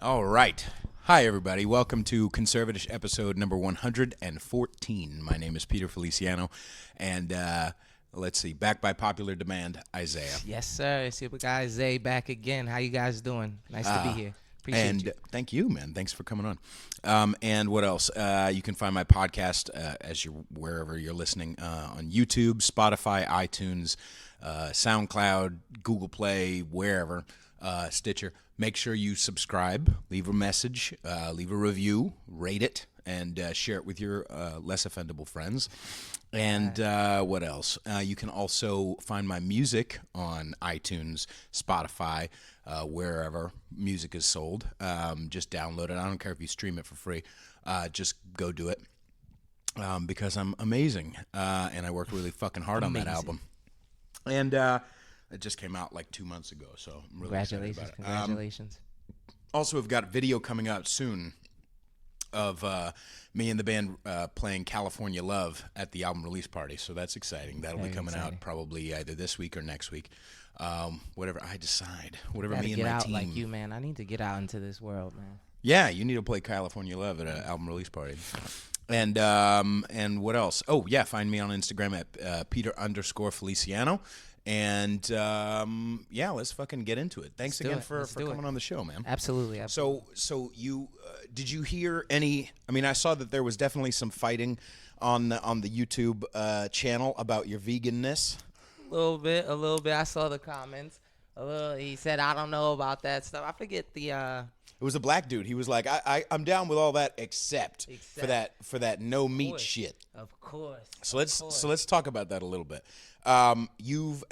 All right. Hi, everybody. Welcome to CONSERVATISH episode number 114. My name is Peter Feliciano, and let's see, back by popular demand, Isaiah. Yes, sir. It's your guy Zay back again. How you guys doing? Nice to be here. Appreciate you. Thank you, man. Thanks for coming on. And what else? You can find my podcast wherever you're listening on YouTube, Spotify, iTunes, SoundCloud, Google Play, wherever, Stitcher. Make sure you subscribe, leave a message, leave a review, rate it, and share it with your less offendable friends. And what else? You can also find my music on iTunes, Spotify, wherever music is sold. Just download it. I don't care if you stream it for free. Just go do it because I'm amazing, and I worked really fucking hard on that album. And it just came out like 2 months ago, so I'm really excited about it. Congratulations. Also, we've got a video coming out soon of me and the band playing California Love at the album release party, so that's exciting. That'll be coming out probably either this week or next week. Whatever I decide. Whatever me and my out team. like you, man. I need to get out into this world, man. Yeah, you need to play California Love at an album release party. And what else? Oh, yeah, find me on Instagram at Peter_Feliciano. And, yeah, let's fucking get into it. Thanks again for coming on the show, man. Absolutely. So you, did you hear any, I mean, I saw that there was definitely some fighting on the YouTube channel about your veganness. A little bit. I saw the comments. He said, I don't know about that stuff. I forget the... It was a black dude. He was like, I'm down with all that except for that no meat shit. Of course. So let's talk about that a little bit. You've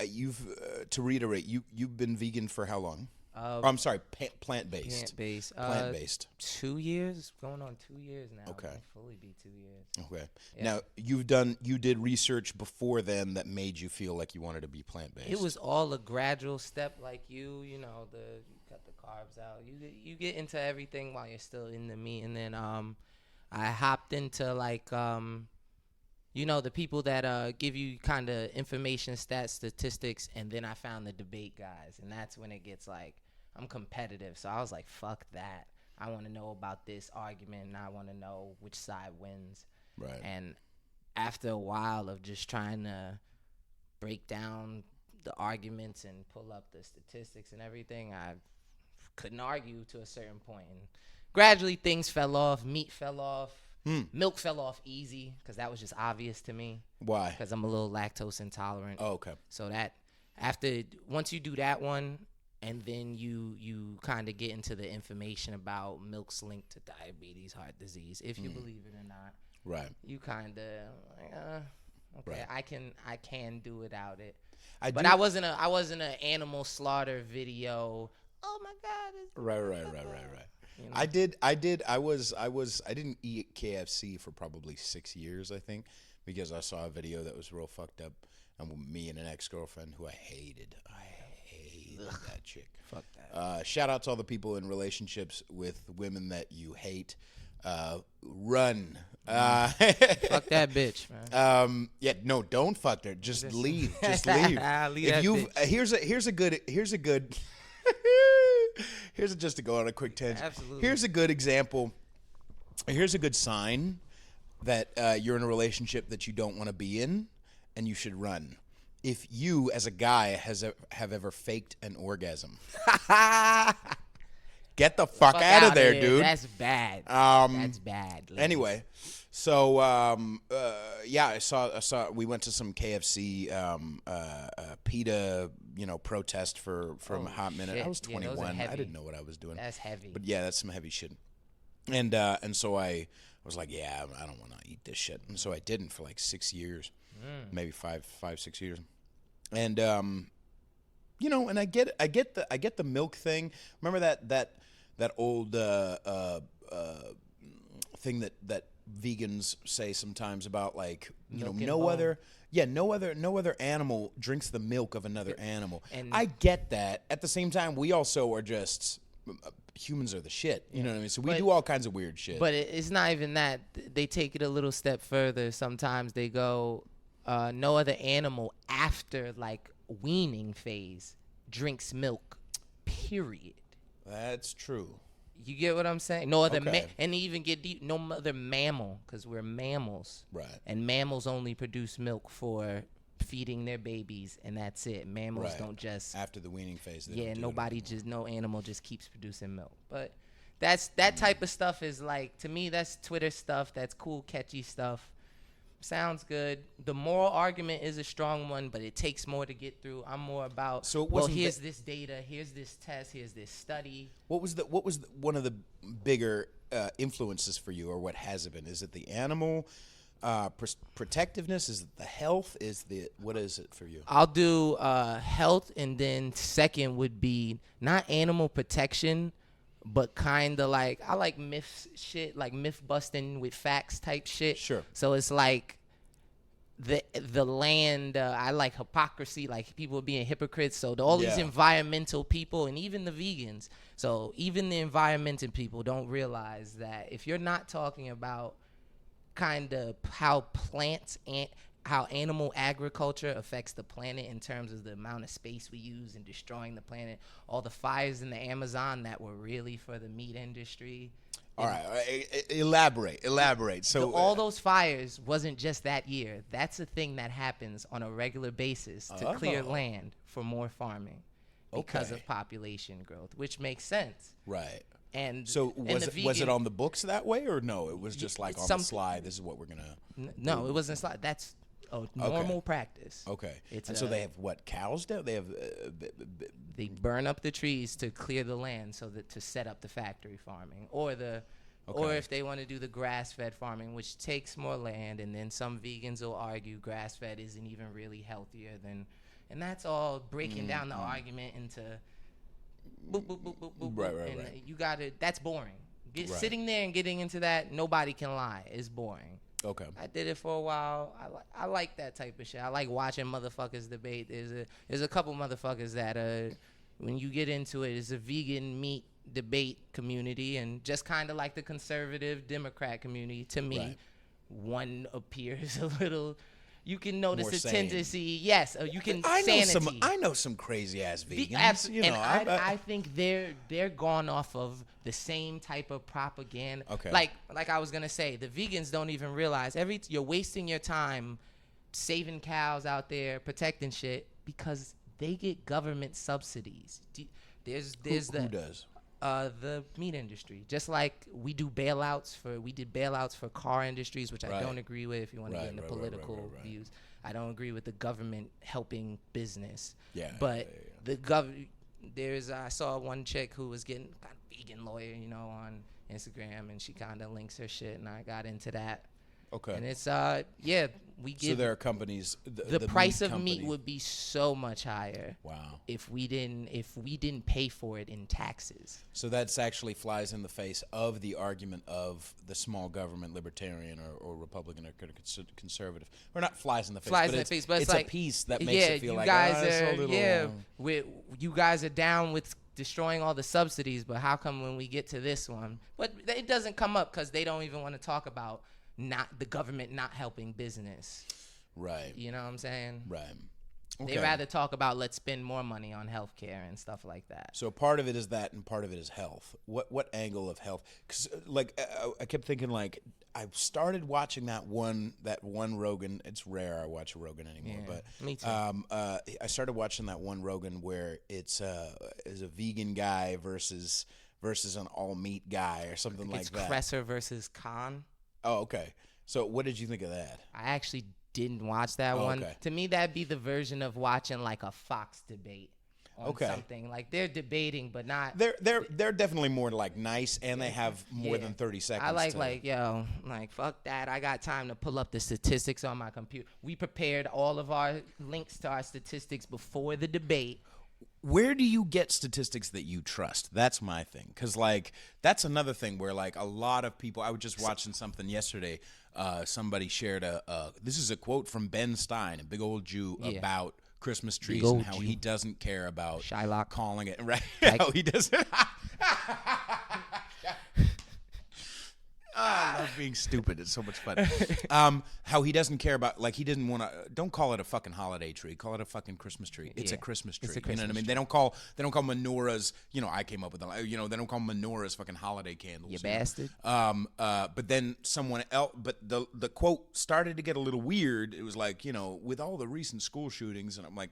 to reiterate, you've been vegan for how long? I'm sorry, plant-based. Plant-based. 2 years, going on 2 years now. Okay. It'll fully be 2 years. Okay. Yeah. Now you did research before then that made you feel like you wanted to be plant-based. It was all a gradual step, like you know, you cut the carbs out. You get into everything while you're still in the meat, and then I hopped into like you know, the people that give you kind of information, stats, statistics, and then I found the debate guys, and that's when it gets like, I'm competitive. So I was like, fuck that. I want to know about this argument, and I want to know which side wins. Right. And after a while of just trying to break down the arguments and pull up the statistics and everything, I couldn't argue to a certain point. And gradually things fell off. Meat fell off. Milk fell off easy because that was just obvious to me. Why? Because I'm a little lactose intolerant. Oh, okay. So that once you do that one, and then you kind of get into the information about milk's linked to diabetes, heart disease, if you believe it or not. Right. You kind of okay. Right. I can do without it. But I wasn't an animal slaughter video. Oh my God. Right. You know? I didn't eat KFC for probably 6 years, I think, because I saw a video that was real fucked up, and me and an ex-girlfriend who I hated that chick. Fuck that. Shout out to all the people in relationships with women that you hate. Run. Fuck that bitch, man. Yeah, no, don't fuck her. Just leave. Just leave. If you here's a good. Here's just to go on a quick tangent. Absolutely. Here's a good example. Here's a good sign that you're in a relationship that you don't want to be in, and you should run. If you, as a guy, have ever faked an orgasm, get the fuck out of there, dude. That's bad. That's bad. Ladies. Anyway, so yeah, I saw. We went to some KFC PETA, protest for a hot minute. Shit. I was 21. Yeah, I didn't know what I was doing. That's heavy. But yeah, that's some heavy shit. And so I was like, yeah, I don't want to eat this shit. And so I didn't for like 6 years, maybe 6 years. And and I get the milk thing. Remember that old thing that vegans say sometimes about like no other animal drinks the milk of another animal. And I get that. At the same time, we also are just humans are the shit. You know what I mean? So we do all kinds of weird shit. But it's not even that. They take it a little step further. Sometimes they go, no other animal after like weaning phase drinks milk. Period. That's true. You get what I'm saying? No other Okay. and even get deep, no other mammal, because we're mammals. Right. And mammals only produce milk for feeding their babies, and that's it. Mammals Right. don't just After the weaning phase. no animal just keeps producing milk. But that type of stuff is like, to me, that's Twitter stuff. That's cool, catchy stuff. Sounds good. The moral argument is a strong one, but it takes more to get through. I'm more about, here's this data, here's this test, here's this study. What was one of the bigger influences for you, or what has it been? Is it the animal protectiveness? Is it the health? What is it for you? I'll do health, and then second would be not animal protection, but kind of like, I like myth shit, like myth busting with facts type shit. Sure. So it's like the land, I like hypocrisy, like people being hypocrites. So all these environmental people, and even the vegans, so even the environmental people don't realize that if you're not talking about kind of how plants and how animal agriculture affects the planet in terms of the amount of space we use in destroying the planet, all the fires in the Amazon that were really for the meat industry. All right, elaborate. So all those fires wasn't just that year. That's a thing that happens on a regular basis to clear land for more farming because of population growth, which makes sense. Right. And so was it on the books that way, or no? It was just like on the slide. This is what we're gonna. No, it wasn't slide. That's a normal practice. Okay. So they have what, cows down? They have they burn up the trees to clear the land so that to set up the factory farming, or if they want to do the grass-fed farming, which takes more land, and then some vegans will argue grass-fed isn't even really healthier than, and that's all breaking down the argument into boop boop boop boop boop. Right. You gotta. That's boring. Sitting there and getting into that, nobody can lie. It's boring. Okay. I did it for a while. I like that type of shit. I like watching motherfuckers debate. There's a couple motherfuckers that when you get into it, it's a vegan meat debate community, and just kind of like the conservative Democrat community. To me, one appears a little. You can notice a tendency. Yes, you can. I know some crazy ass vegans. I think they're gone off of the same type of propaganda. Okay. Like I was gonna say, the vegans don't even realize you're wasting your time saving cows out there, protecting shit, because they get government subsidies. Who does? The meat industry. Just like we did bailouts for car industries, which I don't agree with. If you want to get into political views, I don't agree with the government helping business. Yeah. But the I saw one chick who was getting a vegan lawyer, on Instagram, and she kind of links her shit, and I got into that. Okay. And it's we give. So there are companies. The price of meat would be so much higher. Wow. If we didn't pay for it in taxes. So that's actually flies in the face of the argument of the small government libertarian or Republican or conservative, or not flies in the face. But it's like a piece that makes it feel like you guys are down with destroying all the subsidies, but how come when we get to this one, but it doesn't come up because they don't even want to talk about not the government not helping business. Right. You know what I'm saying? Right. Okay. They rather talk about let's spend more money on healthcare and stuff like that. So part of it is that, and part of it is health. What angle of health? Because I kept thinking, like, I started watching that one Rogan. It's rare I watch a Rogan anymore, but me too. I started watching that one Rogan where it's a vegan guy versus an all meat guy or something like that. It's Kresser versus Khan. Oh, okay. So what did you think of that? I actually didn't watch that one. Okay. To me, that'd be the version of watching like a Fox debate on something. Like they're debating, but not. They're definitely more like nice, and they have more than 30 seconds. I fuck that. I got time to pull up the statistics on my computer. We prepared all of our links to our statistics before the debate. Where do you get statistics that you trust? That's my thing. Because, like, that's another thing where, like, a lot of people, I was just watching something yesterday. Somebody shared this is a quote from Ben Stein, a big old Jew, about Christmas trees and how he doesn't care about Shylock calling it, right? How he doesn't. I love being stupid. It's so much fun. How he doesn't care about, like, he didn't want to. Don't call it a fucking holiday tree. Call it a fucking Christmas tree. It's a Christmas tree. You know what I mean? They don't call menorahs. You know, I came up with them. You know, they don't call menorahs fucking holiday candles. You bastard. But then someone else. But the quote started to get a little weird. It was like, you know, with all the recent school shootings, and I'm like,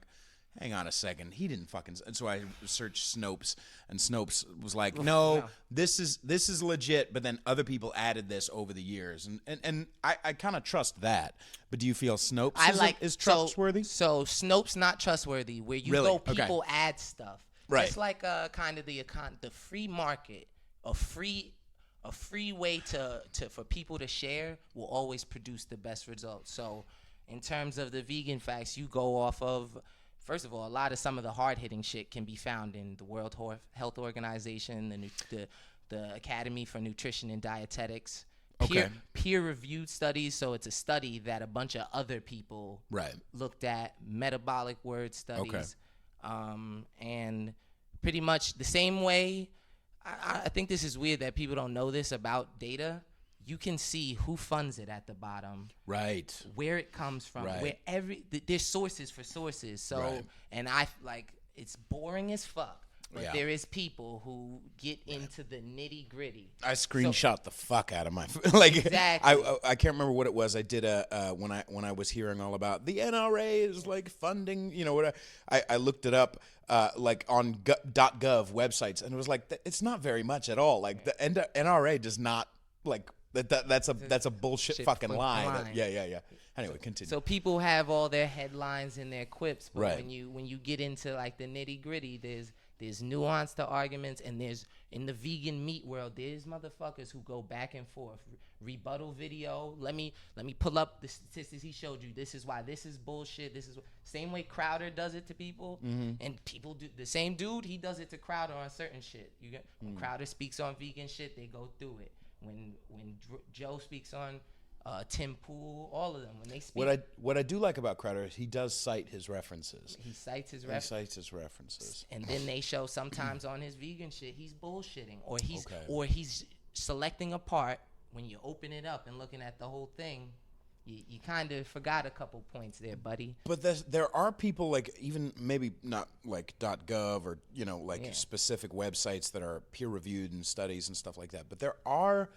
hang on a second, he didn't fucking. And so I searched Snopes, and Snopes was like, no, this is legit. But then other people added this over the years, and I kind of trust that. But do you feel Snopes is trustworthy? So Snopes not trustworthy. Where you go, people add stuff. Right. Just like kind of the free market, a free way to for people to share will always produce the best results. So in terms of the vegan facts, you go off of. First of all, a lot of some of the hard-hitting shit can be found in the World Health Organization, the Academy for Nutrition and Dietetics, peer-reviewed studies. So it's a study that a bunch of other people looked at, metabolic word studies, and pretty much the same way. I think this is weird that people don't know this about data. You can see who funds it at the bottom, right? Where it comes from, where there's sources for sources. So, and it's boring as fuck, but there is people who get into the nitty gritty. I screenshot the fuck out of my like. Exactly. I can't remember what it was. I did when I was hearing all about the NRA is like funding. You know what? I looked it up like on .gov websites, and it was like it's not very much at all. Like the NRA does not like. That's a bullshit fucking lie. Yeah. Anyway, continue. So people have all their headlines and their quips, but when you get into like the nitty gritty, there's nuance to arguments, and there's in the vegan meat world, there's motherfuckers who go back and forth. Rebuttal video. Let me pull up the statistics he showed you. This is why this is bullshit. This is same way Crowder does it to people, and people do the same dude. He does it to Crowder on certain shit. When Crowder speaks on vegan shit, they go through it. When Joe speaks on Tim Pool, all of them, when they speak. What I do like about Crowder is he does cite his references. He cites his references. And then they show sometimes on his vegan shit he's bullshitting, or he's selecting a part. When you open it up and looking at the whole thing, you kind of forgot a couple points there, buddy. But there are people, like, even maybe not like .gov or, you know, like specific websites that are peer reviewed and studies and stuff like that. But there are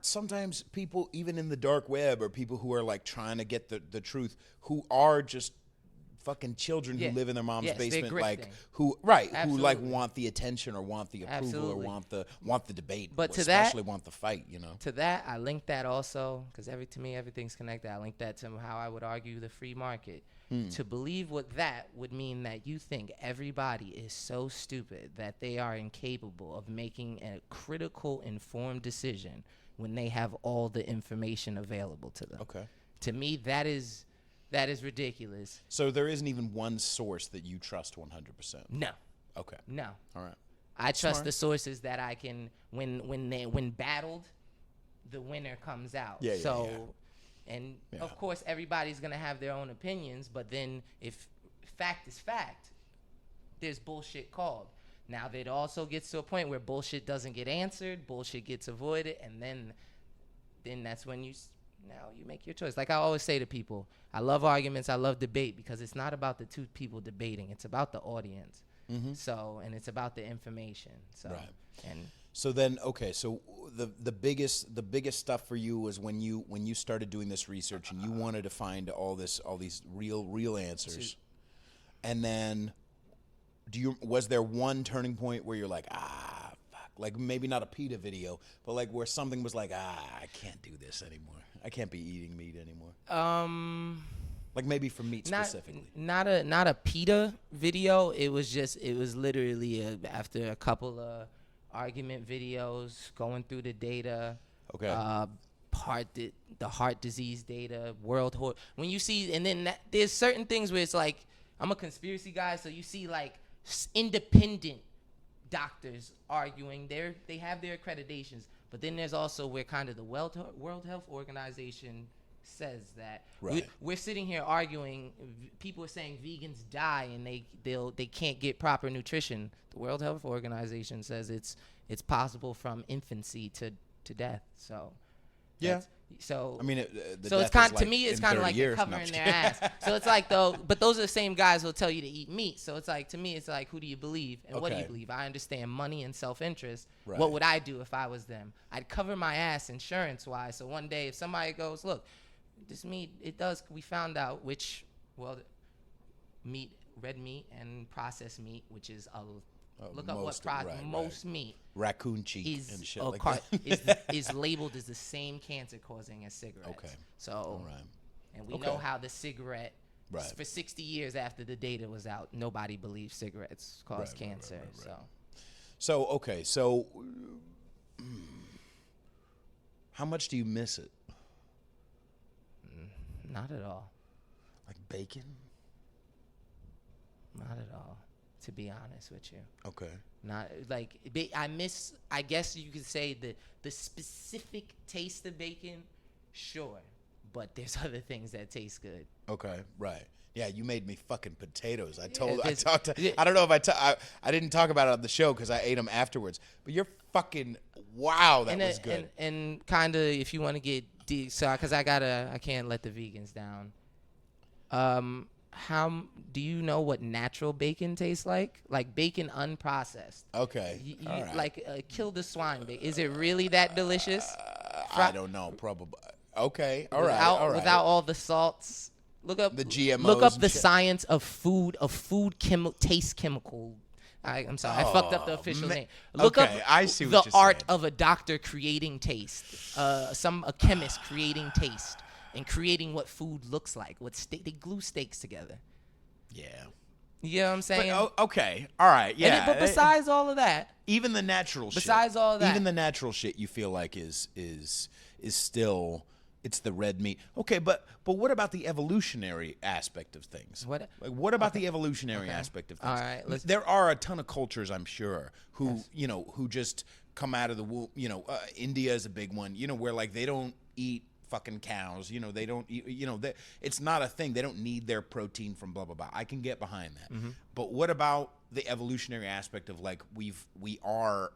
sometimes people even in the dark web, or people who are like trying to get the truth, who are just fucking children who live in their mom's basement, like who like want the attention or want the approval or want the debate, but especially want the fight, you know. To that, I link that also because to me everything's connected. I link that to how I would argue the free market. To believe what that would mean that you think everybody is so stupid that they are incapable of making a critical, informed decision when they have all the information available to them. Okay. To me, that is ridiculous. So there isn't even one source that you trust 100%? No. Okay. No. All right. I trust the sources that I can, when battled, the winner comes out. And of course, everybody's going to have their own opinions, but then if fact is fact, there's bullshit called. Now, it also gets to a point where bullshit doesn't get answered, bullshit gets avoided, and then that's when you make your choice. Like I always say to people, I love arguments, I love debate, because it's not about the two people debating, it's about the audience. So, and it's about the information. So, and so then, okay, so the biggest stuff for you was when you started doing this research and you wanted to find all these real answers, and then was there one turning point where you're like, fuck, like maybe not a PETA video, but like where something was like, I can't do this anymore, I can't be eating meat anymore? Like maybe for meat specifically. Not a PETA video. It was literally after a couple of argument videos, going through the data. Okay. The heart disease data, when you see, and then there's certain things where it's like, I'm a conspiracy guy, so you see like independent doctors arguing. They have their accreditations, but then there's also where kind of the World Health Organization says that we're sitting here arguing. People are saying vegans die and they can't get proper nutrition. The World Health Organization says it's possible from infancy to to death. So Yeah. So I mean, so it's kind to me, it's kind of like they're covering their ass. So it's like but those are the same guys who'll tell you to eat meat. So it's like, to me, it's like, who do you believe and what do you believe? I understand money and self-interest. Right. What would I do if I was them? I'd cover my ass insurance-wise. So one day if somebody goes, look, this meat, we found out meat, red meat and processed meat, which is look up most meat. Raccoon cheek and shit like that. is labeled as the same cancer causing as cigarettes. Okay. So, and we know how the cigarette, for 60 years after the data was out, nobody believed cigarettes cause cancer. So how much do you miss it? Not at all. Like bacon? Not at all, to be honest with you. Okay. Not like I guess you could say the specific taste of bacon, sure, but there's other things that taste good. Okay, right. Yeah, you made me fucking potatoes. I don't know if I didn't talk about it on the show because I ate them afterwards. But you're fucking wow, that was good. And kind of, if you want to get deep, because I can't let the vegans down. How do you know what natural bacon tastes like? Like bacon unprocessed. Okay. All right. Like kill the swine bacon. Is it really that delicious? I don't know. Probably. Okay. All right. Without all the salts. Look up the GMOs. Look up the science of food taste chemical. I'm sorry, I fucked up the official name. Look up I see the what you're art saying. of a doctor creating taste. A chemist creating taste. And creating what food looks like. They glue steaks together. Yeah. You know what I'm saying? But, okay. All right. Yeah. But besides all of that. Even the natural shit. Besides all of that. Even the natural shit you feel like is still, it's the red meat. Okay, but what about the evolutionary aspect of things? What about the evolutionary aspect of things? All right. There are a ton of cultures, I'm sure, who, who just come out of the womb. India is a big one, where like they don't eat fucking cows, they don't eat, it's not a thing. They don't need their protein from blah blah blah. I can get behind that. Mm-hmm. But what about the evolutionary aspect of like we are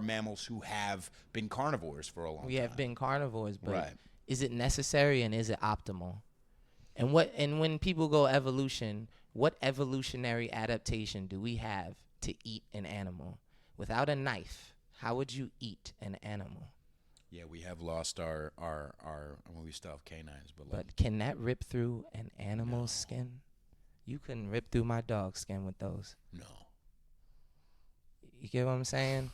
mammals who have been carnivores for a long time. We have been carnivores, but is it necessary and is it optimal? And when people go evolution, what evolutionary adaptation do we have to eat an animal? Without a knife, how would you eat an animal? Yeah, we have lost our we still have canines, but can that rip through an animal's skin? You couldn't rip through my dog's skin with those. No. You get what I'm saying?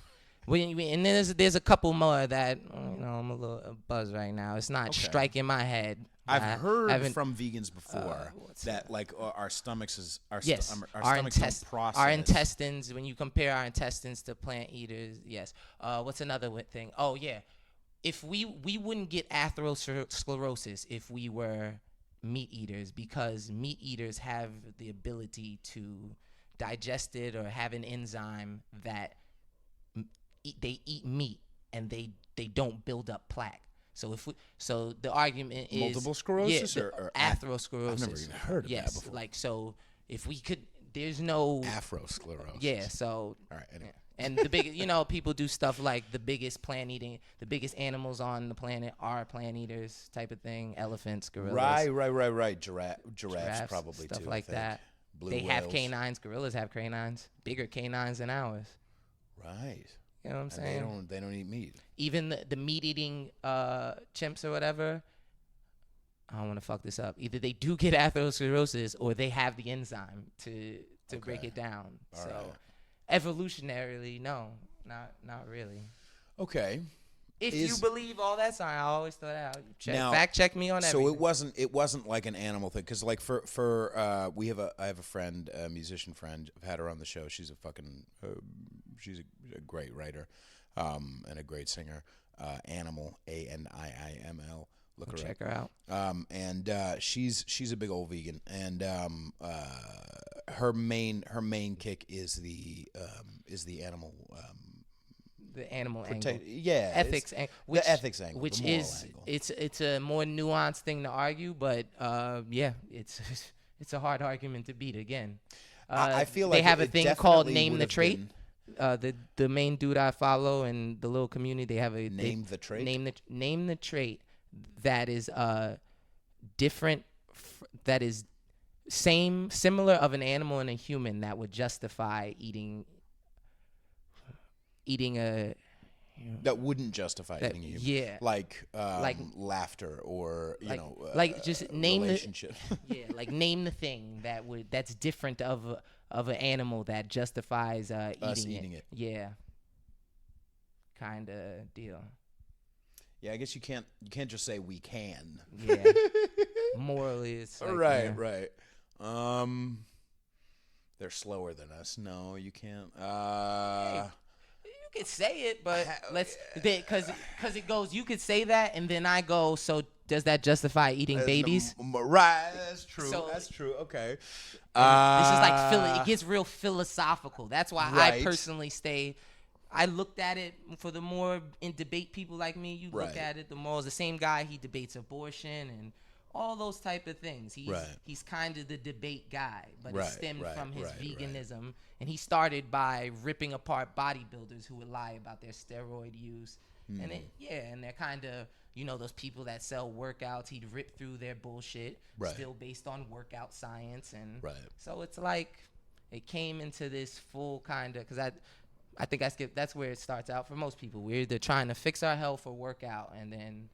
And there's a couple more that I'm a little buzzed right now. It's not striking my head. I've heard from vegans before that like our stomachs our stomachs don't process. Our intestines. When you compare our intestines to plant eaters, yes. What's another thing? Oh yeah. If we wouldn't get atherosclerosis if we were meat eaters, because meat eaters have the ability to digest it or have an enzyme that they eat meat and they don't build up plaque. So the argument is multiple sclerosis or atherosclerosis. I've never even heard of that before. Like, so if we could, there's no atherosclerosis. Yeah. So all right. Anyway. And the big, people do stuff like the biggest biggest animals on the planet are plant eaters type of thing. Elephants, gorillas. Right. Giraffes probably stuff too. Like that. Blue they whales. have canines. Gorillas have canines. Bigger canines than ours. Right. You know what I'm saying? They don't eat meat. Even the meat eating chimps or whatever. I don't want to fuck this up. Either they do get atherosclerosis or they have the enzyme to break it down. All right. Evolutionarily, no, not really. Okay. If you believe all that science, I always throw that out. Fact check me on everything. So it wasn't like an animal thing, because like I have a friend, a musician friend. I've had her on the show. She's she's a great writer, and a great singer. Animal, ANIIML. Check her out. And she's a big old vegan, and her main kick is the animal. The animal angle. Yeah. Ethics the ethics angle. Which the moral is angle. it's a more nuanced thing to argue, but it's a hard argument to beat again. I feel like they have a thing called name the trait. the main dude I follow in the little community, they have a Name the trait. Name the trait that is different. That is similar of an animal and a human that would justify eating a. That wouldn't justify eating a human. Yeah. Like laughter or just name relationship. Like name the thing that's different of an animal that justifies eating it. Yeah. Kind of deal. Yeah, I guess you can't just say we can. Yeah. Morally, it's like, right. They're slower than us. No, you can't. Hey, you could say it, but because it goes. You could say that, and then I go. So does that justify eating babies? Right. That's true. So, that's true. Okay. This is like it gets real philosophical. That's why I personally stay. I looked at it for the more in debate people like me. You look at it, the more the same guy. He debates abortion and all those type of things. He's kind of the debate guy, but it stemmed from his veganism, and he started by ripping apart bodybuilders who would lie about their steroid use, and they're kind of those people that sell workouts. He'd rip through their bullshit, still based on workout science, and so it's like it came into this full kind of because I think that's where it starts out for most people. We're either trying to fix our health or work out, and then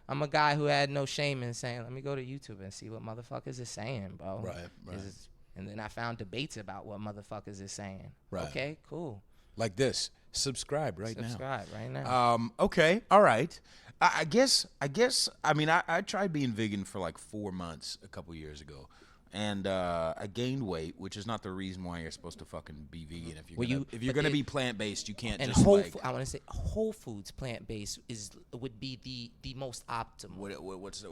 I'm a guy who had no shame in saying, let me go to YouTube and see what motherfuckers is saying, bro. Right. And then I found debates about what motherfuckers is saying. Right. Okay, cool. Like this. Subscribe right now. Okay. All right. I guess, I mean, I tried being vegan for like 4 months a couple years ago. And I gained weight, which is not the reason why you're supposed to fucking be vegan. If you're gonna be plant based, you can't just I want to say Whole Foods plant based would be the most optimal. What's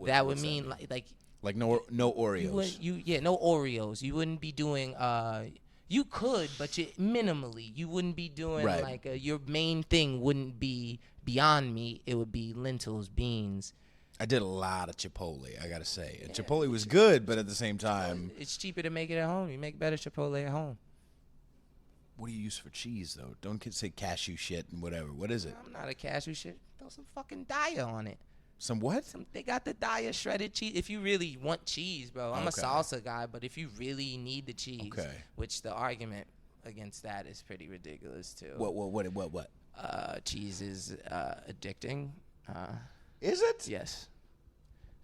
that would mean like no Oreos. No Oreos. You wouldn't be doing you could, but minimally. You wouldn't be doing your main thing wouldn't be Beyond Meat. It would be lentils, beans. I did a lot of Chipotle, I gotta say. And Chipotle was good, but at the same time, it's cheaper to make it at home. You make better Chipotle at home. What do you use for cheese, though? Don't say cashew shit and whatever. What is it? I'm not a cashew shit. Throw some fucking Daya on it. Some what? They got the Daya shredded cheese. If you really want cheese, bro. I'm a salsa guy, but if you really need the cheese, which the argument against that is pretty ridiculous too. What? Cheese is addicting. Is it? Yes.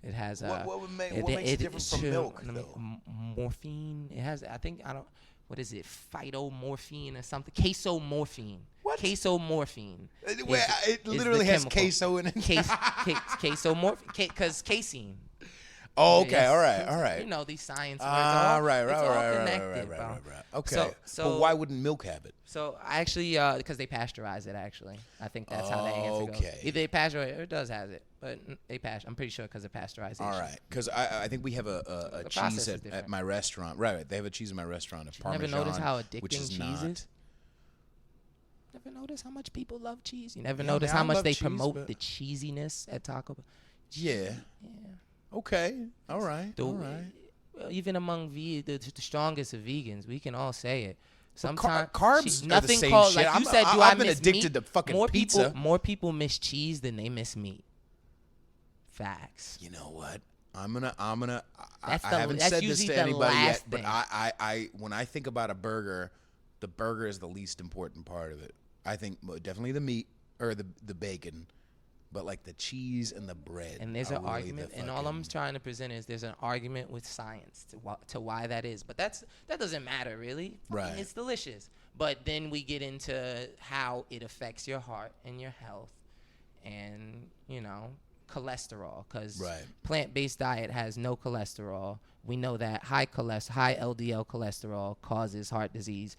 It has what makes it different from milk, though? Morphine. It has, what is it? Phytomorphine or something? Casomorphine. What? Casomorphine. It literally has queso in it. Casomorphine. Because casein. Oh, okay. Yes. All right. You know these science words. Right. Okay. So, but why wouldn't milk have it? So I actually, because they pasteurize it. Actually, I think that's how the answer goes. Either they pasteurize it or it does have it, but I'm pretty sure because of pasteurization. All right. Because I think we have a cheese at my restaurant. Right. They have a cheese in my restaurant. Parmesan. Never notice how addicting cheese is. Never notice how much people love cheese. You never notice how much they promote the cheesiness at Taco Bell. Yeah. Okay. All right. Even among the strongest of vegans, we can all say it. Sometimes carbs nothing are the same called, shit. like you said, I've been addicted to fucking pizza. More people miss cheese than they miss meat. Facts. You know what? I haven't said this to anybody yet, but I when I think about a burger, the burger is the least important part of it. I think definitely the meat or the bacon. But like the cheese and the bread. And there's an argument, and all I'm trying to present is there's an argument with science to why that is. But that doesn't matter really. Right. It's delicious. But then we get into how it affects your heart and your health, and cholesterol. Because plant-based diet has no cholesterol. We know that high LDL cholesterol causes heart disease.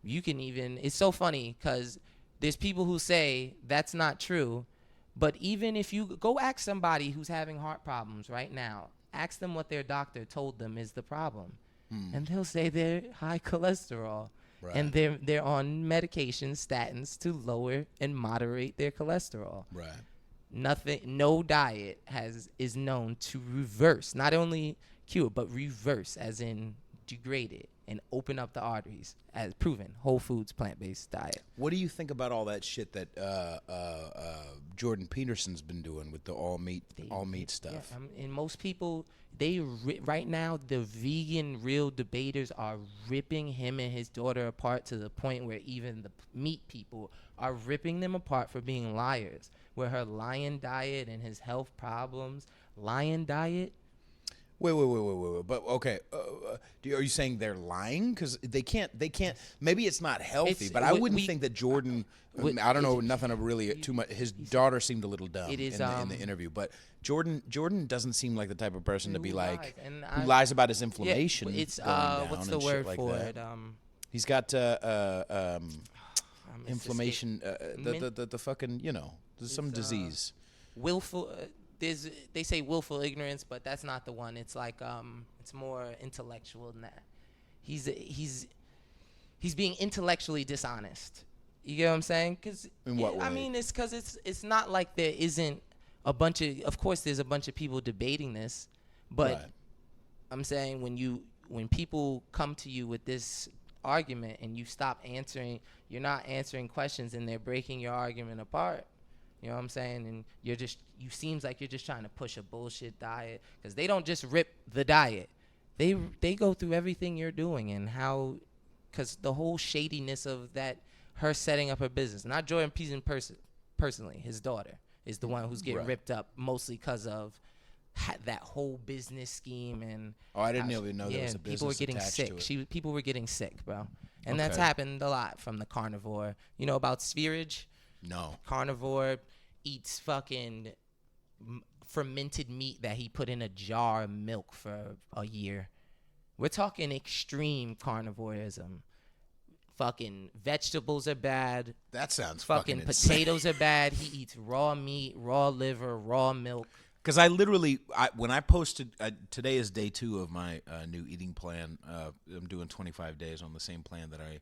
It's so funny because there's people who say that's not true. But even if you go ask somebody who's having heart problems right now, ask them what their doctor told them is the problem. And they'll say they're high cholesterol. Right. And they're on medications, statins, to lower and moderate their cholesterol. Right. No diet is known to reverse, not only cure, but reverse, as in degrade it. and open up the arteries, as proven. Whole foods, plant-based diet. What do you think about all that shit that Jordan Peterson's been doing with the all meat stuff? Yeah, and most people, right now, the vegan real debaters are ripping him and his daughter apart to the point where even the meat people are ripping them apart for being liars. Where her lion diet and his health problems, lion diet. Wait. But okay, are you saying they're lying? Because they can't. Maybe it's not healthy, but I wouldn't think that Jordan. I don't know nothing of really too much. His daughter seemed a little dumb in the interview, but Jordan doesn't seem like the type of person to be like who lies about his inflammation. Yeah, it's going down what's the and word shit for like it? He's got inflammation. The fucking there's some disease. Willful. They say willful ignorance, but that's not the one. It's like it's more intellectual than that. He's being intellectually dishonest. You get what I'm saying? In what way? I mean, it's because it's not like there isn't a bunch of course there's a bunch of people debating this, but right. I'm saying when people come to you with this argument and you stop answering, you're not answering questions and they're breaking your argument apart. You know what I'm saying? And you seems like you're just trying to push a bullshit diet, because they don't just rip the diet. They go through everything you're doing and how, because the whole shadiness of that, her setting up her business. Not Jordan Peterson personally, his daughter is the one who's getting ripped up mostly because of that whole business scheme. And I didn't even know there was a business people were getting sick. People were getting sick, bro. And that's happened a lot from the carnivore. You know about spherage? No. Carnivore eats fucking fermented meat that he put in a jar of milk for a year. We're talking extreme carnivorism. Fucking vegetables are bad. That sounds fucking potatoes are bad. He eats raw meat, raw liver, raw milk. Because when I posted, today is day 2 of my new eating plan. I'm doing 25 days on the same plan that I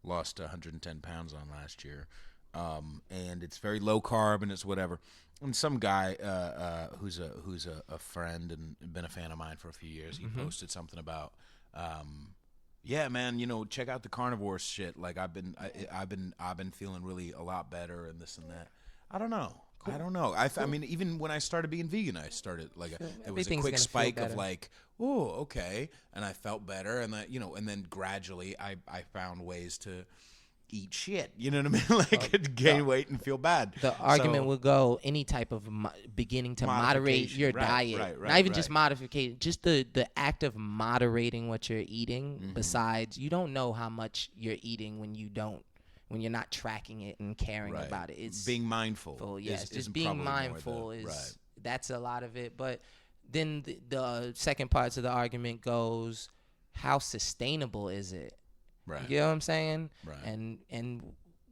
lost 110 pounds on last year. And it's very low carb and it's whatever. And some guy who's a friend and been a fan of mine for a few years, he posted something about, yeah, man, check out the carnivore shit. Like I've been feeling really a lot better and this and that. I don't know. Cool. I don't know. I mean, even when I started being vegan, I started there was a quick spike of like, oh, okay, and I felt better, and that and then gradually I found ways to eat shit. You know what I mean? Like gain weight and feel bad. The argument would go any type of beginning to moderate your diet, not even just modification, just the act of moderating what you're eating. Mm-hmm. Besides, you don't know how much you're eating when you're not tracking it and caring about it. It's being mindful. Yes, just being mindful that's a lot of it. But then the second part to the argument goes, how sustainable is it? Right. You know what I'm saying? Right. And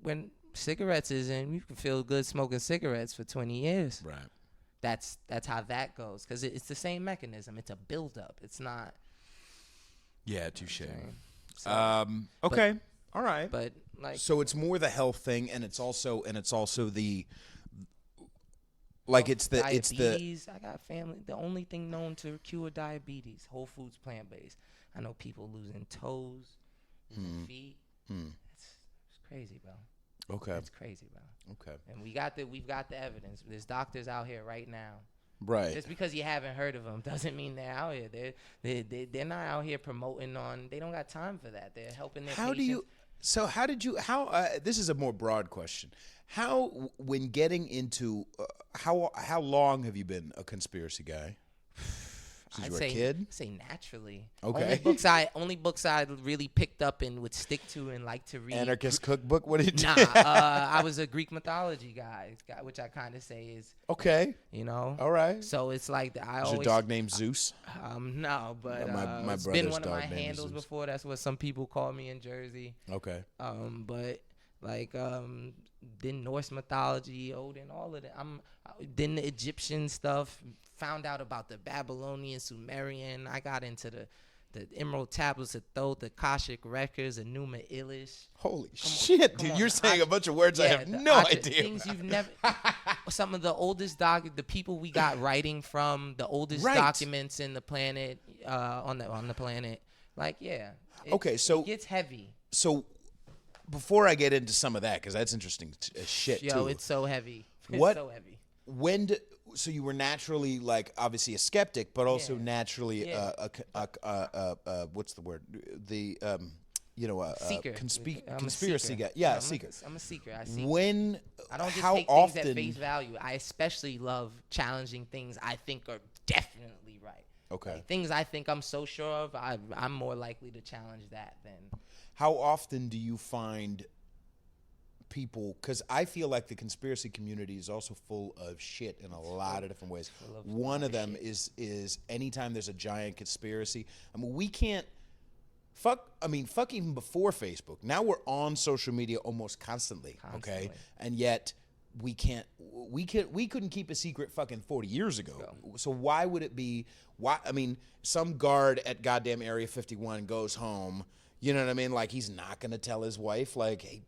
when cigarettes is in, you can feel good smoking cigarettes for 20 years. Right. That's how that goes, because it's the same mechanism. It's a buildup. It's not. Yeah, touche. Okay. All right. But so it's more the health thing, and it's also the diabetes. I got family. The only thing known to cure diabetes, whole foods, plant-based. I know people losing toes, losing feet. It's crazy, bro. Okay. It's crazy, bro. Okay. And we've got the evidence. There's doctors out here right now. Right. Just because you haven't heard of them doesn't mean they're out here. They're not out here promoting on. They don't got time for that. They're helping their patients. This is a more broad question. How, when getting into, how long have you been a conspiracy guy? Since you were a kid? I'd say naturally. Okay. Only books I really picked up and would stick to and like to read. Anarchist cookbook? What did you do? I was a Greek mythology guy, which I kind of say is. Okay. All right. So it's like was your dog named Zeus? No, but it's been one of my handles before. That's what some people call me in Jersey. Okay. But then Norse mythology, Odin, all of that. Then the Egyptian stuff. Found out about the Babylonian, Sumerian. I got into the Emerald Tablets of Thoth, the Akashic Records, the Numa Elish. Holy shit, dude! You're saying a bunch of words I have no idea. Things you've never. Some of the oldest the people we got writing from, the oldest documents in the planet, on the planet. Like, yeah. Okay, so it gets heavy. So before I get into some of that, because that's interesting as shit too. Yo, it's so heavy. What? It's so heavy. So you were naturally like obviously a skeptic, but also naturally what's the word? The seeker. Conspiracy guy. Yeah, seeker. I'm a seeker. I see. When I don't just how take often, things at face value. I especially love challenging things I think are definitely right. Okay. Like, things I think I'm so sure of, I'm more likely to challenge that than. How often do you find people, because I feel like the conspiracy community is also full of shit in a lot of different ways. One of them is anytime there's a giant conspiracy, I mean, we can't fuck even before Facebook. Now we're on social media almost constantly. Okay? And yet we couldn't keep a secret fucking 40 years ago. So why would it be, some guard at goddamn Area 51 goes home, you know what I mean? Like, he's not going to tell his wife, like, hey,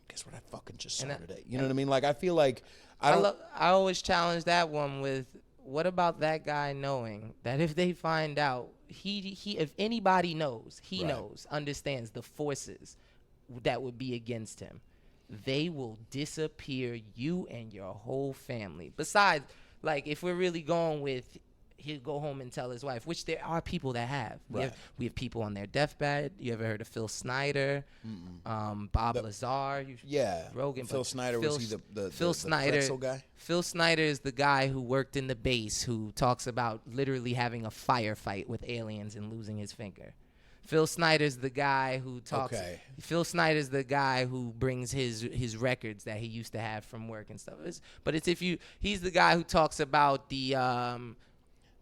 guess what I fucking just saw today? You know what I mean? Like, I feel like I always challenge that one with, what about that guy knowing that if they find out, he if anybody knows, he knows, understands the forces that would be against him, they will disappear you and your whole family. Besides, like, if we're really going with, he'll go home and tell his wife, which there are people that have. We have people on their deathbed. You ever heard of Phil Snyder? Bob Lazar? Rogan. Phil Snyder, was he the Snyder, pretzel guy? Phil Snyder is the guy who worked in the base who talks about literally having a firefight with aliens and losing his finger. Phil Snyder's the guy who talks. Okay. Phil Snyder's the guy who brings his records that he used to have from work and stuff. He's the guy who talks about the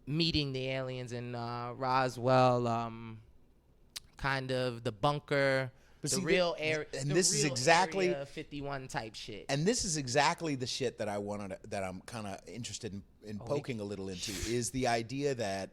meeting the aliens in Roswell, kind of the bunker, real area, and this is exactly Area 51 type shit. And this is exactly the shit that I'm kind of interested in poking a little into, is the idea that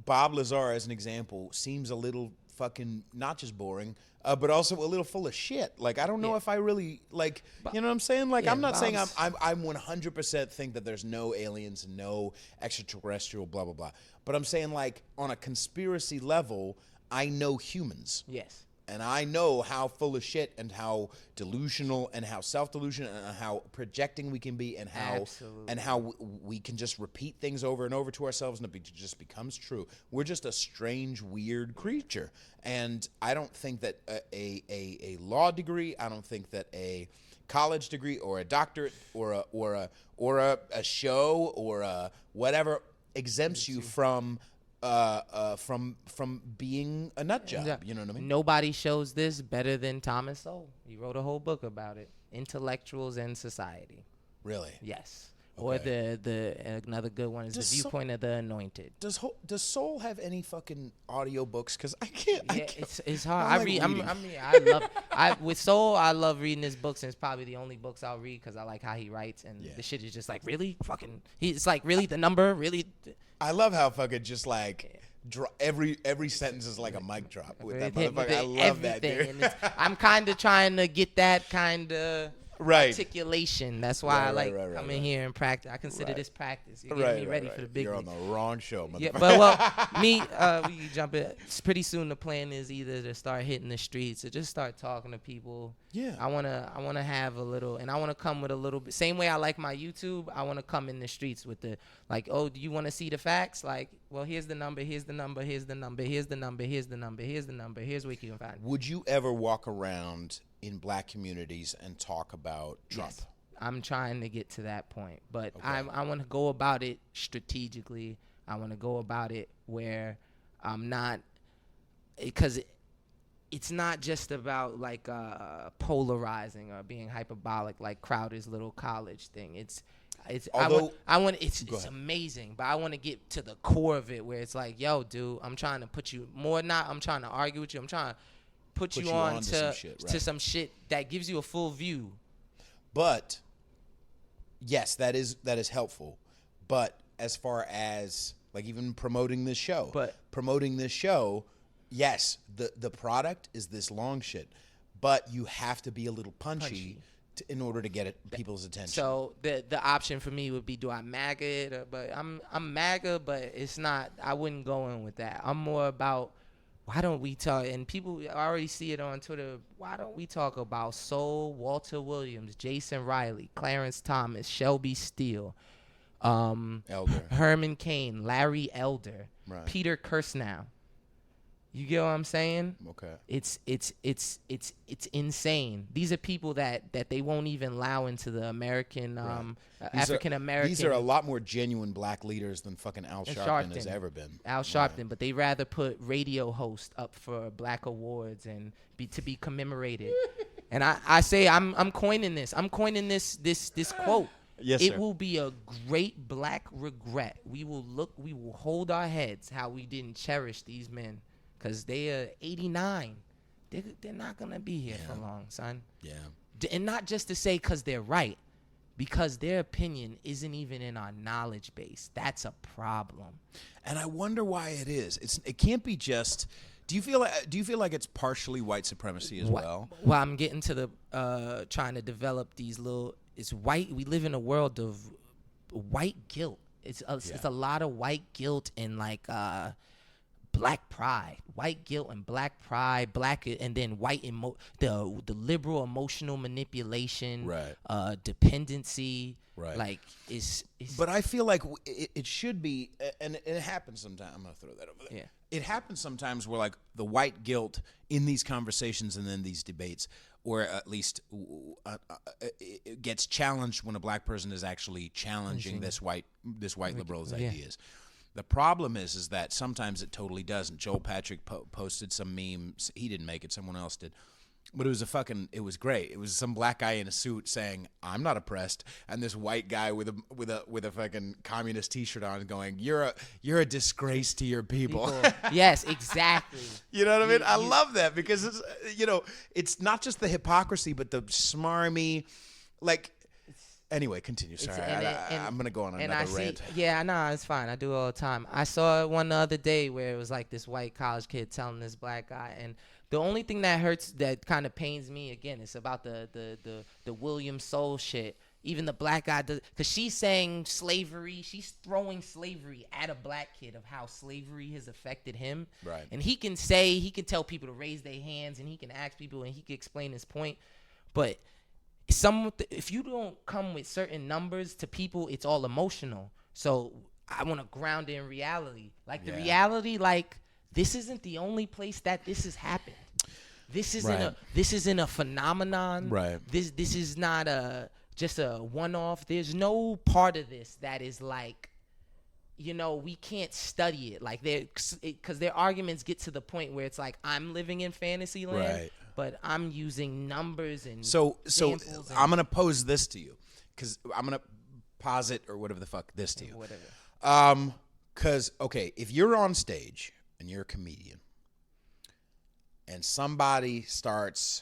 Bob Lazar, as an example, seems a little fucking not just boring, but also a little full of shit. Like, I don't know if I really, like, you know what I'm saying? Like, I'm not saying I'm 100% think that there's no aliens, no extraterrestrial, blah, blah, blah. But I'm saying, like, on a conspiracy level, I know humans. Yes. And I know how full of shit and how delusional and how self-delusional and how projecting we can be, and how we can just repeat things over and over to ourselves and it just becomes true. We're just a strange, weird creature. And I don't think that a law degree, I don't think that a college degree or a doctorate or a show or a whatever exempts you from being a nut job. You know what I mean? Nobody shows this better than Thomas Sowell. He wrote a whole book about it, Intellectuals and Society. Really? Yes. Okay. Or the another good one is The Viewpoint of the Anointed. Does Sowell have any fucking audiobooks? Because I can't. It's hard. With Sowell, I love reading his books, and it's probably the only books I'll read because I like how he writes, and the shit is just like, really fucking. It's like, really the number, really. I love how fucking just like every sentence is like a mic drop with that motherfucker. I love that, dude. I'm kind of trying to get that kind of articulation. That's why I like coming here and practice. I consider this practice. You're getting me ready for the big. You're on the wrong show, motherfucker. Yeah, but we jump in. Pretty soon the plan is either to start hitting the streets or just start talking to people. Yeah. I wanna have a little, and I wanna come with a little bit. Same way I like my YouTube. I wanna come in the streets with the like, oh, do you want to see the facts? Like, well, here's the number. Here's the number. Here's the number. Here's the number. Here's the number. Here's the number. Here's where you can find it. Would you ever walk around in black communities and talk about Trump? Yes. I'm trying to get to that point, but I want to go about it strategically. I want to go about it where I'm not, because it's not just about like polarizing or being hyperbolic like Crowder's little college thing. It's amazing, but I want to get to the core of it where it's like, yo, dude, I'm trying to put you I'm trying to argue with you. I'm trying to put you on to some shit that gives you a full view. But yes, that is helpful. But as far as like even promoting this show, yes, the product is this long shit, but you have to be a little punchy. In order to get people's attention. So the option for me would be, do I MAGA it? But I'm MAGA, but it's not. I wouldn't go in with that. I'm more about why don't we talk? And people already see it on Twitter. Why don't we talk about Soul, Walter Williams, Jason Riley, Clarence Thomas, Shelby Steele, Elder, Herman Cain, Larry Elder, right. Peter Kirsnow? You get what I'm saying? Okay. It's insane. These are people that they won't even allow into the American African American. These are a lot more genuine black leaders than fucking Al Sharpton has ever been. Al Sharpton, but they rather put radio host up for black awards and to be commemorated. And I say I'm coining this. I'm coining this quote. Yes, it sir. will be a great black regret. We will hold our heads how we didn't cherish these men. Because they are 89. They're not going to be here for long, son. Yeah. And not just to say because they're right. Because their opinion isn't even in our knowledge base. That's a problem. And I wonder why it is. It can't be just... Do you feel like it's partially white supremacy as well? Well, I'm getting to the... trying to develop these little... It's white... We live in a world of white guilt. It's a lot of white guilt and like... black pride, white guilt and black pride, and then white the liberal emotional manipulation, right? Dependency, right? Like is. But I feel like it should be, and it happens sometimes. I'm gonna throw that over there. Yeah. It happens sometimes where like the white guilt in these conversations and then these debates, or at least it gets challenged when a black person is actually challenging this white liberal's ideas. The problem is that sometimes it totally doesn't. Joel Patrick posted some memes. He didn't make it. Someone else did. But it was great. It was some black guy in a suit saying, "I'm not oppressed," and this white guy with a fucking communist T-shirt on going, "You're a disgrace to your people." Yes, exactly. You know what I mean? I love that because it's it's not just the hypocrisy, but the smarmy, like. Anyway, continue. Sorry, I'm going to go on another rant. Yeah, no, it's fine. I do it all the time. I saw one the other day where it was like this white college kid telling this black guy, and the only thing that hurts, that kind of pains me, again, it's about the William Soul shit. Even the black guy does, because she's saying slavery. She's throwing slavery at a black kid of how slavery has affected him. Right. And he can tell people to raise their hands, and he can ask people, and he can explain his point. But if you don't come with certain numbers to people, it's all emotional. So I want to ground it in reality. Like the reality, like this isn't the only place that this has happened. This isn't a phenomenon. Right. This is not just a one-off. There's no part of this that is like, we can't study it. Like because their arguments get to the point where it's like, I'm living in fantasy land. Right. But I'm using numbers and so I'm gonna pose this to you, because I'm gonna posit or whatever the fuck this to you. Whatever. Because okay, if you're on stage and you're a comedian, and somebody starts,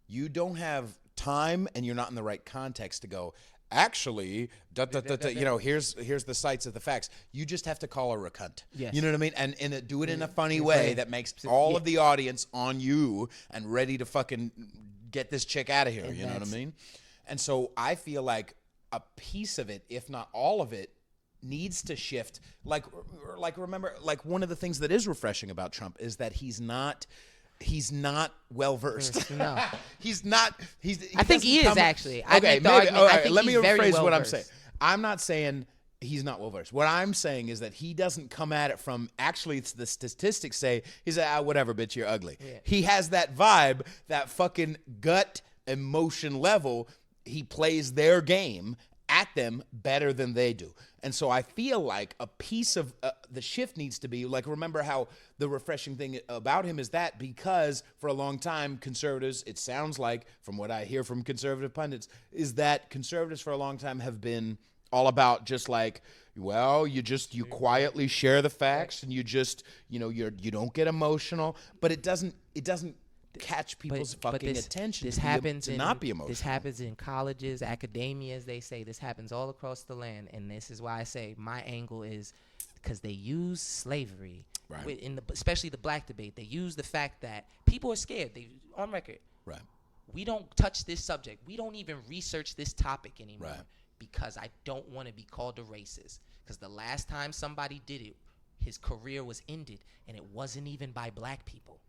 you don't have time, and you're not in the right context to go. Actually, here's the sites of the facts. You just have to call her a cunt. Yes. You know what I mean? And do it in a funny way that makes all of the audience on you and ready to fucking get this chick out of here. You know what I mean? And so I feel like a piece of it, if not all of it, needs to shift. Like remember, like one of the things that is refreshing about Trump is that he's not well versed. No, he's not. I think he is actually. Okay, maybe. All right, let me rephrase what I'm saying. Well-versed. I'm not saying he's not well versed. What I'm saying is that he doesn't come at it from. Actually, it's the statistics say he's whatever, bitch, you're ugly. Yeah. He has that vibe, that fucking gut emotion level. He plays their game at them better than they do. And so I feel like a piece of the shift needs to be, like, remember how the refreshing thing about him is that because for a long time, conservatives, it sounds like, from what I hear from conservative pundits, is that conservatives for a long time have been all about just like, well, you quietly share the facts and you just, you don't get emotional, but it doesn't catch people's attention. This happens to not be emotional. This happens in colleges, academia, as they say. This happens all across the land, and this is why I say my angle is because they use slavery, right? Especially the black debate. They use the fact that people are scared. They on record, right? We don't touch this subject. We don't even research this topic anymore, right? Because I don't want to be called a racist. Because the last time somebody did it, his career was ended, and it wasn't even by black people.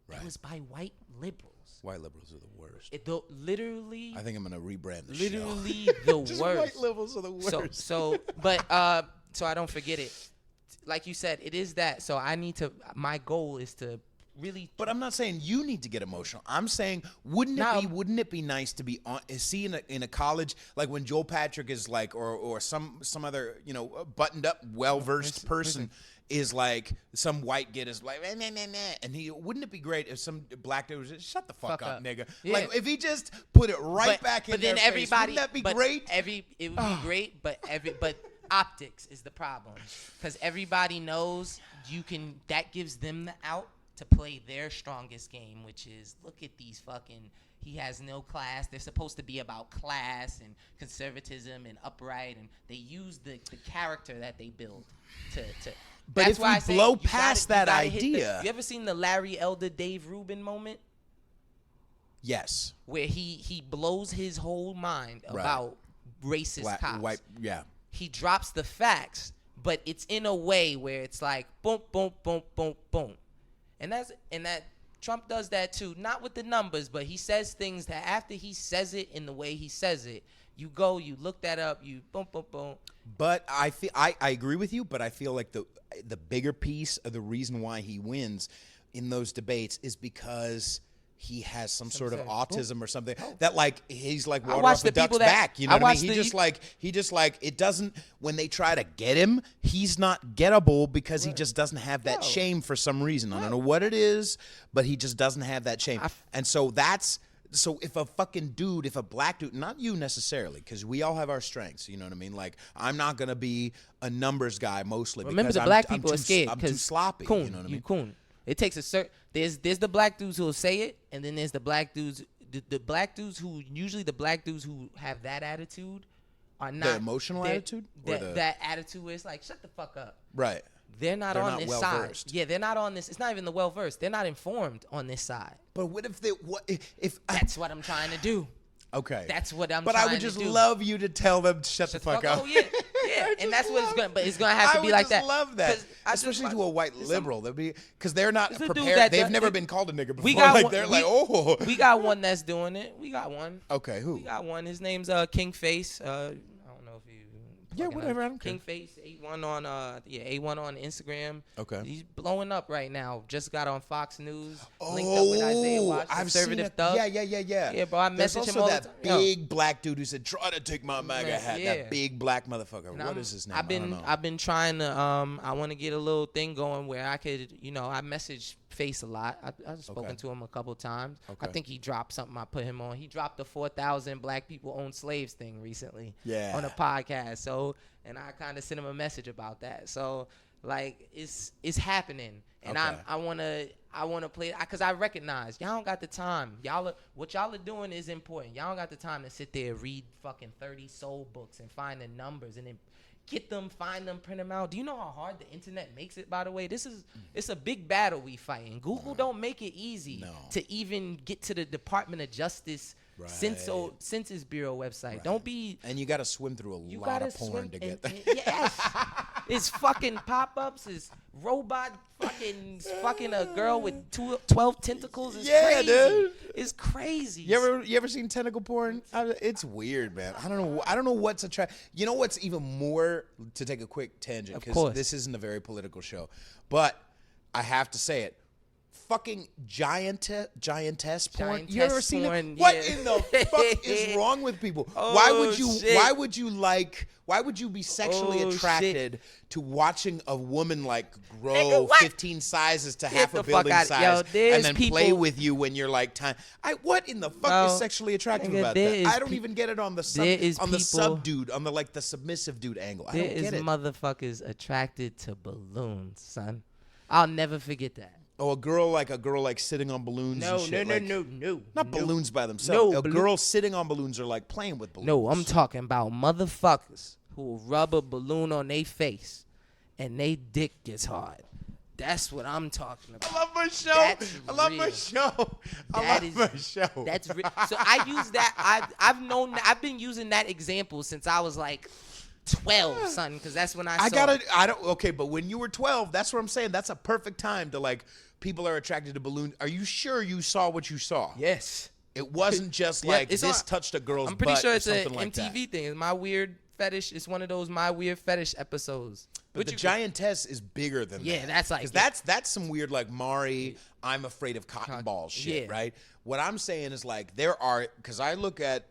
Right. It was by white liberals. White liberals are the worst. Literally. I think I'm gonna rebrand the literally show. The Just worst. White liberals are the worst. So I don't forget it. Like you said, it is that. So I need to. My goal is to really. But I'm not saying you need to get emotional. I'm saying wouldn't it be nice to be on in a college like when Joel Patrick is like or some other buttoned up well versed person is like some white kid is like nah, and he wouldn't it be great if some black dude was just shut the fuck up nigga like if he just put it back in but their then everybody face, wouldn't that be great? It would be great, but optics is the problem because everybody knows that gives them the out to play their strongest game, which is look at these fucking. He has no class. They're supposed to be about class and conservatism and upright, and they use the character that they build to. But that's if why we blow past that idea, you ever seen the Larry Elder Dave Rubin moment? Yes. Where he blows his whole mind about racist cops. White, yeah. He drops the facts, but it's in a way where it's like boom, boom, boom, boom, boom. And that Trump does that too, not with the numbers, but he says things that after he says it in the way he says it, you look that up, you boom, boom, boom. But I feel I agree with you, but I feel like the bigger piece of the reason why he wins in those debates is because he has some sort of autism or something that like he's like water off a duck's back. You know what I mean? He just like it doesn't when they try to get him, he's not gettable because he just doesn't have that shame for some reason. I don't know what it is, but he just doesn't have that shame. And so if a fucking dude, if a black dude, not you necessarily, because we all have our strengths, you know what I mean? Like, I'm not going to be a numbers guy mostly Remember because the black people are scared. I'm too sloppy, coon, you know what I mean? Coon. It takes a certain, there's the black dudes who will say it, and then there's the black dudes, the black dudes who have that attitude are not. The emotional attitude? That attitude where it's like, shut the fuck up. Right. They're not on this well-versed. side. Yeah, they're not on this. It's not even the well-versed. They're not informed on this side. But what if that's what I'm trying to do. Okay. That's what I'm trying to do. But I would just love you to tell them shut the fuck up. Oh, yeah. And that's what it's going to, but it's going to have to be like that. I would just love that. Especially to a white liberal. Because they're not prepared. They've never been called a nigger before. We got one that's doing it. We got one. Okay, who? We got one. His name's King Face. I don't know if you. Yeah, whatever. I don't care. King Face, A1 on A1 on Instagram. Okay. He's blowing up right now. Just got on Fox News. Linked up with Isaiah Watts, conservative thug. Yeah. Yeah, bro. I messaged him all the time. There's also that big black dude who said, "Try to take my MAGA hat." Yeah. That big black motherfucker. And what is his name? I've been trying to. I want to get a little thing going where I could. I message Face a lot. I've spoken to him a couple times. Okay. I think he dropped something. I put him on. He dropped the 4,000 black people own slaves thing recently. Yeah. On a podcast. So. And I kind of sent him a message about that. So, like, it's happening, and okay. I wanna play because I recognize y'all don't got the time. What y'all are doing is important. Y'all don't got the time to sit there and read fucking 30 soul books and find the numbers and then get them, find them, print them out. Do you know how hard the internet makes it? By the way, it's a big battle we fighting. Google don't make it easy to even get to the Department of Justice. Right. Census Bureau website. Right. Don't be. And you got to swim through a lot of porn to get there. Yes. It's fucking pop-ups. It's robot fucking a girl with 12 tentacles. It's crazy. Dude. It's crazy. You ever seen tentacle porn? It's weird, man. I don't know what's attractive. You know what's even more, to take a quick tangent, because this isn't a very political show, but I have to say it. Fucking giantess porn. You ever seen it? Yeah. What in the fuck is wrong with people? Why would you be sexually attracted to watching a woman like grow 15 sizes to half a building size and then play with you when you're like time? What in the fuck is sexually attractive about that? I don't even get it on the sub dude, on the submissive dude angle. I don't get it. There is motherfuckers attracted to balloons, son. I'll never forget that. Oh, a girl sitting on balloons. No. Not balloons by themselves. A girl sitting on balloons are like playing with balloons. No, I'm talking about motherfuckers who will rub a balloon on their face and they dick gets hard. That's what I'm talking about. I love my show. I love my show. That's real. So I use that. I've been using that example since I was like 12, son, because that's when I saw it. Okay, but when you were 12, that's what I'm saying. That's a perfect time to like. People are attracted to balloons. Are you sure you saw what you saw? Yes. It wasn't just like this touched a girl's butt. I'm pretty sure it's an like MTV thing. It's My Weird Fetish. It's one of those My Weird Fetish episodes. But the giantess is bigger than that. Yeah, that's like that's some weird like Mari. I'm afraid of cotton balls shit, right? What I'm saying is like there are because I look at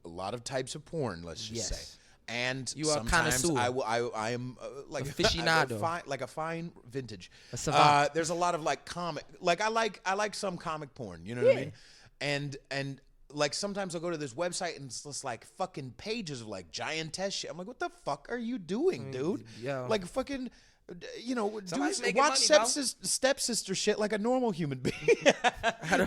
a lot of types of porn. Let's just say. And you are sometimes connoisseur. I am like aficionado, like a fine vintage. A savant. There's a lot of like comic, like I like some comic porn. You know what I mean? And like sometimes I'll go to this website and it's just like fucking pages of like giantess shit. I'm like, what the fuck are you doing, dude? Yo. Like fucking. You know, watch stepsister shit like a normal human being. I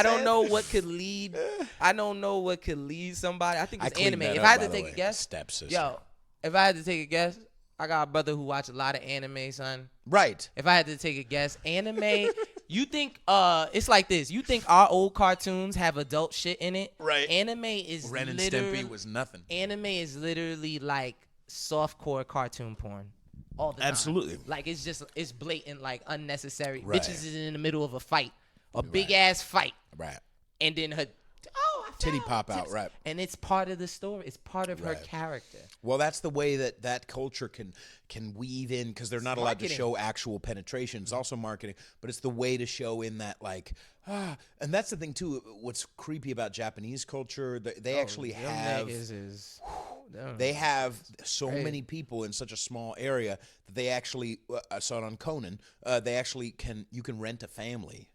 don't know what could lead. I don't know what could lead somebody. I think it's anime. If I had to take a guess, stepsister. Yo, if I had to take a guess, I got a brother who watched a lot of anime, son. Right. If I had to take a guess, anime. You think it's like this? You think our old cartoons have adult shit in it? Right. Anime is Ren and Stimpy was nothing. Anime is literally like softcore cartoon porn. All the time. Absolutely. Like it's blatant, like unnecessary. Right. Bitches is in the middle of a fight, a big ass fight. Right. And then her titty pop out, right. And it's part of the story. It's part of her character. Well, that's the way that culture can weave in because they're not allowed to show actual penetration. It's also marketing, but it's the way to show in that like and that's the thing too. What's creepy about Japanese culture? They actually have they have so many people in such a small area that they actually I saw it on Conan. They actually you can rent a family.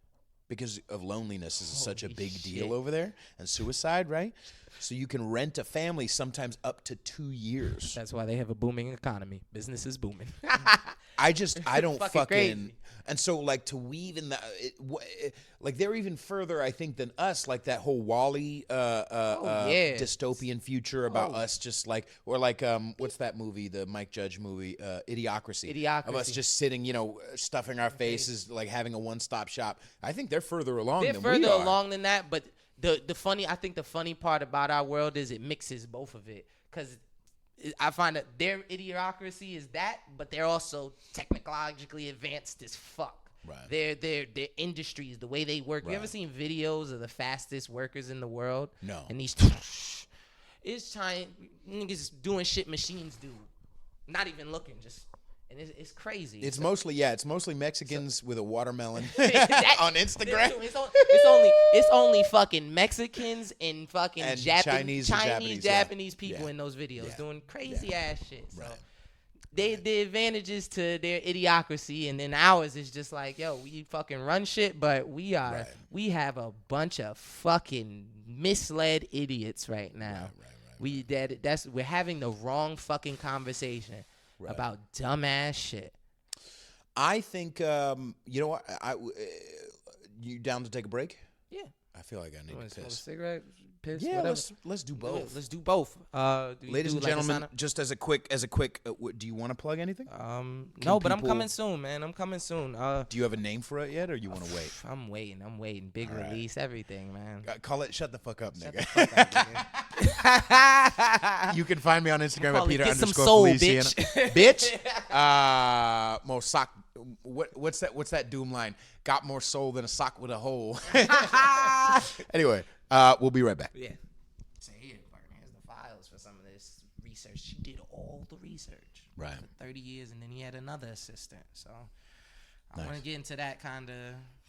Because of loneliness is such a big deal over there, and suicide, right? So you can rent a family sometimes up to 2 years. That's why they have a booming economy. Business is booming. I don't fucking crazy. And so like to weave in like they're even further I think than us, like that whole Wall-E dystopian future about us just like or like what's that movie, the Mike Judge movie, Idiocracy. Of us just sitting, stuffing our faces, like having a one-stop shop. I think they're further along than we are. They're further along than that, but the funny part about our world is it mixes both of it cuz I find that their idiocracy is that, but they're also technologically advanced as fuck. Right. Their industries, the way they work. Right. You ever seen videos of the fastest workers in the world? No. And these it's niggas doing shit machines do. Not even looking, just and it's crazy. It's mostly Mexicans with a watermelon on Instagram. It's only fucking Mexicans and fucking Chinese Japanese people in those videos doing crazy ass shit. So the advantages to their idiocracy, and then ours is just like, yo, we fucking run shit, but we have a bunch of fucking misled idiots right now. Right. We're having the wrong fucking conversation. Right. About dumbass shit. I think you know what? You down to take a break? Yeah. I feel like I need to piss. A cigarette, piss, yeah, whatever. Let's do both. Let's do both. Ladies and gentlemen, just as a quick, do you want to plug anything? No, but I'm coming soon, man. I'm coming soon. Do you have a name for it yet, or you want to wait? I'm waiting. Big release, everything, man. Call it "Shut the Fuck Up," nigga. Fuck up, nigga. You can find me on Instagram at Peter _Feliciano. Soul, bitch. More sock. What's that Doom line? Got more soul than a sock with a hole. Anyway, we'll be right back. Yeah. So here's the files for some of this research. She did all the research. Right. For 30 years, and then he had another assistant. So I want to get into that kind of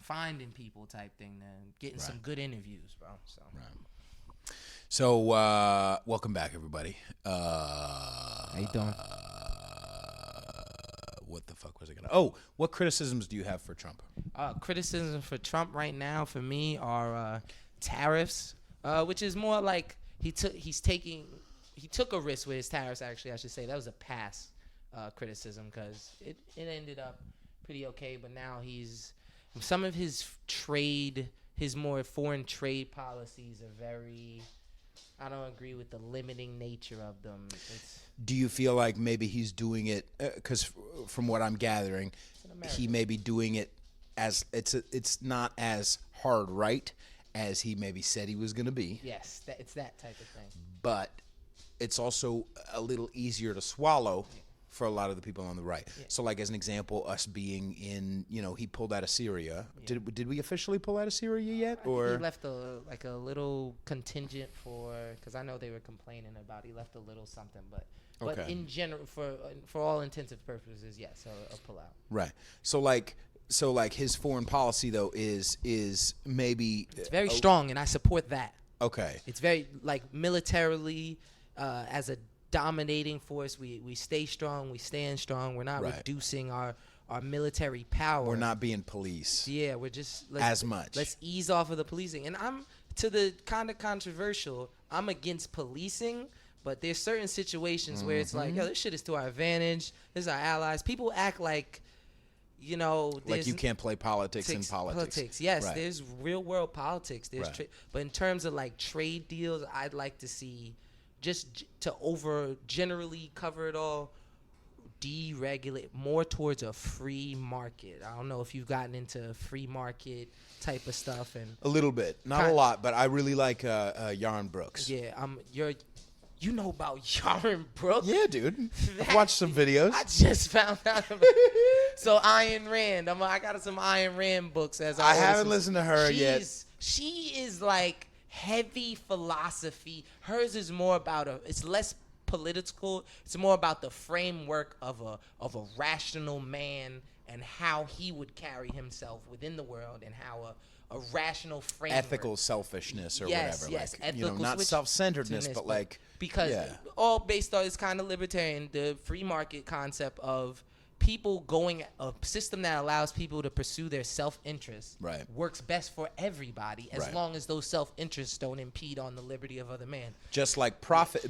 finding people type thing, then getting some good interviews, bro. So. Right. So welcome back, everybody. How you doing? What the fuck was I gonna? Oh, what criticisms do you have for Trump? Criticisms for Trump right now for me are tariffs, which is more like he took a risk with his tariffs. Actually, I should say that was a pass criticism because it ended up pretty okay. But now some of his more foreign trade policies are very. I don't agree with the limiting nature of them. Do you feel like maybe he's doing it because from what I'm gathering, he may be doing it as it's not as hard right as he maybe said he was going to be? Yes, it's that type of thing. But it's also a little easier to swallow for a lot of the people on the right. Yeah. So, like, as an example, us being in, he pulled out of Syria. Yeah. Did we officially pull out of Syria yet? Or he left a little contingent because I know they were complaining about. He left a little something, but in general, for all intents and purposes, yes, a pull out. Right. So like his foreign policy though is maybe it's very strong, and I support that. Okay. It's very militarily as a dominating force. We stay strong. We stand strong. We're not reducing our military power. We're not being police. Yeah, we're just as much. Let's ease off of the policing. And I'm to the kind of controversial. I'm against policing, but there's certain situations where it's like, yo, this shit is to our advantage. This is our allies. People act like, like you can't play politics in politics. Yes, there's real world politics. There's but in terms of like trade deals, I'd like to see just to generally cover it all, deregulate more towards a free market. I don't know if you've gotten into free market type of stuff, and a little bit, not a lot, but I really like Yarn Brooks. Yeah, you know about Yarn Brooks? Yeah, dude. I've watched some videos. I just found out about So Ayn Rand, I got some Ayn Rand books. I haven't listened to her yet. She is like heavy philosophy. Hers is more about it's less political. It's more about the framework of a rational man and how he would carry himself within the world, and how a rational framework. Ethical selfishness or whatever. Yes, like, not self-centeredness, but like because all based on it's kind of libertarian, the free market concept of people a system that allows people to pursue their self-interest works best for everybody as long as those self-interests don't impede on the liberty of other man. Just like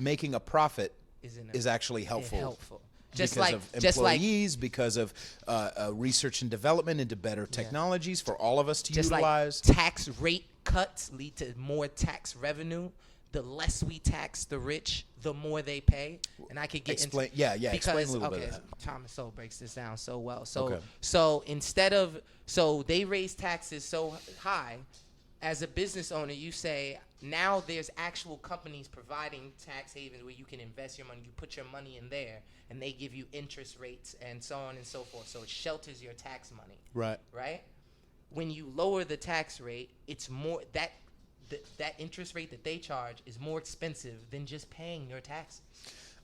making a profit is actually helpful. Because of employees, because of research and development into better technologies for all of us to utilize. Like tax rate cuts lead to more tax revenue. The less we tax the rich, the more they pay. And I could get explain a little bit of that. Thomas Sowell breaks this down so well. So so they raise taxes so high. As a business owner, you say, now there's actual companies providing tax havens where you can invest your money. You put your money in there, and they give you interest rates and so on and so forth. So it shelters your tax money. Right? When you lower the tax rate, it's more that interest rate that they charge is more expensive than just paying your taxes.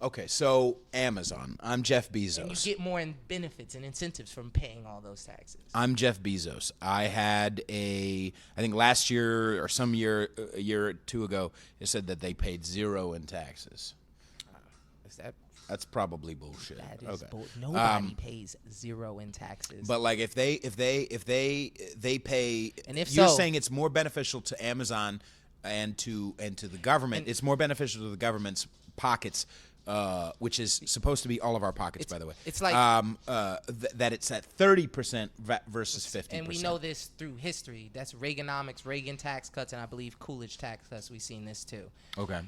Okay, so Amazon. I'm Jeff Bezos. And you get more in benefits and incentives from paying all those taxes. I'm Jeff Bezos. I had I think last year or a year or two ago, it said that they paid zero in taxes. That's probably bullshit. That is nobody pays zero in taxes. But like if they pay, and if you're saying it's more beneficial to Amazon and to the government. It's more beneficial to the government's pockets, which is supposed to be all of our pockets, by the way. It's like that it's at 30% versus 50%. And we know this through history. That's Reaganomics, Reagan tax cuts, and I believe Coolidge tax cuts. We've seen this too. Okay.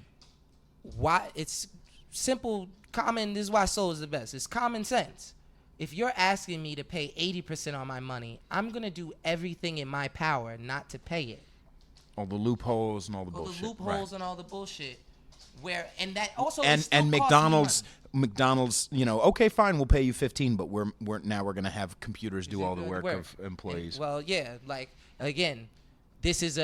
Why it's simple, common. This is why soul is the best. It's common sense. If you're asking me to pay 80% on my money, I'm gonna do everything in my power not to pay it. All the loopholes and all the bullshit. The loopholes and all the bullshit. And that also and McDonald's, okay, fine, we'll pay you 15, but we're gonna have computers do all the work of employees. Well, yeah, like again. This is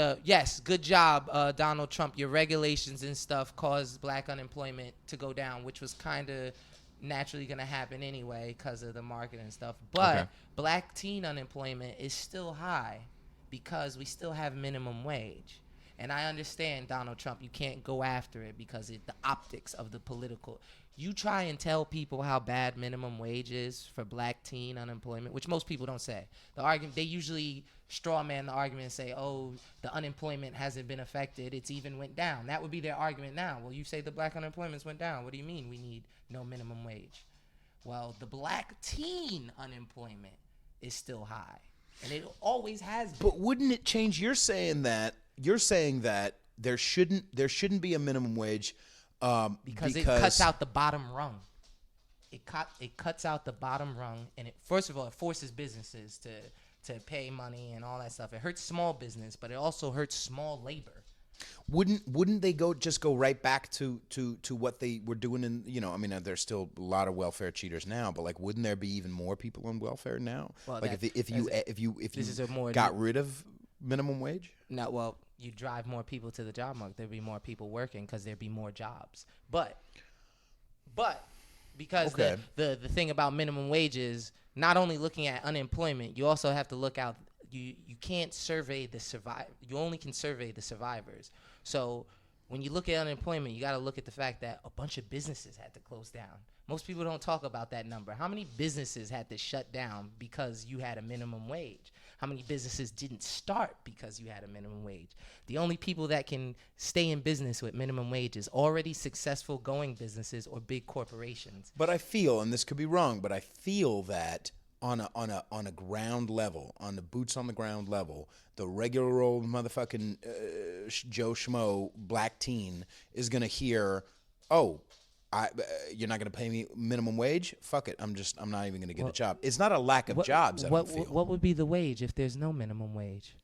good job, Donald Trump. Your regulations and stuff caused black unemployment to go down, which was kind of naturally going to happen anyway because of the market and stuff. But black teen unemployment is still high because we still have minimum wage. And I understand, Donald Trump, you can't go after it because the optics of the political. You try and tell people how bad minimum wage is for black teen unemployment, which most people don't say. The argument, they usually straw man the argument and say, oh, the unemployment hasn't been affected. It's even went down. That would be their argument now. Well, you say the black unemployment's went down. What do you mean we need no minimum wage? Well, the black teen unemployment is still high. And it always has been. But wouldn't it change? You're saying that there shouldn't be a minimum wage because it cuts out the bottom rung. It cuts out the bottom rung, and first of all, it forces businesses to pay money and all that stuff. It hurts small business, but it also hurts small labor. Wouldn't they just go right back to what they were doing in, I mean, there's still a lot of welfare cheaters now, but like, wouldn't there be even more people on welfare now? Well, like if you got rid of minimum wage? No, well, you drive more people to the job market. There'd be more people working because there'd be more jobs. But because the thing about minimum wage is not only looking at unemployment, you also have to look out. You can't survey the you only can survey the survivors. So when you look at unemployment, you got to look at the fact that a bunch of businesses had to close down. Most people don't talk about that number. How many businesses had to shut down because you had a minimum wage? How many businesses didn't start because you had a minimum wage? The only people that can stay in business with minimum wage is already successful going businesses or big corporations. But I feel, and this could be wrong, but I feel that on a ground level, on the boots on the ground level, the regular old motherfucking Joe Schmo black teen is gonna hear, oh, you're not gonna pay me minimum wage? Fuck it, I'm not even gonna get a job. It's not a lack of jobs. I don't feel. What would be the wage if there's no minimum wage?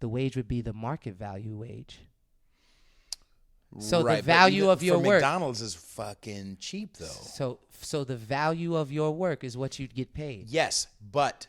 The wage would be the market value wage. So right, the value of your work. McDonald's is fucking cheap though. So the value of your work is what you'd get paid. Yes, but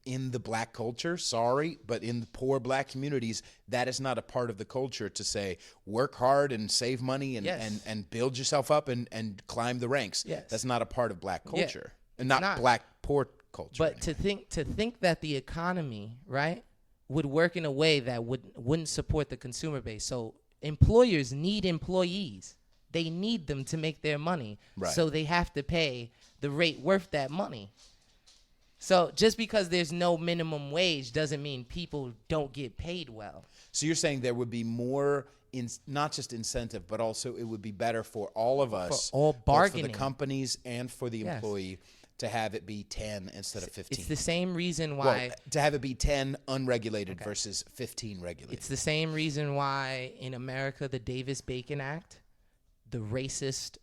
in the black culture, sorry, but in the poor black communities, that is not a part of the culture to say work hard and save money and build yourself up and climb the ranks. Yes. That's not a part of black culture. And not black poor culture. But anyway. to think that the economy, right, would work in a way that wouldn't support the consumer base. So employers need employees. They need them to make their money. Right. So they have to pay the rate worth that money. So just because there's no minimum wage doesn't mean people don't get paid well. So you're saying there would be more, not just incentive, but also it would be better for all of us, for all bargaining, for the companies and for the employee, to have it be 10 instead of 15. It's the same reason why... Well, to have it be 10 unregulated versus 15 regulated. It's the same reason why in America, the Davis-Bacon Act, the racist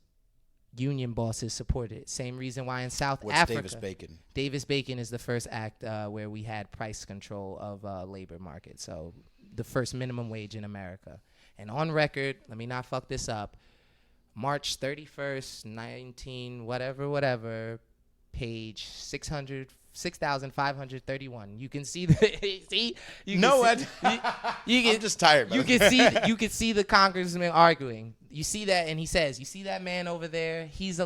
union bosses supported it. Same reason why in South Africa... What's Davis-Bacon? Davis-Bacon is the first act where we had price control of labor market. So the first minimum wage in America. And on record, let me not fuck this up, March 31st, 19, whatever, page 6,531. You can see the I'm just tired. You can see the congressman arguing. You see that, and he says, "You see that man over there? He's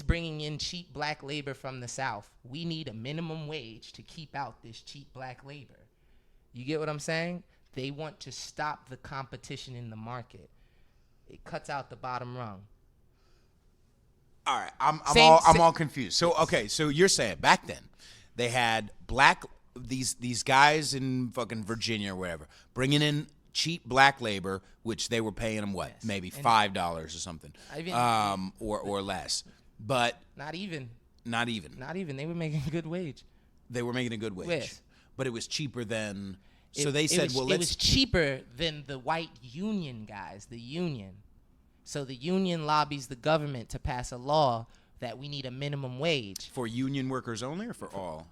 bringing in cheap black labor from the South. We need a minimum wage to keep out this cheap black labor." You get what I'm saying? They want to stop the competition in the market. It cuts out the bottom rung. All right, I'm all confused. So so you're saying back then they had these guys in fucking Virginia or wherever bringing in cheap black labor, which they were paying them maybe $5 or something, or less, but not even. They were making a good wage. They were making a good wage, yes. But it was cheaper than. So they said, it was cheaper than the white union guys, the union. So the union lobbies the government to pass a law that we need a minimum wage. For union workers only or for all?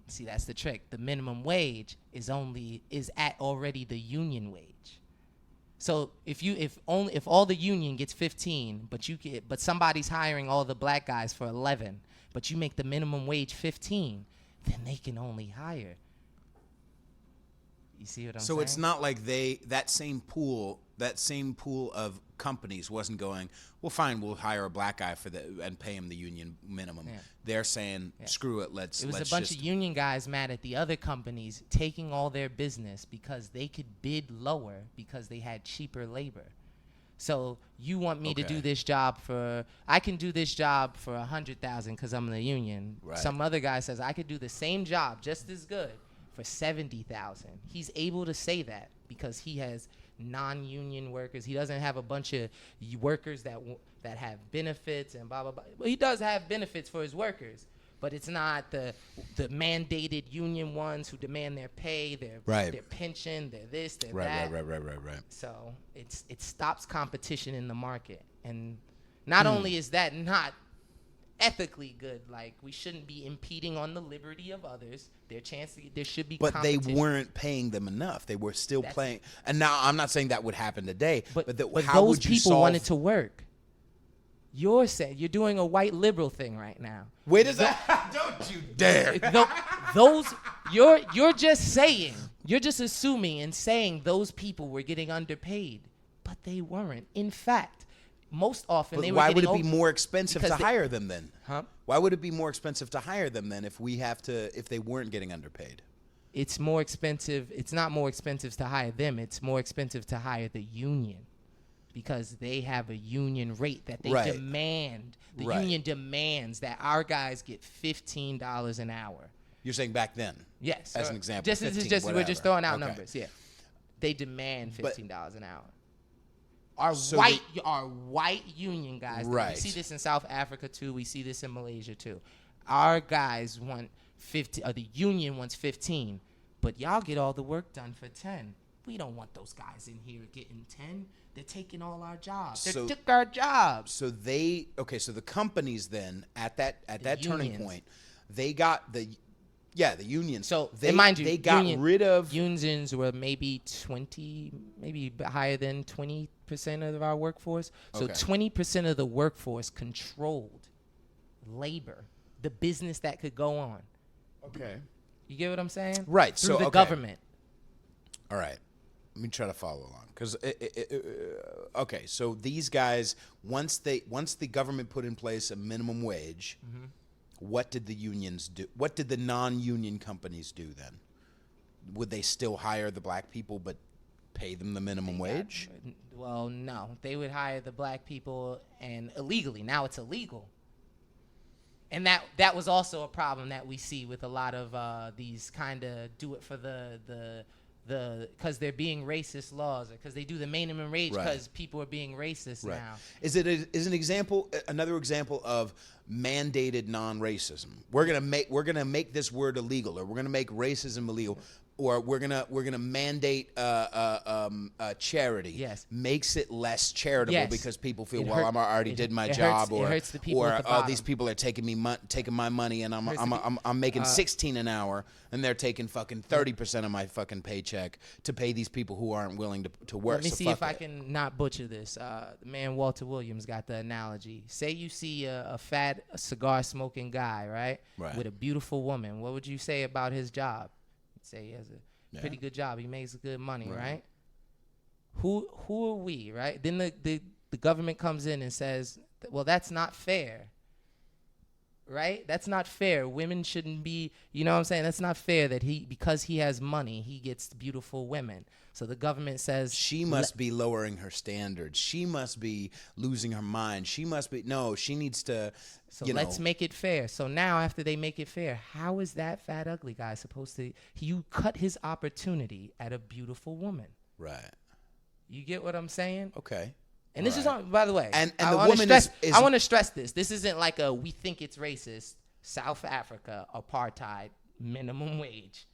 See, that's the trick. The minimum wage is at already the union wage. So if all the union gets 15, but somebody's hiring all the black guys for 11, but you make the minimum wage 15, then they can only hire. You see what I'm saying? So it's not like that same pool of companies wasn't going, well, fine, we'll hire a black guy and pay him the union minimum. Yeah. They're saying, screw it, It was a bunch of union guys mad at the other companies taking all their business because they could bid lower because they had cheaper labor. So you want me to do this job I can do this job for $100,000 because I'm in the union. Right. Some other guy says I could do the same job just as good for $70,000. He's able to say that because he has non-union workers. He doesn't have a bunch of workers that have benefits and blah blah blah. Well, he does have benefits for his workers, but it's not the mandated union ones who demand their pay, their pension, their this, their that. Right. So it stops competition in the market, and not only is that not ethically good, like we shouldn't be impeding on the liberty of others. there should be But they competition. weren't paying them enough. They were still paying. And now I'm not saying that would happen today, but how those would you people solve? wanted to work. You're saying you're doing a white liberal thing right now. Wait a second. Don't you dare. You're just saying, you're just assuming and saying those people were getting underpaid, but they weren't. In fact, most often they were Why getting would it be more expensive to hire them then? Huh? Why would it be more expensive to hire them then if they weren't getting underpaid? It's more expensive. It's not more expensive to hire them. It's more expensive to hire the union because they have a union rate that they demand. The union demands that our guys get $15 an hour. You're saying back then? Yes. As an example. We're just throwing out Okay. numbers. Yeah. They demand $15 an hour. Our white union guys. Right. We see this in South Africa too. We see this in Malaysia too. Our guys want 50. The union wants 15, but y'all get all the work done for 10. We don't want those guys in here getting 10. They're taking all our jobs. They took our jobs. So the companies then at that turning unions. point, they got the unions. So they got rid of unions were maybe higher than 20% of our workforce. So 20% of the workforce controlled labor, the business that could go on. Okay. You get what I'm saying? Right. Through the okay. government. All right. Let me try to follow along because okay. So these guys, once the government put in place a minimum wage, what did the unions do? What did the non-union companies do then? Would they still hire the black people but pay them the minimum wage? Well, no. They would hire the black people and illegally. Now it's illegal. And that was also a problem that we see with a lot of these kind of do it for the because they're being racist laws, or because they do the minimum wage because people are being racist now. Is another example of mandated non-racism? We're gonna make this word illegal, or we're gonna make racism illegal, or we're gonna mandate charity. Yes. Makes it less charitable because people feel, I already did my it job, hurts the people at the bottom. these people are taking my money, and I'm making $16 an hour, and they're taking fucking 30% of my fucking paycheck to pay these people who aren't willing to work. Let me see if I can not butcher this. The man Walter Williams got the analogy. Say you see a fat cigar smoking guy, right, with a beautiful woman. What would you say about his job? Say he has a pretty good job. He makes good money, right? Who are we, right? Then the government comes in and says, well, that's not fair, right? That's not fair. Women shouldn't be, you know what I'm saying? That's not fair that because he has money, he gets beautiful women. So the government says she must be lowering her standards. She must be losing her mind. She needs to. So let's make it fair. So now after they make it fair, how is that fat ugly guy supposed to? You cut his opportunity at a beautiful woman. Right. You get what I'm saying? Okay. And this is on, by the way. And I want to stress this. This isn't like we think it's racist. South Africa, apartheid, minimum wage.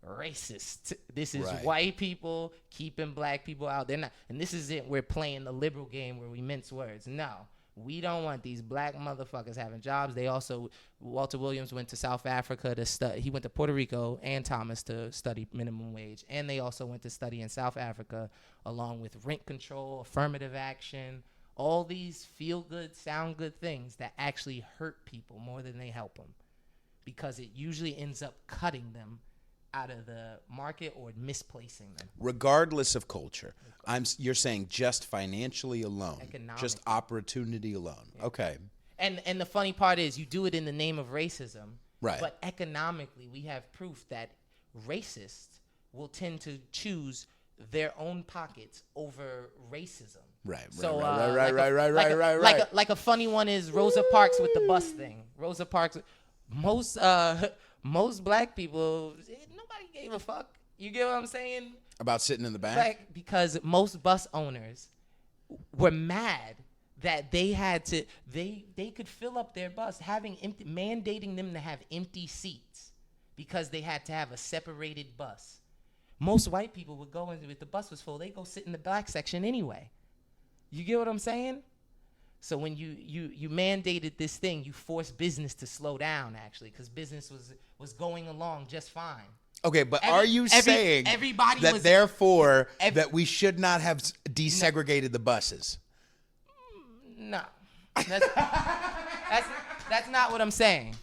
Racist. This is white people keeping black people out. They're not, and this isn't we're playing the liberal game where we mince words. No, we don't want these black motherfuckers having jobs. They also, Walter Williams went to South Africa to study. He went to Puerto Rico and Thomas to study minimum wage, and they also went to study in South Africa along with rent control, affirmative action, all these feel good, sound good things that actually hurt people more than they help them, because it usually ends up cutting them out of the market or misplacing them. Regardless of culture, you're saying just financially alone, just opportunity alone. Yeah. Okay. And the funny part is you do it in the name of racism, right? But economically, we have proof that racists will tend to choose their own pockets over racism. Right. So right. Like a funny one is Rosa Parks with the bus thing. Rosa Parks, most black people, nobody gave a fuck. You get what I'm saying? About sitting in the back? Because most bus owners were mad that they had to, they could fill up their bus, mandating them to have empty seats because they had to have a separated bus. Most white people would go in, if the bus was full, they go sit in the black section anyway. You get what I'm saying? So when you mandated this thing, you forced business to slow down, actually, because business was going along just fine. Okay, but are you saying that therefore that we should not have desegregated the buses? No, that's not what I'm saying.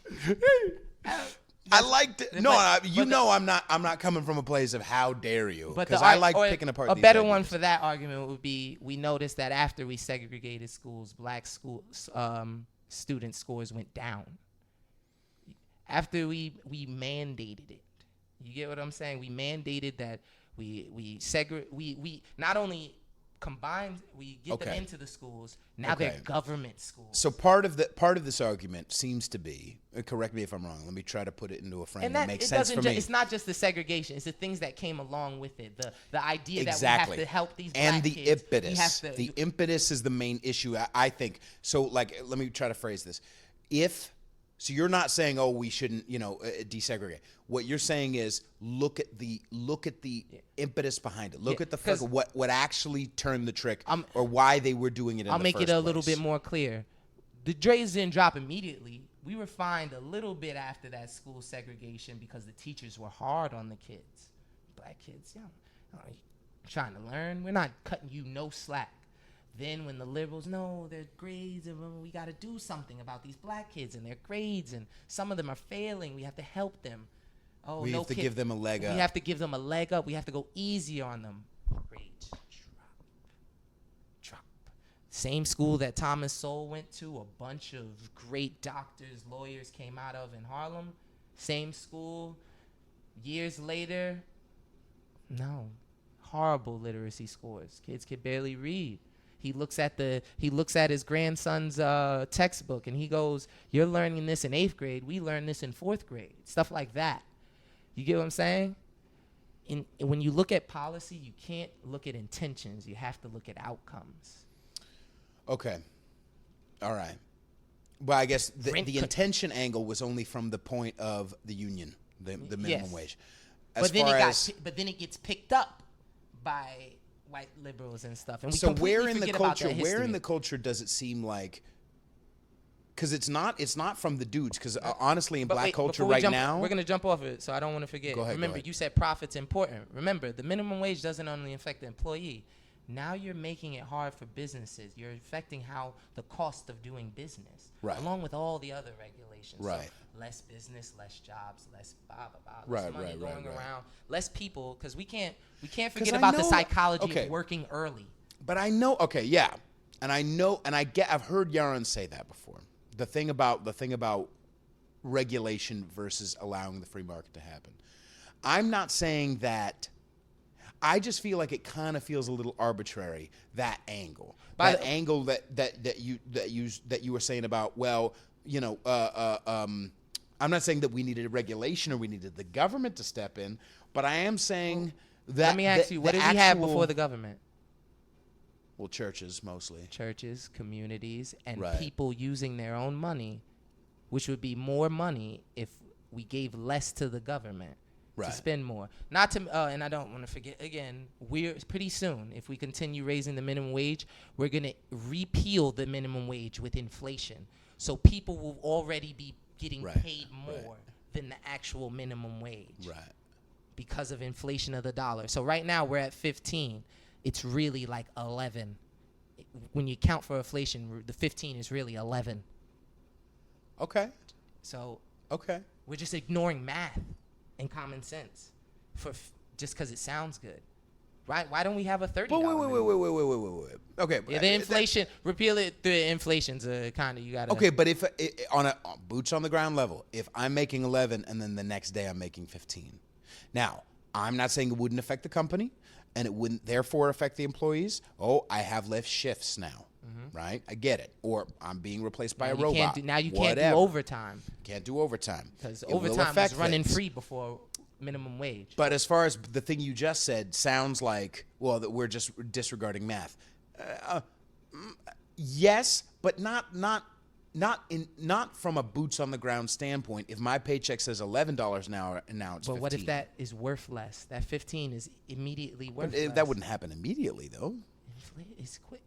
I liked it. No, I'm not coming from a place of how dare you, because I like picking apart. A better one for that argument would be: we noticed that after we segregated schools, black student scores went down. After we mandated it. You get what I'm saying? We mandated that we not only combined, we get them into the schools. Now they're government schools. So part of this argument seems to be, correct me if I'm wrong, let me try to put it into a frame that makes sense for me. It's not just the segregation, it's the things that came along with it. The idea that we have to help these black kids. And the impetus. The impetus is the main issue, I think. So like, let me try to phrase this. So you're not saying, oh, we shouldn't, desegregate. What you're saying is look at the impetus behind it. Look at the what actually turned the trick, or why they were doing it in the first place. I'll make it a little bit more clear. The Dre's didn't drop immediately. We were fined a little bit after that school segregation because the teachers were hard on the kids. Black kids, trying to learn. We're not cutting you no slack. Then when the liberals, no, their grades, and we got to do something about these black kids and their grades, and some of them are failing. We have to help them. Oh, we have to give them a leg up. We have to give them a leg up. We have to go easier on them. Grades drop. Same school that Thomas Sowell went to, a bunch of great doctors, lawyers came out of in Harlem. Same school. Years later, no. Horrible literacy scores. Kids could barely read. He looks at his grandson's textbook and he goes, "You're learning this in 8th grade. We learn this in 4th grade." Stuff like that. You get what I'm saying? When you look at policy, you can't look at intentions. You have to look at outcomes. Okay. All right. Well, I guess the intention angle was only from the point of the union, the minimum wage. But then it gets picked up by white liberals and stuff, and so where in the culture does it seem like, because it's not from the dudes, because honestly in black culture now we're gonna jump off it, so I don't want to forget. Go ahead. Remember, you said profit's important. Remember, the minimum wage doesn't only affect the employee. Now you're making it hard for businesses. You're affecting how the cost of doing business, along with all the other regulations. Right. So less business, less jobs, less blah blah blah. Less money going around, less people, because we can't forget about the psychology of working early. But I know, and I know, and I've heard Yaron say that before. The thing about regulation versus allowing the free market to happen. I'm not saying that. I just feel like it kind of feels a little arbitrary, that angle. Angle that you were saying about, I'm not saying that we needed a regulation or we needed the government to step in, but I am saying that. Let me ask you, what did we have before the government? Well, churches mostly. Churches, communities, and people using their own money, which would be more money if we gave less to the government. To spend more. Not to, and I don't want to forget, again, we're pretty soon, if we continue raising the minimum wage, we're going to repeal the minimum wage with inflation. So people will already be getting paid more than the actual minimum wage. Right. Because of inflation of the dollar. So right now we're at 15. It's really like 11. When you count for inflation, the 15 is really 11. Okay. So we're just ignoring math and common sense just because it sounds good, right? Why don't we have a $30? Wait. Okay. Yeah, the inflation, repeal it. The inflation's kind of, you got to. Okay, but if on a boots on the ground level, if I'm making 11 and then the next day I'm making 15, now I'm not saying it wouldn't affect the company and it wouldn't therefore affect the employees. Oh, I have less shifts now. Right? I get it. Or I'm being replaced by a robot. You can't do overtime. Can't do overtime. Because overtime was running free before minimum wage. But as far as the thing you just said sounds like, that we're just disregarding math. Yes, but not from a boots on the ground standpoint. If my paycheck says $11 an hour and now it's 15. But what if that is worth less? That 15 is immediately worth less. That wouldn't happen immediately, though. It's quick.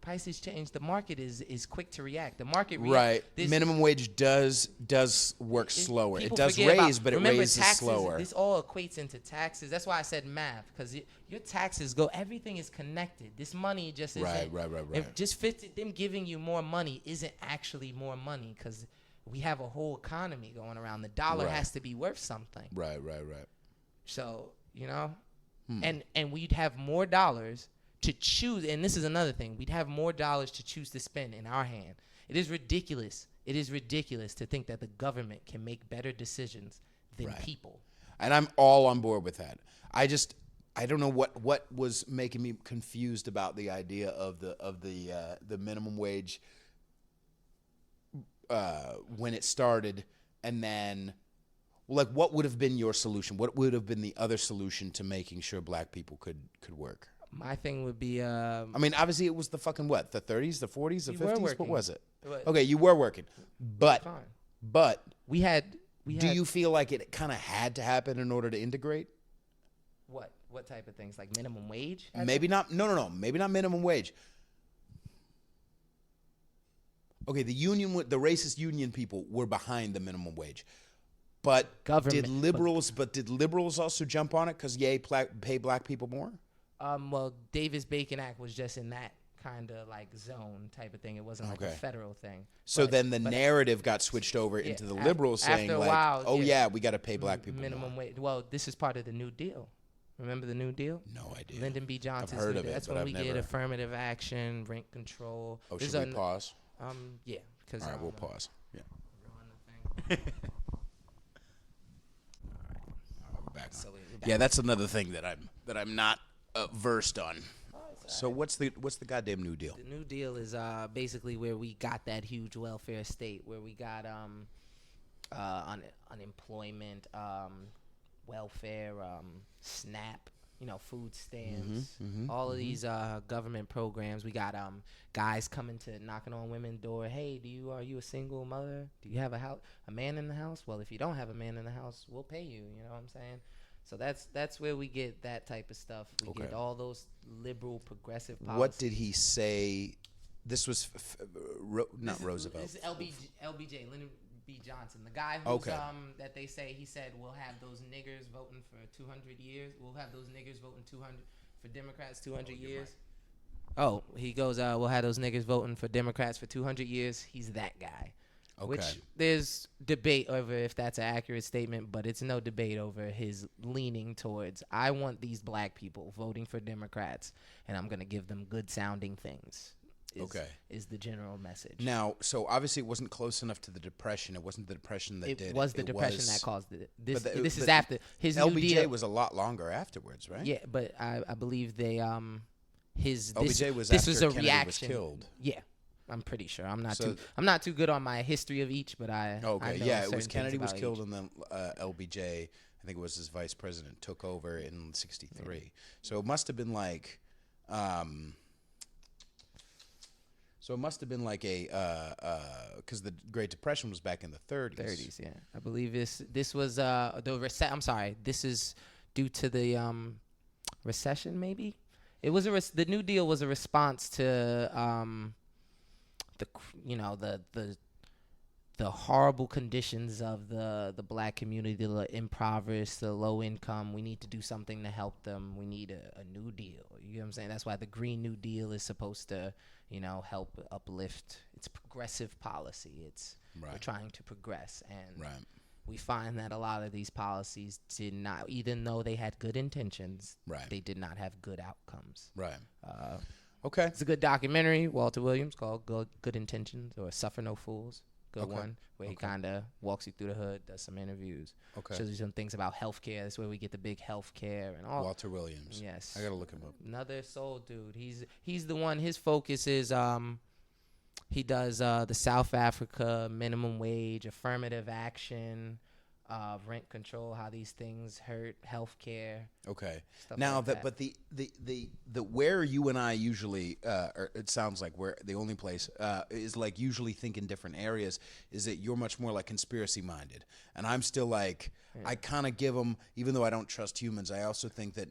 prices change. The market is quick to react. The market right. Minimum wage does work slower. It does raise, but it raises taxes, slower. This all equates into taxes. That's why I said math, because your taxes go. Everything is connected. This money just isn't. Right. If just them giving you more money isn't actually more money, because we have a whole economy going around. The dollar has to be worth something. Right. So and we'd have more dollars to choose, and this is another thing. We'd have more dollars to choose to spend in our hand. It is ridiculous. It is ridiculous to think that the government can make better decisions than people. And I'm all on board with that. I don't know what was making me confused about the idea of the minimum wage when it started, and then like what would have been your solution? What would have been the other solution to making sure black people could work? My thing would be I mean, obviously it was the fucking what? The 30s, the 40s, the 50s? What was it? But, okay, you were working. But we had do you feel like it kind of had to happen in order to integrate? What type of things? Like minimum wage? Maybe not. No. Maybe not minimum wage. Okay, the racist union people were behind the minimum wage. But did liberals also jump on it because pay black people more? Well, Davis-Bacon Act was just in that kind of like zone type of thing. It wasn't like a federal thing. So then the narrative got switched over into the liberals saying like, while, we got to pay black people minimum wage. Well, this is part of the New Deal. Remember the New Deal? No idea. Lyndon B. Johnson's I've heard of it, That's when we get affirmative action, rent control. Oh, should we pause? Yeah. All right, we'll pause. Yeah. Back on. Yeah, that's another thing that I'm not versed on. So what's the goddamn New Deal? The New Deal is basically where we got that huge welfare state, where we got unemployment, welfare, SNAP, food stamps, all of these government programs. We got guys coming to knocking on women's door. Hey, are you a single mother? Do you have a man in the house? Well, if you don't have a man in the house, we'll pay you. You know what I'm saying? So that's where we get that type of stuff. We get all those liberal, progressive policies. What did he say? This was not Roosevelt. This is LBJ, Lyndon B. Johnson, the guy who's that they say he said we'll have those niggers voting for 200 years. We'll have those niggers voting 200 for Democrats 200 years. Right. Oh, he goes, we'll have those niggers voting for Democrats for 200 years. He's that guy. Okay. Which there's debate over if that's an accurate statement, but it's no debate over his leaning towards, I want these black people voting for Democrats, and I'm going to give them good sounding things. Is the general message. Now, so obviously it wasn't close enough to the Depression. It wasn't the Depression that did it. It was the Depression that caused it. This is after his LBJ New Deal was a lot longer afterwards, right? Yeah, but I believe they LBJ was this after was a Kennedy reaction. was killed. Yeah. I'm pretty sure. I'm not too good on my history of each, but I know it was Kennedy was killed, and then LBJ, I think it was his vice president, took over in '63. Yeah. So it must have been like, because the Great Depression was back in the 30s. Yeah. I believe this was I'm sorry. This is due to the recession. Maybe it was the New Deal was a response to the horrible conditions of the black community, the impoverished, the low income. We need to do something to help them. We need a New Deal. You know what I'm saying? That's why the Green New Deal is supposed to, help uplift. It's progressive policy. We're trying to progress, and we find that a lot of these policies did not, even though they had good intentions, they did not have good outcomes. Right. Okay. It's a good documentary, Walter Williams, called Good Intentions, or Suffer No Fools. Good one, where he kind of walks you through the hood, does some interviews, shows you some things about healthcare. That's where we get the big healthcare and all. Walter Williams. Yes. I gotta look him up. Another soul dude. He's the one. His focus is he does the South Africa minimum wage, affirmative action, rent control, how these things hurt healthcare. Okay. Now but the where you and I usually, or it sounds like where the only place is like usually think in different areas is that you're much more like conspiracy minded, and I'm still like I kind of give them, even though I don't trust humans, I also think that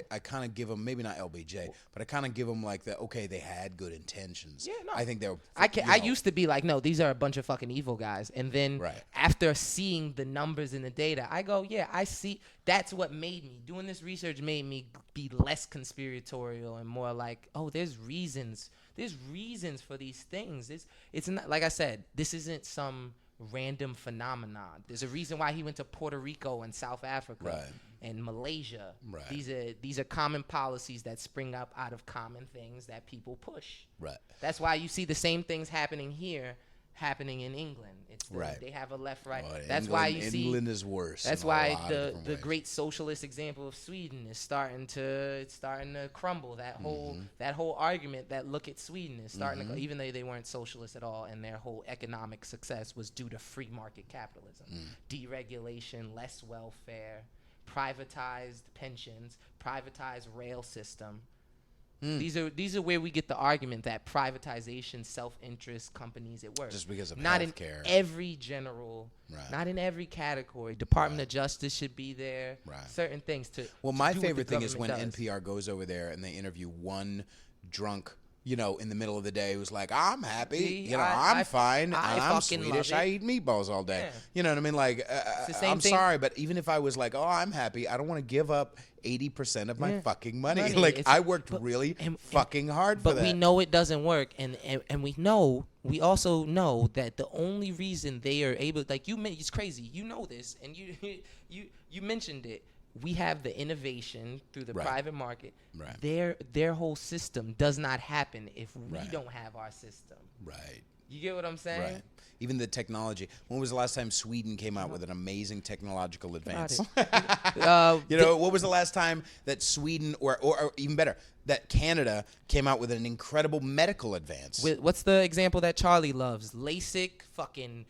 I kind of give them, maybe not LBJ, but I kind of give them like okay, they had good intentions. Yeah, no. I think they're. I used to be like, no, these are a bunch of fucking evil guys. And then after seeing the numbers and the data, I go, yeah, I see. That's what made me. Doing this research made me be less conspiratorial and more like, oh, there's reasons. There's reasons for these things. It's not, like I said, this isn't some random phenomenon. There's a reason why he went to Puerto Rico and South Africa and Malaysia. These are common policies that spring up out of common things that people push. That's why you see the same things happening here happening in England. It's they have a left right. That's why you see England is worse. That's why the great socialist example of Sweden is starting to crumble. That whole argument that look at Sweden is starting to, even though they weren't socialist at all, and their whole economic success was due to free market capitalism, deregulation, less welfare, privatized pensions, privatized rail system. These are where we get the argument that privatization, self-interest, companies, it works. Just because of not healthcare. In every not in every category. Department of Justice should be there. Certain things to. Well, my favorite thing is when NPR goes over there and they interview one drunk, in the middle of the day who's like, I'm happy, I'm fine, I'm Swedish, I eat meatballs all day. You know what I mean? Like, I'm sorry, but even if I was like, oh, I'm happy, I don't want to give up 80% of my fucking money. Like, I worked really fucking hard for that. But we know it doesn't work, and we also know that the only reason they are able, like it's crazy. You know this, and you mentioned it. We have the innovation through the private market. Their whole system does not happen if we don't have our system. You get what I'm saying? Right. Even the technology. When was the last time Sweden came out with an amazing technological advance? What was the last time that Sweden, or even better, that Canada came out with an incredible medical advance? What's the example that Charlie loves? LASIK, fucking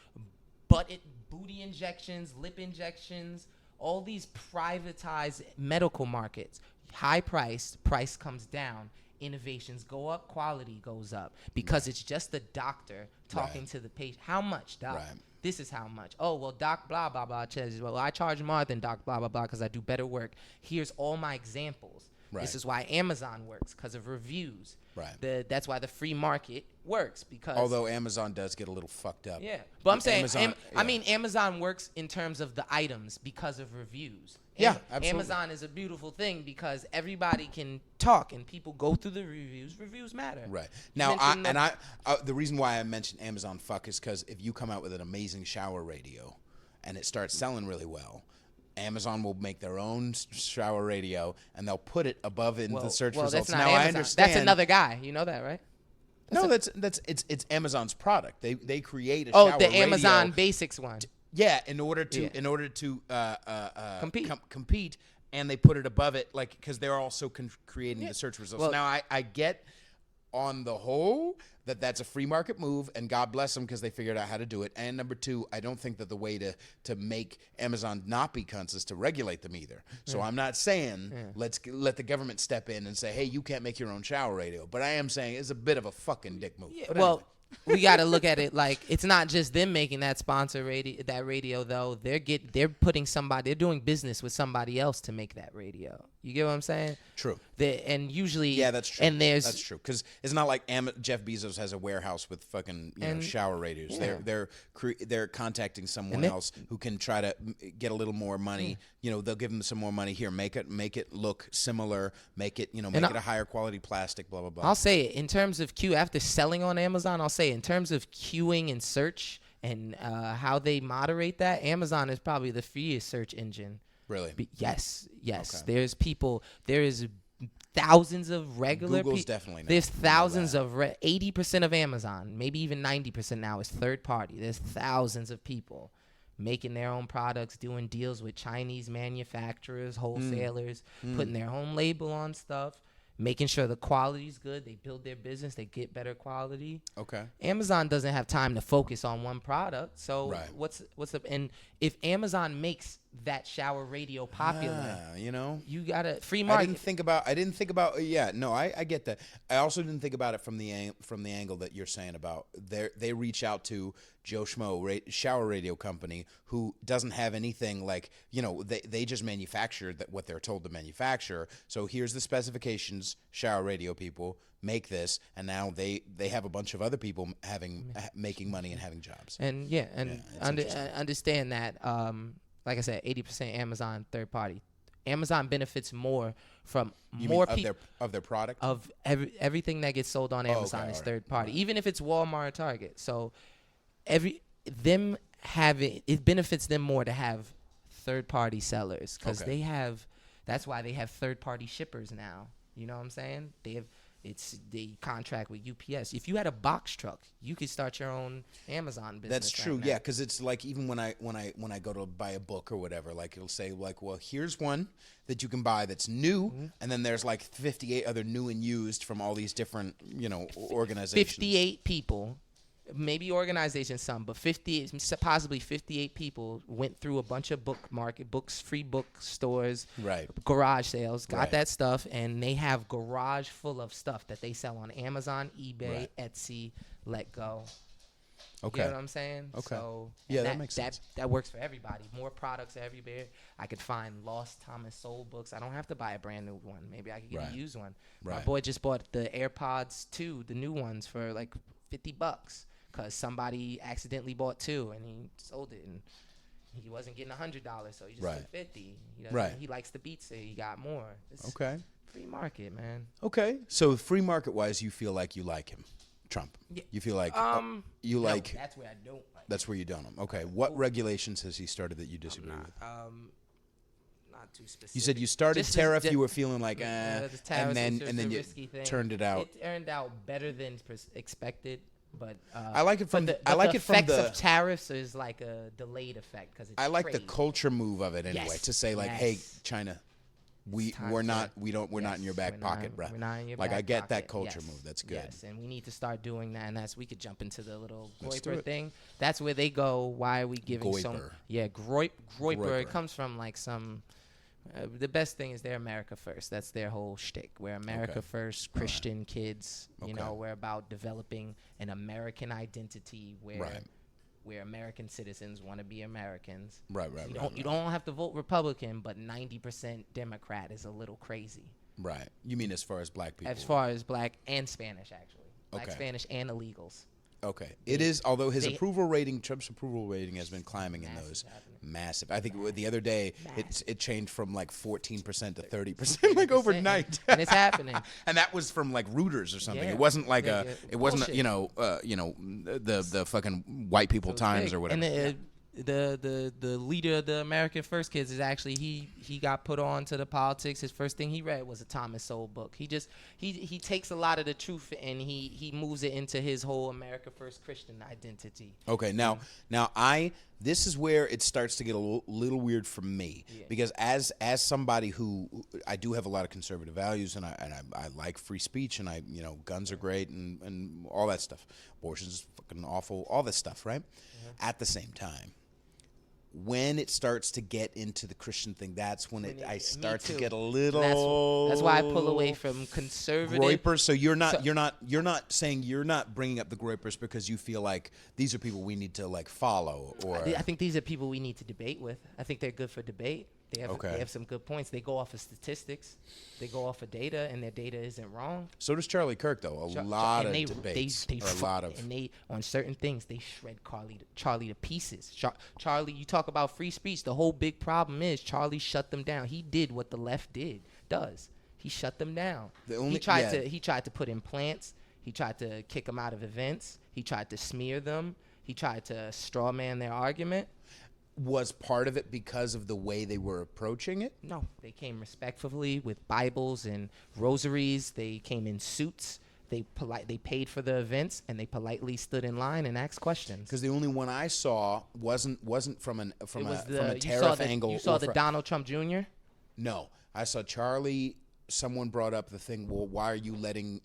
booty injections, lip injections, all these privatized medical markets. High price comes down. Innovations go up, quality goes up, because it's just the doctor talking to the patient. How much, doc? This is how much. Oh, well, doc blah, blah, blah. Well, I charge more than doc blah, blah, blah because I do better work. Here's all my examples. This is why Amazon works, because of reviews. That's why the free market works, because... Although Amazon does get a little fucked up. Yeah. But I'm saying, Amazon works in terms of the items because of reviews. Yeah, absolutely. Amazon is a beautiful thing because everybody can talk and people go through the reviews. Reviews matter. Right. Now, the reason why I mentioned Amazon fuck is because if you come out with an amazing shower radio and it starts selling really well, Amazon will make their own shower radio and they'll put it above in the search results. That's not now Amazon. I understand. That's another guy. You know that, right? It's Amazon's product. They create a shower radio. Oh, the Amazon Basics one. In order to compete, and they put it above it, like, because they're also creating the search results. Well, now I get on the whole that's a free market move, and God bless them because they figured out how to do it. And number two, I don't think that the way to make Amazon not be cunts is to regulate them either. So I'm not saying let's let the government step in and say, hey, you can't make your own shower radio. But I am saying it's a bit of a fucking dick move. Yeah, well, we got to look at it like it's not just them making that sponsor radio though. They're putting somebody, they're doing business with somebody else to make that radio. You get what I'm saying? True. And usually, that's true. And that's true, because it's not like Jeff Bezos has a warehouse with fucking shower radios. Yeah. They're contacting someone else who can try to get a little more money. They'll give them some more money. Here, make it look similar. Make it a higher quality plastic. Blah blah blah. I'll say it in terms of after selling on Amazon. I'll say in terms of queuing and search and how they moderate that. Amazon is probably the freest search engine. Really? Yes. Okay. There is thousands of regular people. Google's definitely not. There's thousands of 80% of Amazon, maybe even 90% now is third party. There's thousands of people making their own products, doing deals with Chinese manufacturers, wholesalers, putting their own label on stuff, making sure the quality's good. They build their business, they get better quality. Okay. Amazon doesn't have time to focus on one product. So what's up? And if Amazon makes that shower radio popular. You know, you gotta free market. I didn't think about. Yeah, no, I get that. I also didn't think about it from the angle that you're saying about they reach out to Joe Schmo shower radio company who doesn't have anything like, you know, they just manufacture what they're told to manufacture. So here's the specifications, shower radio people make this, and now they have a bunch of other people making money and having jobs. And understand that. Like I said, 80% Amazon third party. Amazon benefits more from more people of their product, of everything that gets sold on Amazon is third party, even if it's Walmart or Target. So it benefits them more to have third party sellers because that's why they have third party shippers now. You know what I'm saying? They contract with UPS. If you had a box truck, you could start your own Amazon business. That's true, yeah, because it's like even when I go to buy a book or whatever, like it'll say like, well, here's one that you can buy that's new, and then there's like 58 other new and used from all these different, you know, organizations. 58 people. Maybe organizations, some, but possibly 58 people went through a bunch of free book stores, garage sales, got that stuff, and they have garage full of stuff that they sell on Amazon, eBay, Etsy, Let Go. Okay. You know what I'm saying? Okay. So yeah, that makes sense. That works for everybody. More products everywhere. I could find Lost Thomas Soul books. I don't have to buy a brand new one. Maybe I could get a used one. My boy just bought the AirPods 2, the new ones, for like $50. Because somebody accidentally bought 2 and he sold it, and he wasn't getting $100, so he just spent $50. He likes the beats, so he got more. It's free market, man. Okay, so free market wise, you feel like you like him, Trump. Yeah. You feel like like. That's where I don't like. That's where you don't. Okay, what regulations has he started that you disagree with? Not too specific. You said you started tariff. You were feeling like, and then you turned it out. It turned out better than expected. But I like it from the effects of tariffs is like a delayed effect because I like the culture move of it anyway, to say like, hey, China, we're not in your back pocket, bro. Like I get that culture move. That's good. Yes, and we need to start doing that, and we could jump into the little Groyper thing. That's where they go. Why are we giving Groyper? It comes from like some. The best thing is they're America first. That's their whole shtick. We're America first, Christian kids. You know, we're about developing an American identity where American citizens want to be Americans. You don't have to vote Republican, but 90% Democrat is a little crazy. Right. You mean as far as black people? As far as black and Spanish, actually. Black, Spanish, and illegals. Okay. It is, although Trump's approval rating has been climbing in those. Massive. I think the other day it changed from like 14% to 30% like overnight. And it's happening. And that was from like Reuters or something. It wasn't like it wasn't the fucking white people Times or whatever. And the leader of the American First Kids is actually he got put on to the politics. His first thing he read was a Thomas Sowell book. He takes a lot of the truth and he moves it into his whole America First Christian identity. Okay, now this is where it starts to get a little weird for me because as somebody who I do have a lot of conservative values and I like free speech and guns are great and all that stuff. Abortion's fucking awful, all this stuff, right? At the same time, when it starts to get into the Christian thing, that's when I start to get a little. That's why I pull away from conservative. Groypers. So you're not saying you're not bringing up the Groypers because you feel like these are people we need to like follow, or I think these are people we need to debate with. I think they're good for debate. They have some good points. They go off of statistics. They go off of data, and their data isn't wrong. So does Charlie Kirk, though. A lot of debates. And they on certain things, they shred Charlie to pieces. Charlie, you talk about free speech. The whole big problem is Charlie shut them down. He did what the left does. He shut them down. He tried to put in plants. He tried to kick them out of events. He tried to smear them. He tried to straw man their argument. Was part of it because of the way they were approaching it? No, they came respectfully with Bibles and rosaries. They came in suits. They paid for the events and they politely stood in line and asked questions. Because the only one I saw wasn't from a tariff angle. You saw the Donald Trump Jr.? No, I saw Charlie someone brought up the thing, well, why are you letting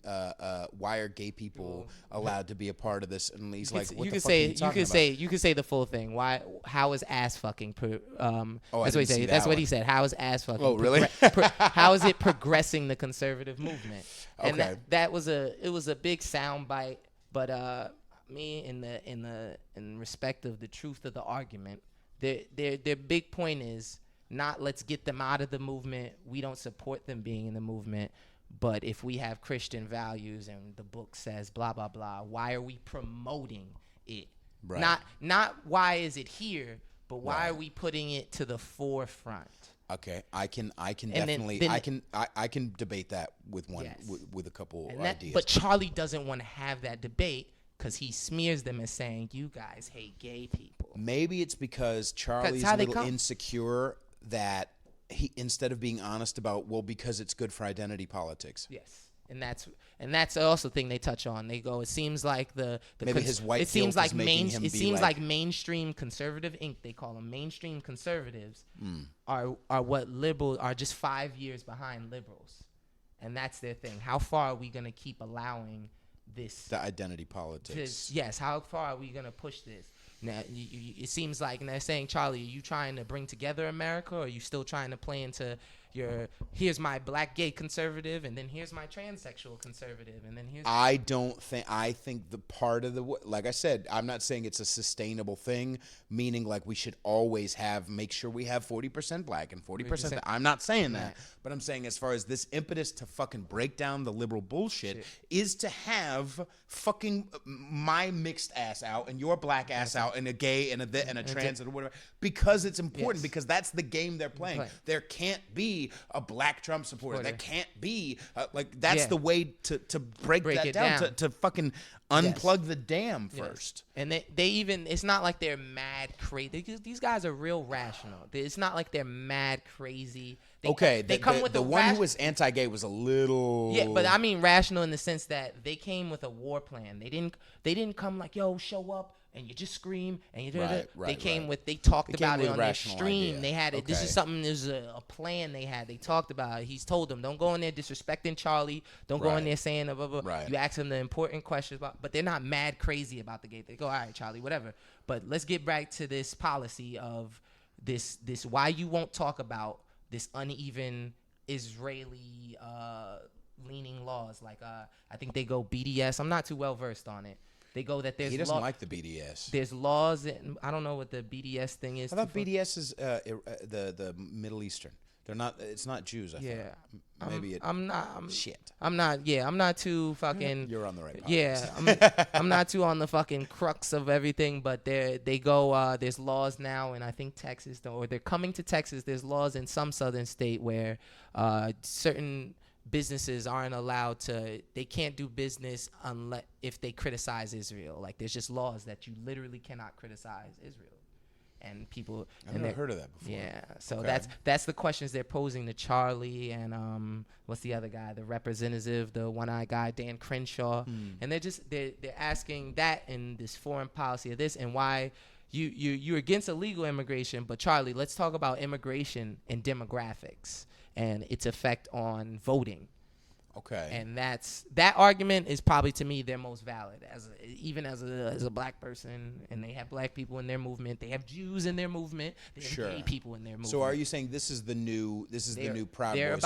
why are gay people allowed to be a part of this? And he's like, what the fuck are you talking about? You could say the full thing. How is ass fucking that's what he said. That's what he said. How is ass fucking Oh, really? how is it progressing the conservative movement? And Okay. that was a big sound bite, but me in respect of the truth of the argument, their big point is not let's get them out of the movement. We don't support them being in the movement. But if we have Christian values and the book says blah, blah, blah, why are we promoting it? Right. Not why is it here, but why are we putting it to the forefront? Okay, I can And definitely then I can debate that with one Yes. with a couple And ideas. but Charlie doesn't want to have that debate because he smears them as saying, you guys hate gay people. Maybe it's because Charlie's how a they little come. insecure that he, instead of being honest about, well, because it's good for identity politics. Yes. And that's also thing they touch on. They go, it seems like Maybe his white it seems guilt like is making him it be seems like- like mainstream conservative Inc. They call them mainstream conservatives are what liberals are just 5 years behind liberals, and that's their thing. How far are we gonna keep allowing this? The identity politics. Yes. How far are we gonna push this? Now, it seems like, and they're saying, Charlie, are you trying to bring together America, or are you still trying to play into here's my black gay conservative, and then here's my transsexual conservative, and then here's... I think the part of like I said, I'm not saying it's a sustainable thing, meaning like we should always make sure we have 40% black and 40%. I'm not saying that, but I'm saying as far as this impetus to fucking break down the liberal bullshit is to have fucking my mixed ass out and your black ass out and a gay and a trans and whatever, because it's important, because that's the game they're playing. There can't be a black Trump supporter. There can't be that's the way to break that down. To fucking unplug the dam first. And they even, it's not like they're mad crazy. These guys are real rational. It's not like they're mad crazy. They come with the one who was anti-gay was a little... Yeah, but I mean rational in the sense that they came with a war plan. They didn't come like, yo, show up and you just scream and you they came with, they talked about it on their stream. Idea. They had it. Okay. This is something, there's a plan they had. They talked about it. He's told them, don't go in there disrespecting Charlie. Don't go in there saying blah, blah, blah. You ask them the important questions about, but they're not mad crazy about the gay. They go, all right, Charlie, whatever. But let's get back to this policy of this why you won't talk about this uneven Israeli leaning laws. Like I think they go BDS. I'm not too well versed on it. They go that there's... He doesn't like the BDS. There's laws. I don't know what the BDS thing is. I thought BDS is the Middle Eastern. They're not. It's not Jews. I thought. Maybe I'm not. Shit. I'm not. Yeah, I'm not too fucking... You're on the right path. Yeah, I'm not too on the fucking crux of everything. But they go. There's laws now, and I think Texas, or they're coming to Texas. There's laws in some southern state where certain businesses aren't allowed to, they can't do business unless if they criticize Israel. Like there's just laws that you literally cannot criticize Israel. And people, I've never heard of that before. Yeah, so that's the questions they're posing to Charlie and what's the other guy, the representative, the one-eyed guy, Dan Crenshaw, and they're asking that in this foreign policy of this, and why you're against illegal immigration, but Charlie, let's talk about immigration and demographics and its effect on voting. Okay. And that argument is probably, to me, their most valid as a black person, and they have black people in their movement, they have Jews in their movement, they have gay people in their movement. So are you saying this is the new Proud Boys?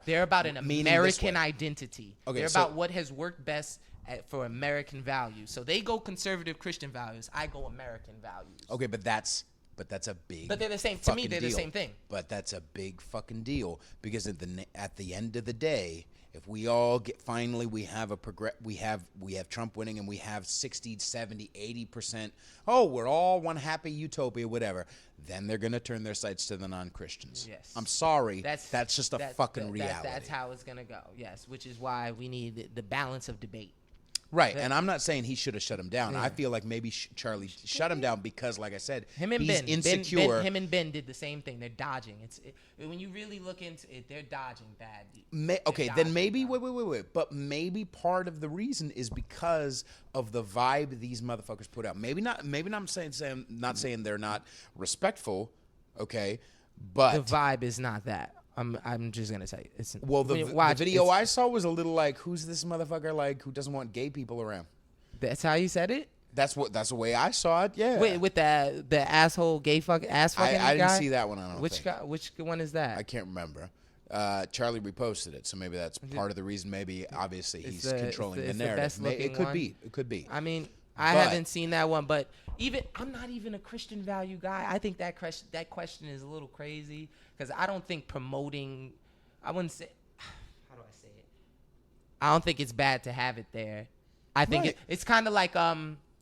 They're about an American identity. Okay, they're about what has worked best for American values. So they go conservative Christian values. I go American values. Okay, but that's a big. But they're the same. To me, they're the same thing. But that's a big fucking deal, because at the end of the day, if we all finally we have Trump winning and we have 60, 70, 80%, we're all one happy utopia, whatever, then they're going to turn their sights to the non-Christians. Yes. I'm sorry. That's just a fucking reality. That's how it's going to go. Yes, which is why we need the balance of debate. Right, and I'm not saying he should have shut him down. I feel like maybe Charlie shut him down because, like I said, he's insecure. Him and Ben did the same thing. They're dodging. When you really look into it, they're dodging bad. Then maybe wait. But maybe part of the reason is because of the vibe these motherfuckers put out. Maybe not. Maybe I'm not saying they're not respectful. Okay, but the vibe is not that. I'm just gonna say it's. Well, the video I saw was a little like, who's this motherfucker like who doesn't want gay people around? That's how you said it. That's the way I saw it. Yeah. Wait, with the asshole gay ass fucking guy. I didn't see that one. I don't. Which guy? Which one is that? I can't remember. Charlie reposted it, so maybe that's part of the reason. Maybe obviously he's controlling the narrative. It could be. It could be. I mean, I haven't seen that one, but I'm not even a Christian value guy. I think that question is a little crazy because I don't think promoting. I wouldn't say. How do I say it? I don't think it's bad to have it there. I think it's kind of like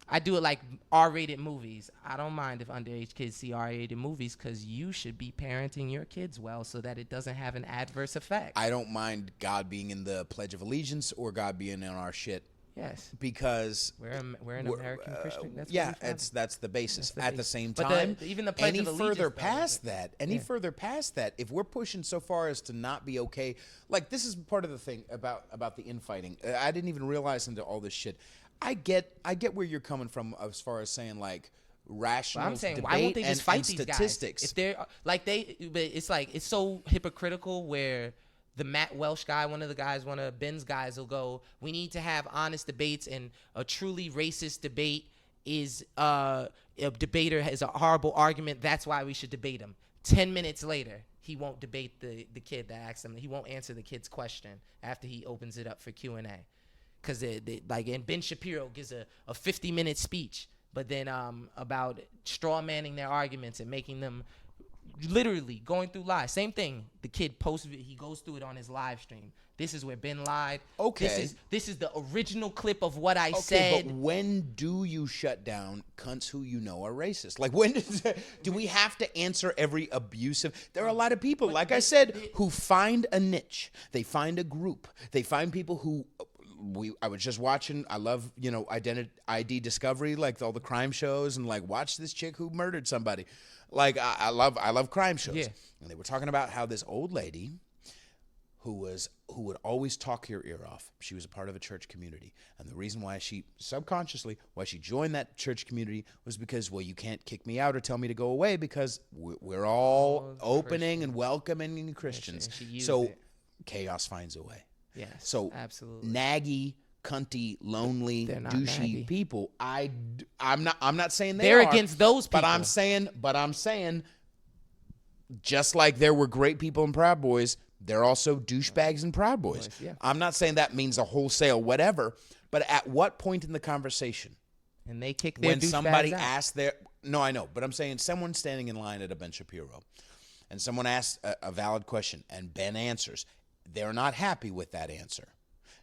I do it like R-rated movies. I don't mind if underage kids see R-rated movies because you should be parenting your kids well so that it doesn't have an adverse effect. I don't mind God being in the Pledge of Allegiance or God being in our shit. Yes, because we're an American Christian. That's that's the basis. The At the same time, even the Pledge of Allegiance further past that, if we're pushing so far as to not be okay, like this is part of the thing about the infighting. I didn't even realize into all this shit. I get where you're coming from as far as saying like rational I'm saying, debate why won't they just fight these statistics. guys? If they're like but it's like it's so hypocritical where the Matt Welsh guy, one of Ben's guys will go, we need to have honest debates, and a truly racist debate is a debater has a horrible argument. That's why we should debate him. 10 minutes later, he won't debate the kid that asked him. He won't answer the kid's question after he opens it up for Q&A. Because and Ben Shapiro gives a 50-minute speech, but then about straw manning their arguments and making them literally going through lies. Same thing. The kid posted it. He goes through it on his live stream. This is where Ben lied. Okay. This is the original clip of what I said. But when do you shut down cunts who you know are racist? Like when do we have to answer every abusive? There are a lot of people, like I said, who find a niche. They find a group. They find people who. I was just watching. I love ID Discovery, like all the crime shows, and like watch this chick who murdered somebody. Like I love crime shows. Yeah. And they were talking about how this old lady who would always talk your ear off. She was a part of a church community, and the reason why she joined that church community was because, well, you can't kick me out or tell me to go away because we're all opening and welcoming Christians. So chaos finds a way. Yes, so absolutely. Naggy, cunty, lonely, douchey naggy people. I'm not saying they're against those people. But I'm saying, just like there were great people in Proud Boys, there are also douchebags in Proud Boys. Yeah. I'm not saying that means a wholesale whatever, but at what point in the conversation, and they kick their when somebody out. asks no, I know, but I'm saying someone standing in line at a Ben Shapiro, and someone asks a valid question, and Ben answers. They're not happy with that answer.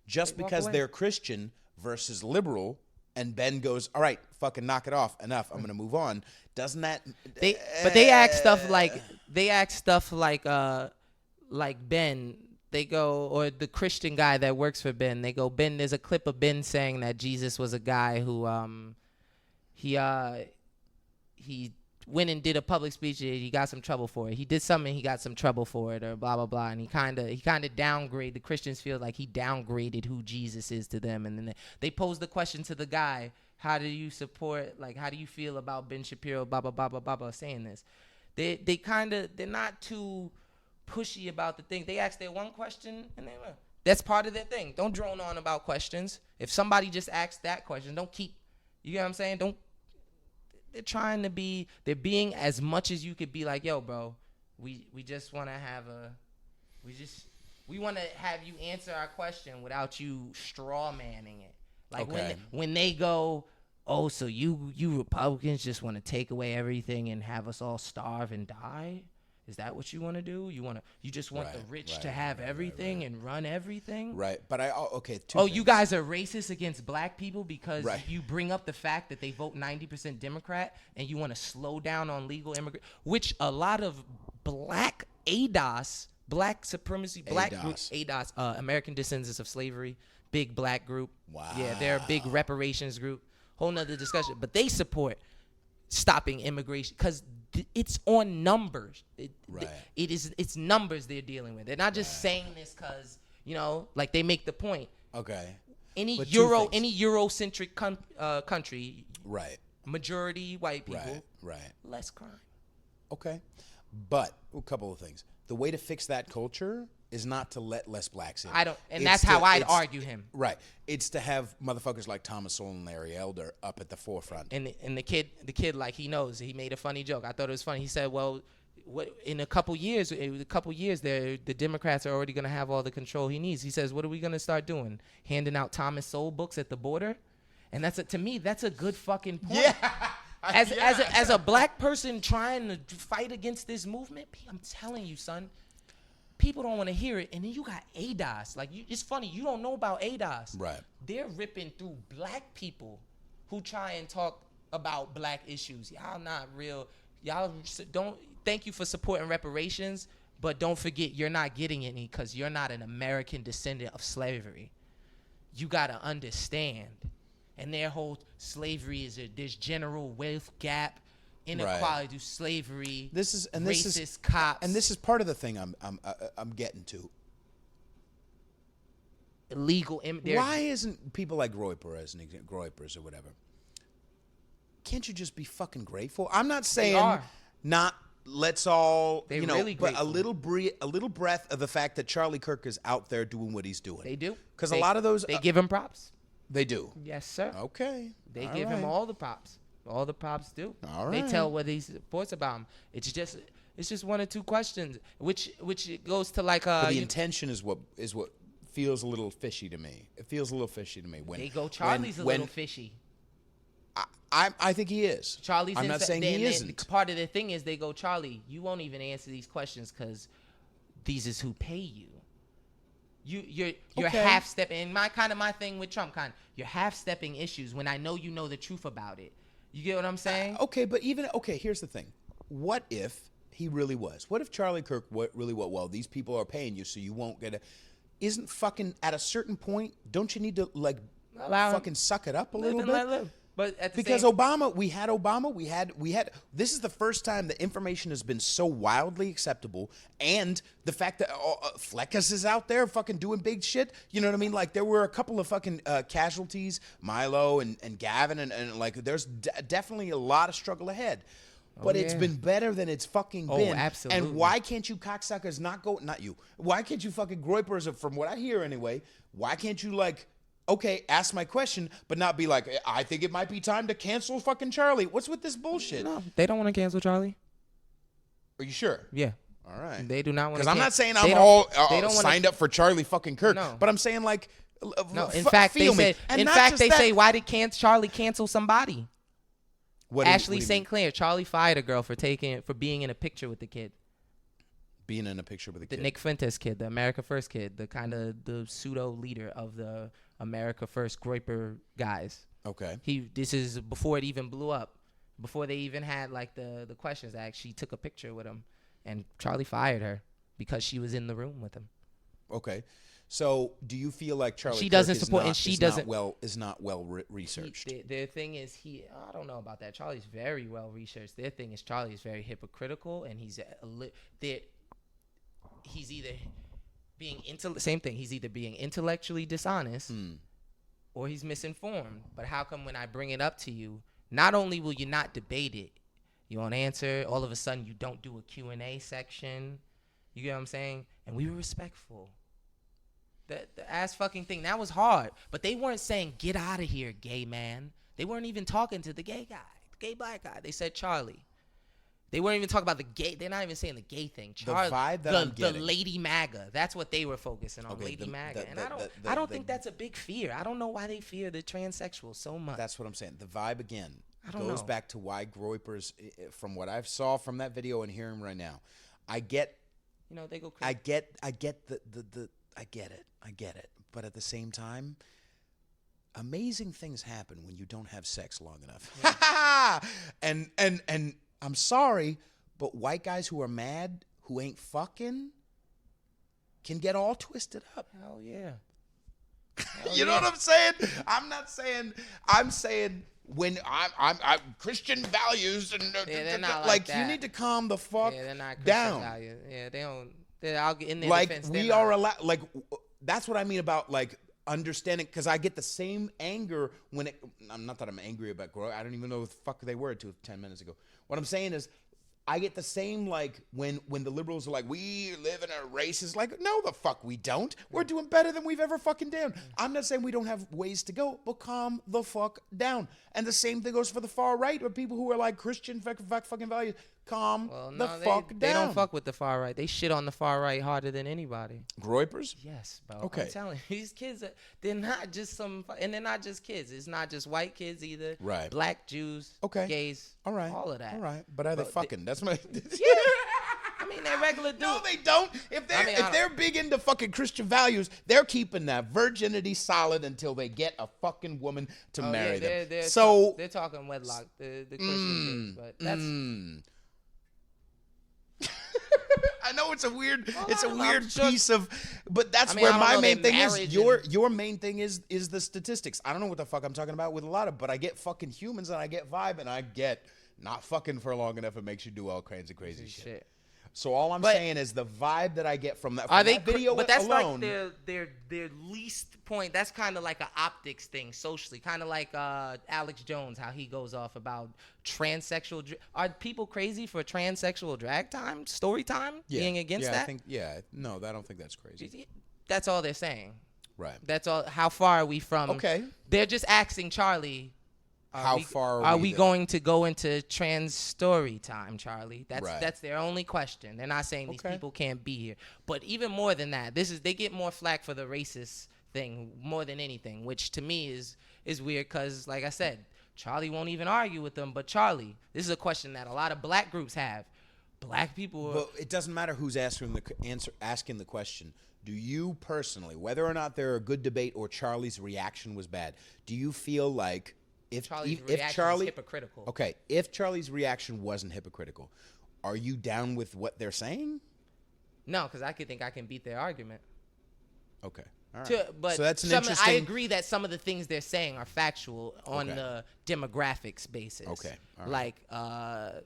Just because they're Christian versus liberal, and Ben goes, all right, fucking knock it off, enough, I'm going to move on. Doesn't that... They ask stuff like Ben, they go, or the Christian guy that works for Ben, they go, Ben, there's a clip of Ben saying that Jesus was a guy who, he went and did a public speech, he got some trouble for it. He did something, he got some trouble for it, or blah blah blah. And he kind of downgraded. The Christians feel like he downgraded who Jesus is to them. And then they pose the question to the guy: how do you feel about Ben Shapiro? Blah blah blah blah blah blah. Saying this, they're not too pushy about the thing. They ask their one question and that's part of their thing. Don't drone on about questions. If somebody just asks that question, don't keep. You get what I'm saying? Don't. They're being as much as you could be like, yo, bro, we just want to have we want to have you answer our question without you straw manning it. Like when they go, oh, so you Republicans just want to take away everything and have us all starve and die? Is that what you want to do? You just want the rich to have everything and run everything? Right. But you guys are racist against black people because you bring up the fact that they vote 90% Democrat and you want to slow down on legal immigrant, which a lot of black ADOS, black supremacy, black group, ADOS, American Descendants of Slavery, big black group. Wow. Yeah, they're a big reparations group. Whole nother discussion. But they support stopping immigration because it's on numbers. It's numbers they're dealing with. They're not just saying this because like they make the point. Okay. Any Eurocentric country, right? Majority white people, right? Less crime. Okay, but a couple of things. the way to fix that culture is not to let less blacks in. That's how I'd argue him. Right. It's to have motherfuckers like Thomas Sowell and Larry Elder up at the forefront. And the kid, like, he knows. He made a funny joke. I thought it was funny. He said, well, in a couple years, the Democrats are already going to have all the control he needs. He says, what are we going to start doing? Handing out Thomas Sowell books at the border? And to me, that's a good fucking point. Yeah. As a black person trying to fight against this movement, I'm telling you, son, people don't want to hear it. And then you got ADOS. Like, it's funny. You don't know about ADOS. Right. They're ripping through black people who try and talk about black issues. Y'all not real. Y'all don't. Thank you for supporting reparations, but don't forget you're not getting any because you're not an American descendant of slavery. You got to understand. And their whole slavery is this general wealth gap, inequality through slavery, racist cops. And this is part of the thing I'm getting to. Illegal. Why isn't people like Groypers or whatever? Can't you just be fucking grateful? I'm not saying not. Let's all, they really but grateful. a little breath of the fact that Charlie Kirk is out there doing what he's doing. They do. Because a lot of those, they give him props. They do. Yes, sir. Okay. They give him all the props. All the props do. All right. They tell what he supports about him. It's just one or two questions, which goes to like but the intention is what feels a little fishy to me. It feels a little fishy to me when they go. Charlie's a little fishy. I think he is. Charlie's. I'm not saying he isn't. Part of the thing is they go, Charlie, you won't even answer these questions because these is who pay you. You're half stepping. And my thing with Trump, you're half stepping issues when I know you know the truth about it. You get what I'm saying? But here's the thing. What if he really was? What if Charlie Kirk really was? Well, these people are paying you, so you won't get Isn't fucking at a certain point? Don't you need to fucking suck it up a little bit? Let live. But at the because same, Obama, we had. This is the first time that information has been so wildly acceptable, and the fact that Fleckus is out there fucking doing big shit. You know what I mean? Like there were a couple of fucking casualties, Milo and Gavin, and like there's definitely a lot of struggle ahead. But it's been better than it's fucking been. Absolutely. And why can't you cocksuckers not you? Why can't you fucking Groypers, from what I hear anyway, why can't you ask my question, but not be like, I think it might be time to cancel fucking Charlie. What's with this bullshit? No, they don't want to cancel Charlie. Are you sure? Yeah. All right. They do not want to. Because I'm not saying I'm all signed up for Charlie fucking Kirk, but I'm saying like, no. In fact, they said. In fact, they say, why did Charlie cancel somebody? Ashley St. Clair. Charlie fired a girl for being in a picture with the kid. Being in a picture with the kid. The Nick Fuentes kid, the America First kid, the kind of the pseudo leader of the America First Groyper guys. Okay. This is before it even blew up, before they even had like the questions asked. She took a picture with him, and Charlie fired her because she was in the room with him. Okay. So, do you feel like Charlie she Kirk doesn't is support, not, and she is doesn't not well researched? Their thing is I don't know about that. Charlie's very well researched. Their thing is Charlie is very hypocritical, and he's either being same thing. He's either being intellectually dishonest, or he's misinformed. But how come when I bring it up to you, not only will you not debate it, you won't answer. All of a sudden, you don't do a Q&A section. You get what I'm saying? And we were respectful. The ass fucking thing, that was hard. But they weren't saying, get out of here, gay man. They weren't even talking to the gay guy, the gay black guy. They said Charlie. They weren't even talking about the gay. They're not even saying the gay thing. Charlie, the vibe that I'm getting. The Lady MAGA. That's what they were focusing on, Lady MAGA. And I don't think that's a big fear. I don't know why they fear the transsexuals so much. That's what I'm saying. The vibe, again, goes back to why Groypers, from what I saw from that video and hearing right now, I get... they go crazy. I get it. But at the same time, amazing things happen when you don't have sex long enough. Yeah. and I'm sorry, but white guys who are mad, who ain't fucking, can get all twisted up. Hell yeah. You know what I'm saying? I'm saying when I'm Christian values and they're not like that. You need to calm the fuck they're not Christian down. Values. Yeah, they don't. I'll get in their like defense. We are allowed. Like that's what I mean about like understanding, because I get the same anger I'm not that I'm angry about growing. I don't even know what the fuck they were 10 minutes ago. What I'm saying is, I get the same, like, when the liberals are like, we live in a racist, like, no, the fuck we don't. We're doing better than we've ever fucking done. I'm not saying we don't have ways to go, but calm the fuck down. And the same thing goes for the far right, or people who are like Christian fucking values. Calm the fuck down. They don't fuck with the far right. They shit on the far right harder than anybody. Groypers? Yes, bro. Okay. I'm telling you, these kids, they're not just and they're not just kids. It's not just white kids either. Right. Black, Jews, gays, all right, all of that. All right, but are they fucking? That's my. Yeah. I mean, they're regular dudes. No, they don't. If they're big into fucking Christian values, they're keeping that virginity solid until they get a fucking woman to marry them. They're talking wedlock, the Christian kids, but that's. I know it's a weird, piece of, but that's where my main thing is. Your main thing is the statistics. I don't know what the fuck I'm talking about with a lot of, but I get fucking humans and I get vibe and I get not fucking for long enough. It makes you do all kinds of crazy shit. So all I'm saying is the vibe that I get from that, video but that's alone. Like their least point. That's kind of like an optics thing socially. Kind of like Alex Jones, how he goes off about transsexual. Are people crazy for transsexual drag time, story time, being against that? No, I don't think that's crazy. That's all they're saying. Right. That's all. How far are we from? Okay. They're just asking Charlie. How far are we going to go into trans story time, Charlie? That's their only question. They're not saying these people can't be here. But even more than that, they get more flack for the racist thing more than anything, which to me is weird because, like I said, Charlie won't even argue with them. But Charlie, this is a question that a lot of black groups have. Black people. Well, it doesn't matter who's asking the question. Do you personally, whether or not they're a good debate or Charlie's reaction was bad, do you feel like if Charlie is hypocritical? Okay, if Charlie's reaction wasn't hypocritical, are you down with what they're saying? No, because I think I can beat their argument. Okay, all right. But so that's an interesting. I agree that some of the things they're saying are factual on the demographics basis. Okay, all right. Like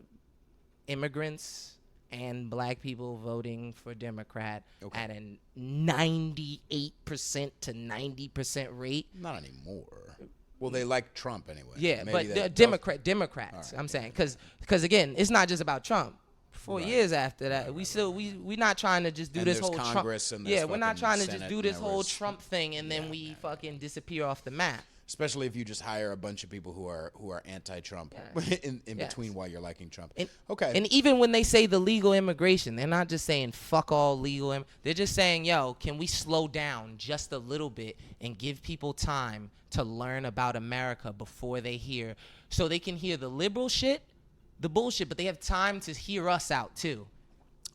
immigrants and black people voting for Democrat at a 98% to 90% rate. Not anymore. Well, they like Trump anyway. Yeah, maybe but Democrats. Right, I'm saying because again, it's not just about Trump. 4 years after that, we're not trying to just do this whole Congress Trump. And we're not trying to Senate just do this whole Trump thing and then we fucking disappear off the map. Especially if you just hire a bunch of people who are anti-Trump in between while you're liking Trump. And even when they say the legal immigration, they're not just saying fuck all legal. They're just saying, yo, can we slow down just a little bit and give people time to learn about America before they hear, so they can hear the liberal shit, the bullshit, but they have time to hear us out too.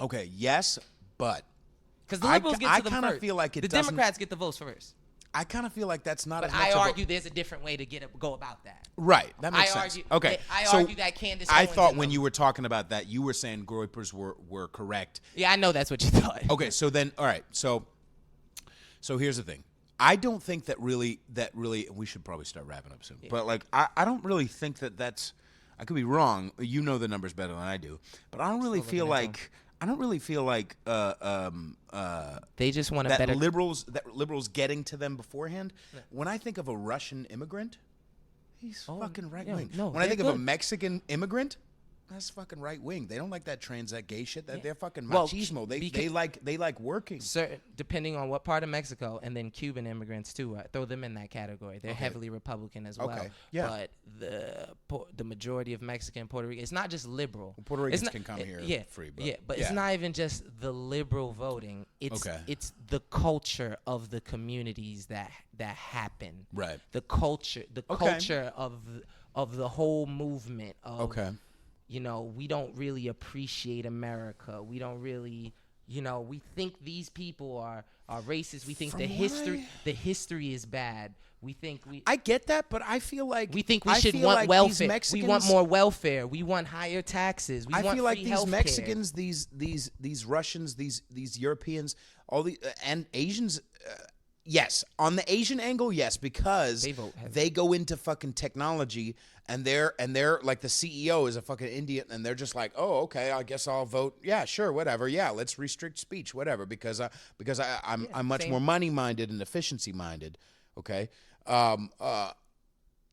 Okay, yes, but because the liberals get to them first. I feel like the Democrats get the votes first. I kind of feel like that's not. But as much I argue there's a different way to go about that. Right, that makes sense. I argue that Candace. I thought when you were talking about that, you were saying Groypers were correct. Yeah, I know that's what you thought. Okay, so then, all right, so here's the thing. I don't think that really. We should probably start wrapping up soon. Yeah. But like, I don't really think that's. I could be wrong. You know the numbers better than I do, but I don't really feel like. I don't really feel like they just want that liberals getting to them beforehand. Yeah. When I think of a Russian immigrant, he's fucking right wing. No, when I think of a Mexican immigrant, that's fucking right wing. They don't like that gay shit. They're fucking machismo. They like working. Depending on what part of Mexico, and then Cuban immigrants too. Throw them in that category. They're heavily Republican as well. Okay. Yeah. But the majority of Mexican, Puerto Rican, it's not just liberal. Well, Puerto Ricans can come here free. But it's not even just the liberal voting. It's the culture of the communities that happen. Right. The culture of the whole movement of. You know, we don't really appreciate America. We don't really, we think these people are racist. We think the history is bad. I get that, but I feel like we think we should want welfare. We want more welfare. We want higher taxes. I feel like these Mexicans, these Russians, these Europeans, all the and Asians. Yes, on the Asian angle, yes, because they go into fucking technology, and they're like the CEO is a fucking Indian, and they're just like, oh, okay, I guess I'll vote. Yeah, sure, whatever. Yeah, let's restrict speech, whatever, because I'm much more money minded and efficiency minded. Okay,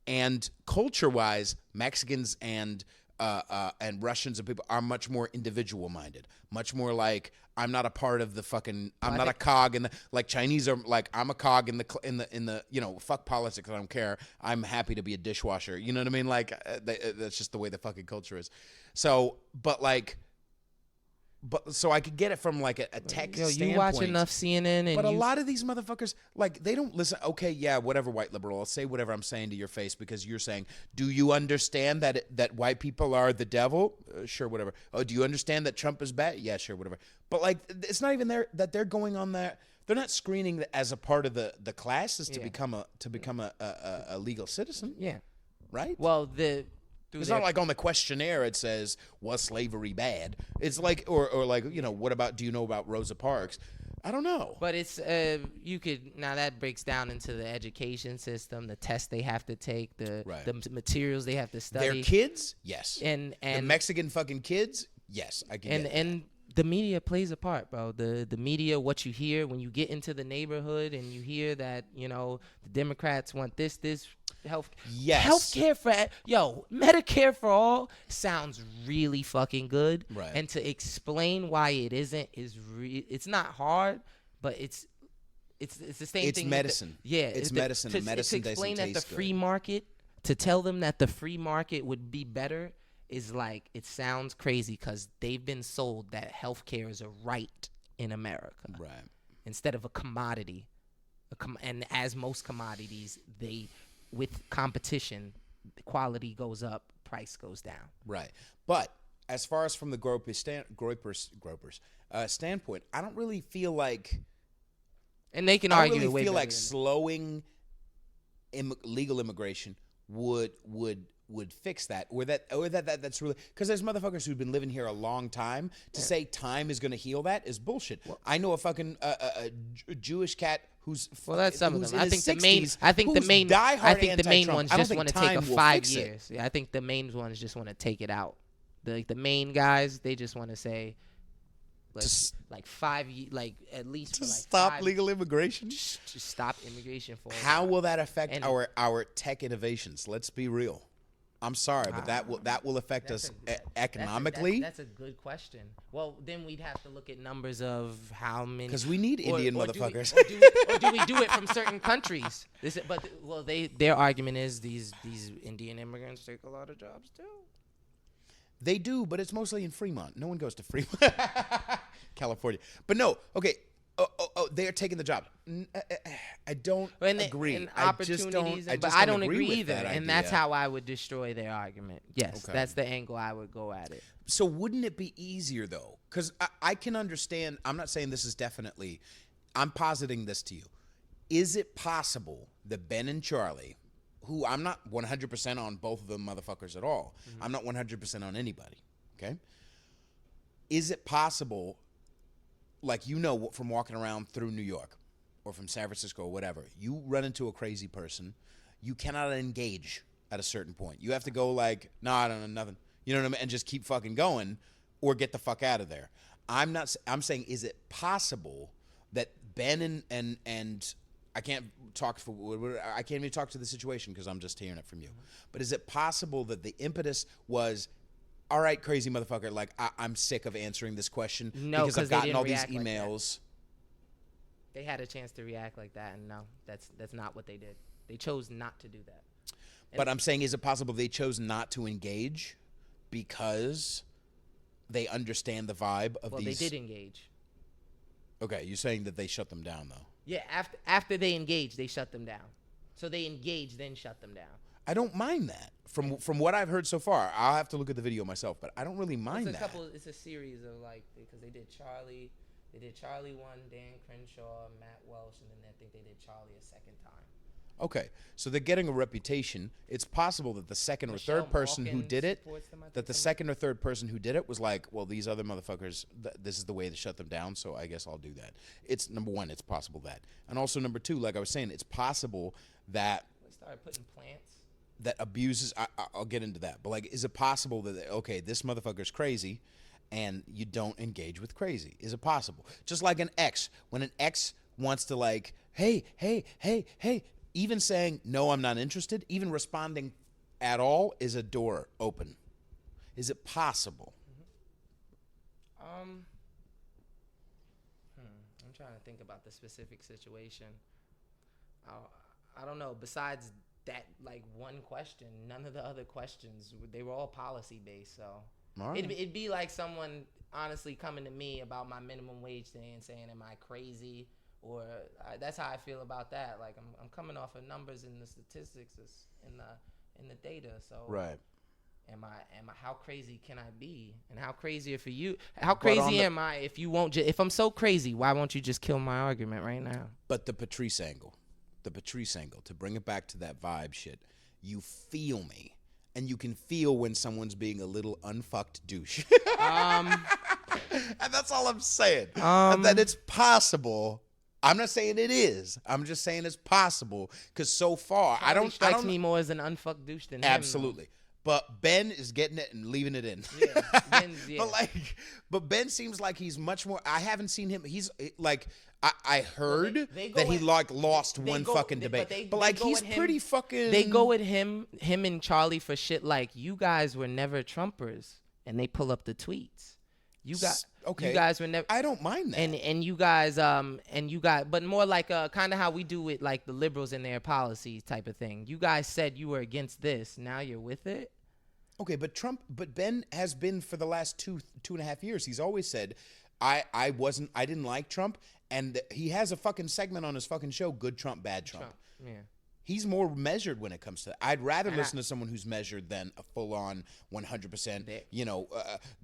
and culture wise, Mexicans and and Russians and people are much more individual minded, much more like I'm not a part of the fucking. I'm not a cog in the like Chinese are like I'm a cog in the you know, fuck politics. I don't care. I'm happy to be a dishwasher. You know what I mean? Like that's just the way the fucking culture is. So, so I could get it from like a tech standpoint. You watch enough CNN, and but a lot of these motherfuckers, like, they don't listen. Okay, yeah, whatever, white liberal. I'll say whatever I'm saying to your face because you're saying, do you understand that white people are the devil? Sure, whatever. Oh, do you understand that Trump is bad? Yeah, sure, whatever. But like, it's not even there that they're going on that. They're not screening as a part of the class is to become a legal citizen. Yeah. Right. Well, it's not like on the questionnaire it says, was slavery bad? It's like, or like, you know, what about, do you know about Rosa Parks? I don't know. But it's, now that breaks down into the education system, the tests they have to take, the materials they have to study. Their kids? Yes. And the Mexican fucking kids? Yes. I can get that. And the media plays a part, bro. The media, what you hear when you get into the neighborhood and you hear that, you know, the Democrats want this health. Yes. Healthcare for Medicare for all sounds really fucking good. Right. And to explain why it isn't it's not hard, but it's the same thing. It's medicine. It's medicine. Medicine to explain doesn't that taste the free market, to tell them that the free market would be better is like, it sounds crazy because they've been sold that healthcare is a right in America. Right. Instead of a commodity. And as most commodities, with competition, the quality goes up, price goes down. Right. But as far as from the Groypers standpoint, I don't really feel like, and they can I argue don't really it way feel better like than slowing legal immigration would fix that, or that's really, because there's motherfuckers who've been living here a long time. To say time is going to heal that is bullshit. Well, I know a fucking a Jewish cat who's that's some of them. I think the main ones just want to take a 5 years. Yeah, I think the main ones just want to take it out. The main guys, they just want to say, like 5 years, like at least to stop legal immigration. Just stop immigration for. How will that affect our tech innovations? Let's be real. I'm sorry, but that will affect us economically. That's a good question. Well, then we'd have to look at numbers of how many. Because we need Indian motherfuckers. Or do we do it from certain countries? Their argument is these Indian immigrants take a lot of jobs too. They do, but it's mostly in Fremont. No one goes to Fremont, California. But no, okay. They are taking the job. I don't agree. I don't agree either. And that's how I would destroy their argument. Yes, that's the angle I would go at it. So wouldn't it be easier, though? Because I can understand. I'm not saying this is definitely. I'm positing this to you. Is it possible that Ben and Charlie, who I'm not 100% on both of them motherfuckers at all. Mm-hmm. I'm not 100% on anybody, okay? Is it possible, like, you know, from walking around through New York or from San Francisco or whatever, you run into a crazy person, you cannot engage at a certain point. You have to go like, no, I don't know nothing. You know what I mean? And just keep fucking going or get the fuck out of there. I'm saying, is it possible that Ben and I can't even talk to the situation because I'm just hearing it from you. But is it possible that the impetus was, all right, crazy motherfucker, like I'm sick of answering this question because I've gotten all these emails. Like they had a chance to react like that, and no, that's not what they did. They chose not to do that. But I'm saying, is it possible they chose not to engage because they understand the vibe of these? Well, they did engage. Okay, you're saying that they shut them down, though. Yeah, after they engaged, they shut them down. So they engaged, then shut them down. I don't mind that. From what I've heard so far, I'll have to look at the video myself, but I don't really mind that. It's a series of, like, because they did Charlie 1, Dan Crenshaw, Matt Welsh, and then I think they did Charlie a second time. Okay, so they're getting a reputation. It's possible that the second or third person who did it, was like, well, these other motherfuckers, this is the way to shut them down, so I guess I'll do that. It's number one, it's possible that. And also number two, like I was saying, it's possible that they started putting plants. That abuses, I'll get into that, but like, is it possible that, okay, this motherfucker's crazy and you don't engage with crazy? Is it possible? Just like an ex, when an ex wants to, like, hey, even saying, no, I'm not interested, even responding at all is a door open. Is it possible? I'm trying to think about the specific situation. I don't know. Besides that, like, one question, none of the other questions, they were all policy based. So it'd be like someone honestly coming to me about my minimum wage thing and saying, "Am I crazy?" Or that's how I feel about that. Like, I'm coming off of numbers and the statistics in the data. So right. Am I how crazy can I be? And how crazy for you? How crazy am I if you won't if I'm so crazy, why won't you just kill my argument right now? But the Patrice angle, to bring it back to that vibe shit, you feel me. And you can feel when someone's being a little unfucked douche. And that's all I'm saying. And that it's possible. I'm not saying it is. I'm just saying it's possible. Because so far, I don't strikes me more as an unfucked douche than absolutely. Him, but Ben is getting it and leaving it in. Yeah. But Ben seems like he's much more. I haven't seen him. He's like, I heard that he lost one fucking debate. But he's pretty fucking. They go at him and Charlie for shit like, you guys were never Trumpers, and they pull up the tweets. You guys were never. I don't mind that. And you guys but more like kind of how we do it, like the liberals and their policies type of thing. You guys said you were against this, now you're with it. Okay, but Ben has been for the last two and a half years. He's always said, I didn't like Trump, and he has a fucking segment on his fucking show, Good Trump, Bad Trump. Yeah. He's more measured when it comes to that. I'd rather listen to someone who's measured than a full-on 100%,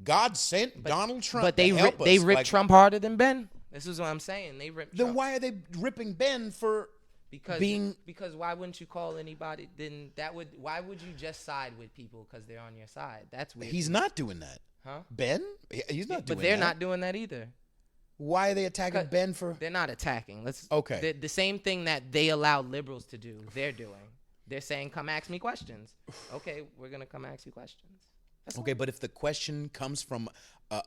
God sent Donald Trump. But they rip Trump harder than Ben. This is what I'm saying. They rip Trump. Then why are they ripping Ben for because why wouldn't you call anybody? Why would you just side with people because they're on your side? That's weird. He's not doing that. Huh? Ben? He's not doing that. But they're not doing that either. Why are they attacking Ben for? They're not attacking. Okay. The same thing that they allow liberals to do, they're doing. They're saying, come ask me questions. Okay, we're going to come ask you questions. Okay, but if the question comes from a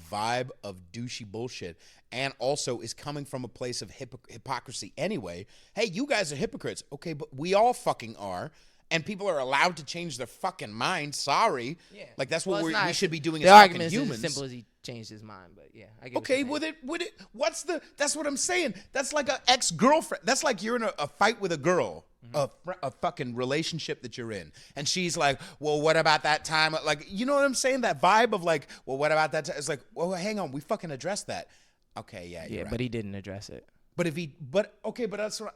vibe of douchey bullshit and also is coming from a place of hypocrisy anyway, hey, you guys are hypocrites. Okay, but we all fucking are. And people are allowed to change their fucking mind. Sorry. Yeah. Like, that's what we should be doing as fucking humans. The argument is as simple as he changed his mind, but yeah. I get okay, that's what I'm saying. That's like an ex-girlfriend. That's like you're in a fight with a girl, a fucking relationship that you're in. And she's like, well, what about that time? Like, you know what I'm saying? That vibe of like, well, what about that time? It's like, well, hang on. We fucking addressed that. Okay, yeah, you're right. But he didn't address it. But that's what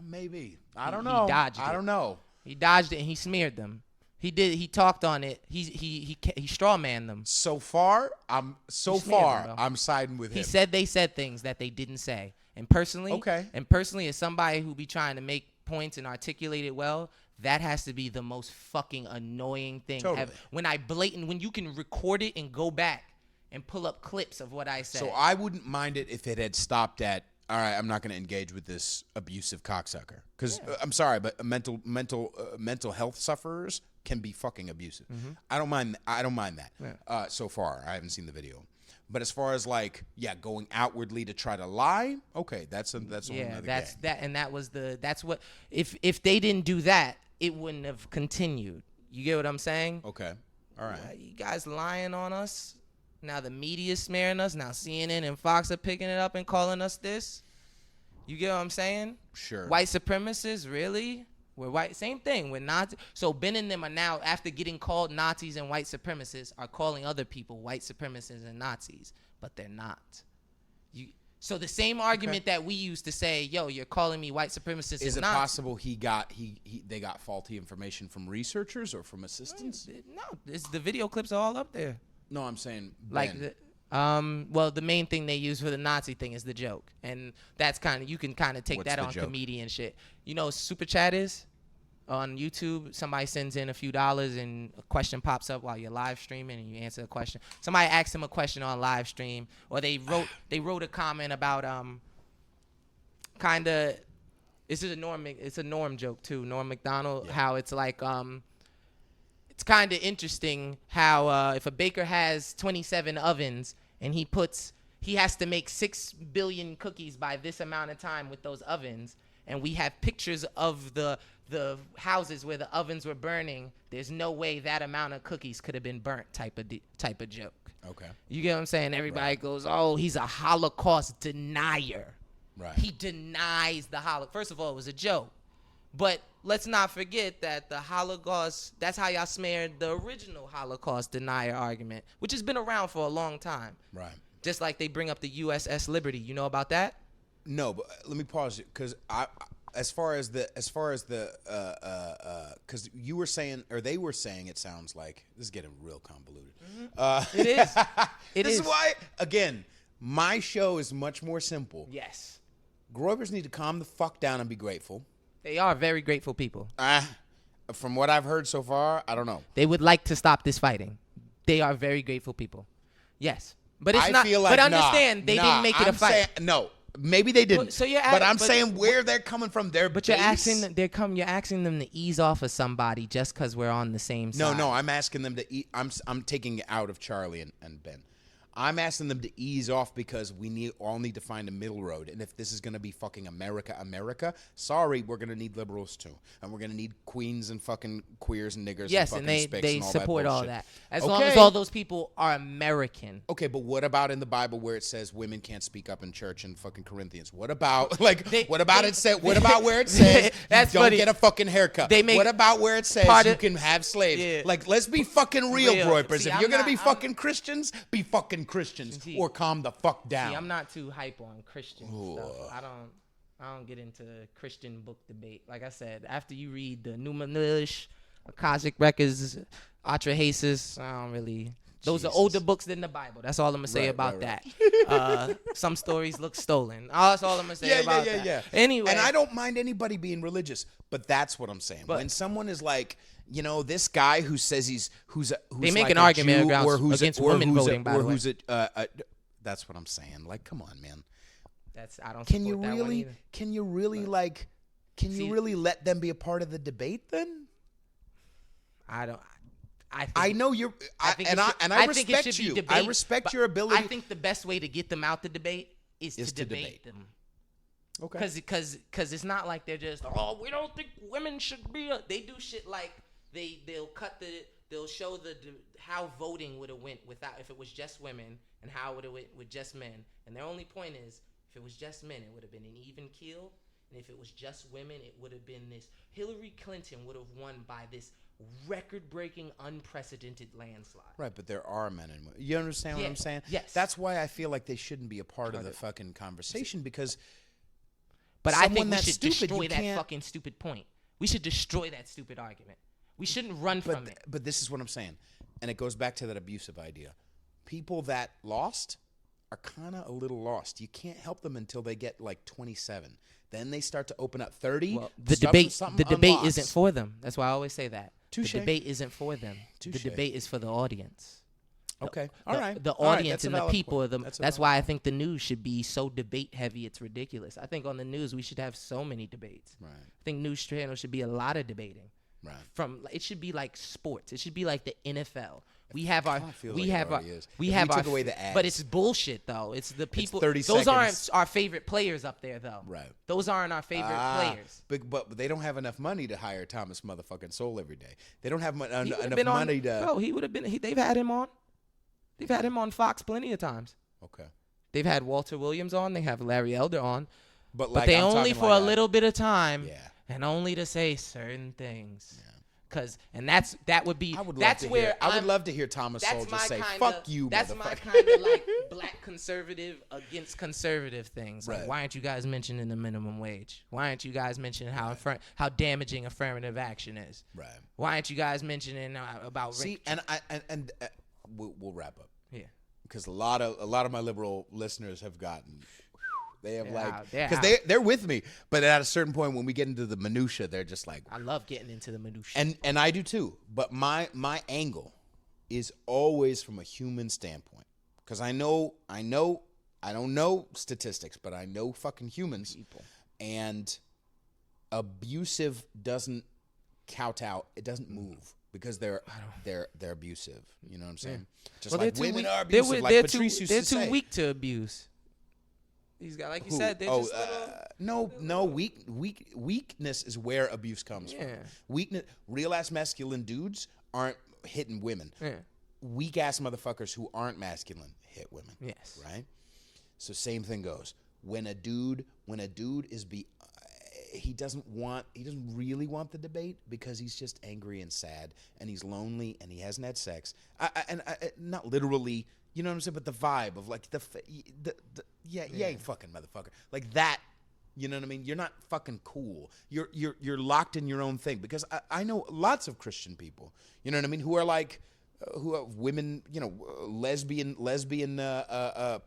maybe. I don't know. He dodged it. I don't know. He dodged it and he smeared them. He did. He talked on it. He strawmanned them. So far, I'm siding with him. He said they said things that they didn't say. And personally, as somebody who be trying to make points and articulate it well, that has to be the most fucking annoying thing ever. When you can record it and go back and pull up clips of what I said. So I wouldn't mind it if it had stopped at, all right, I'm not going to engage with this abusive cocksucker. Because I'm sorry, but mental health sufferers can be fucking abusive. Mm-hmm. I don't mind that. Yeah. So far, I haven't seen the video. But as far as going outwardly to try to lie, okay, that's another game. That's what if they didn't do that, it wouldn't have continued. You get what I'm saying? Okay, all right. You guys lying on us. Now the media's smearing us. Now CNN and Fox are picking it up and calling us this. You get what I'm saying? Sure. White supremacists, really? We're white. Same thing. We're Nazi. So Ben and them are now, after getting called Nazis and white supremacists, are calling other people white supremacists and Nazis, but they're not. So the same argument that we used to say, yo, you're calling me white supremacist. Is it possible they got faulty information from researchers or from assistants? No, the video clips are all up there. No, I'm saying the main thing they use for the Nazi thing is the joke, and that's you can take that on comedian shit. You know, super chat is on YouTube. Somebody sends in a few dollars and a question pops up while you're live streaming, and you answer a question. Somebody asks them a question on live stream, or they wrote a comment about it's a Norm joke too. Norm Macdonald, how it's like it's kind of interesting how if a baker has 27 ovens and he has to make 6 billion cookies by this amount of time with those ovens, and we have pictures of the houses where the ovens were burning, there's no way that amount of cookies could have been burnt type of joke. Okay. You get what I'm saying? Everybody goes, oh, he's a Holocaust denier. Right. He denies the Holocaust. First of all, it was a joke. But let's not forget that the Holocaust, that's how y'all smeared the original Holocaust denier argument, which has been around for a long time. Right. Just like they bring up the USS Liberty. You know about that? No, but let me pause it, because as far as the because you were saying, or they were saying, it sounds like this is getting real convoluted. It is. This is why, again, my show is much more simple. Yes. Groypers need to calm the fuck down and be grateful. They are very grateful people. From what I've heard so far, I don't know. They would like to stop this fighting. They are very grateful people. Yes. But it's not. Feel like, but understand, they didn't make it a fight. No. Maybe they didn't. So you're but I'm saying where they're coming from. Their but base. you're asking them to ease off of somebody just because we're on the same side. No, I'm asking them to eat. I'm taking it out of Charlie and Ben. I'm asking them to ease off because we all need to find a middle road. And if this is going to be fucking America, sorry, we're going to need liberals too. And we're going to need queens and fucking queers and niggers. Yes, and they and all support that all bullshit. that. As long as all those people are American. Okay, but what about in the Bible where it says women can't speak up in church in fucking Corinthians? What about what about where it says that's you don't funny. get a fucking haircut? What about where it says you can have slaves? Yeah. Like, let's be fucking real, Groypers. See, if you're going to be fucking Christians, be fucking Christians. Or calm the fuck down. See, I'm not too hype on Christian stuff. I don't get into Christian book debate. Like I said, after you read the Numanish, Akashic Records, Atrahasis, I don't really. Those are older books than the Bible. That's all I'm gonna say about that. Some stories look stolen. That's all I'm gonna say about that. Yeah. Anyway, and I don't mind anybody being religious, but that's what I'm saying. When someone is like, you know, this guy who says who's they make like an argument against women voting. By the way, that's what I'm saying. Like, come on, man. I don't. Can you really let them be a part of the debate then? I don't. I know you're. I respect you. I respect your ability. I think the best way to get them out the debate is to debate them. Okay. Because it's not like they're just, oh, we don't think women should be. They do shit like they'll show how voting would have went if it was just women, and how it would have went with just men. And their only point is, if it was just men, it would have been an even keel. And if it was just women, it would have been this. Hillary Clinton would have won by this record-breaking, unprecedented landslide. Right, but there are men and women. You understand what I'm saying? Yes. That's why I feel like they shouldn't be a part of the fucking conversation, because. But I think we should destroy that fucking stupid point. We should destroy that stupid argument. We shouldn't run from it. But this is what I'm saying. And it goes back to that abusive idea. People that lost are kind of a little lost. You can't help them until they get like 27. Then they start to open up 30. Well, the debate isn't for them. That's why I always say that. Touché. The debate isn't for them. Touché. The debate is for the audience. Okay. All right. The audience and the people. That's why I think the news should be so debate heavy. It's ridiculous. I think on the news we should have so many debates. Right. I think news channels should be a lot of debating. Right. It should be like sports. It should be like the NFL. We have took away the ads. But it's bullshit though. It's the people. 30 those seconds. aren't our favorite players up there though. Right. Those aren't our favorite players. But they don't have enough money to hire Thomas motherfucking Sowell every day. They don't have enough money to. Bro, he would have been. They've had him on. They've had him on Fox plenty of times. Okay. They've had Walter Williams on. They have Larry Elder on. But they only for a little bit of time. Yeah. And only to say certain things. Yeah. I would love to hear Thomas Sowell just say, fuck you, that's motherfucker. my kind of like black conservative against conservative things. Right. Like, why aren't you guys mentioning the minimum wage? Why aren't you guys mentioning how damaging affirmative action is? Right. Why aren't you guys mentioning about we'll wrap up. Yeah. Because a lot of my liberal listeners have gotten. They have because they're with me, but at a certain point when we get into the minutia, they're just like, I love getting into the minutia, and I do too. But my angle is always from a human standpoint, because I don't know statistics, but I know fucking humans, and abusive doesn't kowtow. It doesn't move. Because they're abusive, you know what I'm saying? Just like women are abusive. Like Patrice used to say. They're too weak to abuse. He's got, like you said, they're just weakness is where abuse comes from. Weakness, real ass masculine dudes aren't hitting women. Yeah. Weak ass motherfuckers who aren't masculine hit women. Yes. Right? So same thing goes. When a dude is he doesn't really want the debate because he's just angry and sad and he's lonely and he hasn't had sex. Not literally, you know what I'm saying, but the vibe of like you ain't fucking motherfucker. Like that, you know what I mean? You're not fucking cool. You're locked in your own thing, because I know lots of Christian people, you know what I mean, who are like who are women, you know, lesbian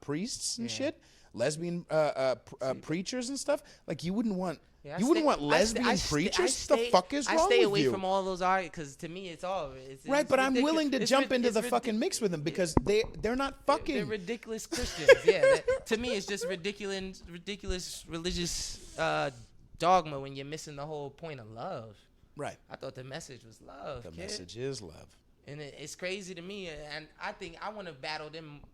priests and shit, lesbian preachers and stuff. Like you wouldn't want lesbian preachers. The fuck is wrong with you? I stay away from all those arguments because to me it's all right. But I'm willing to jump into the fucking mix with them because they're not fucking. They're ridiculous Christians. To me it's just ridiculous religious dogma when you're missing the whole point of love. Right. I thought the message was love. The message is love. And it's crazy to me, and I think I want to battle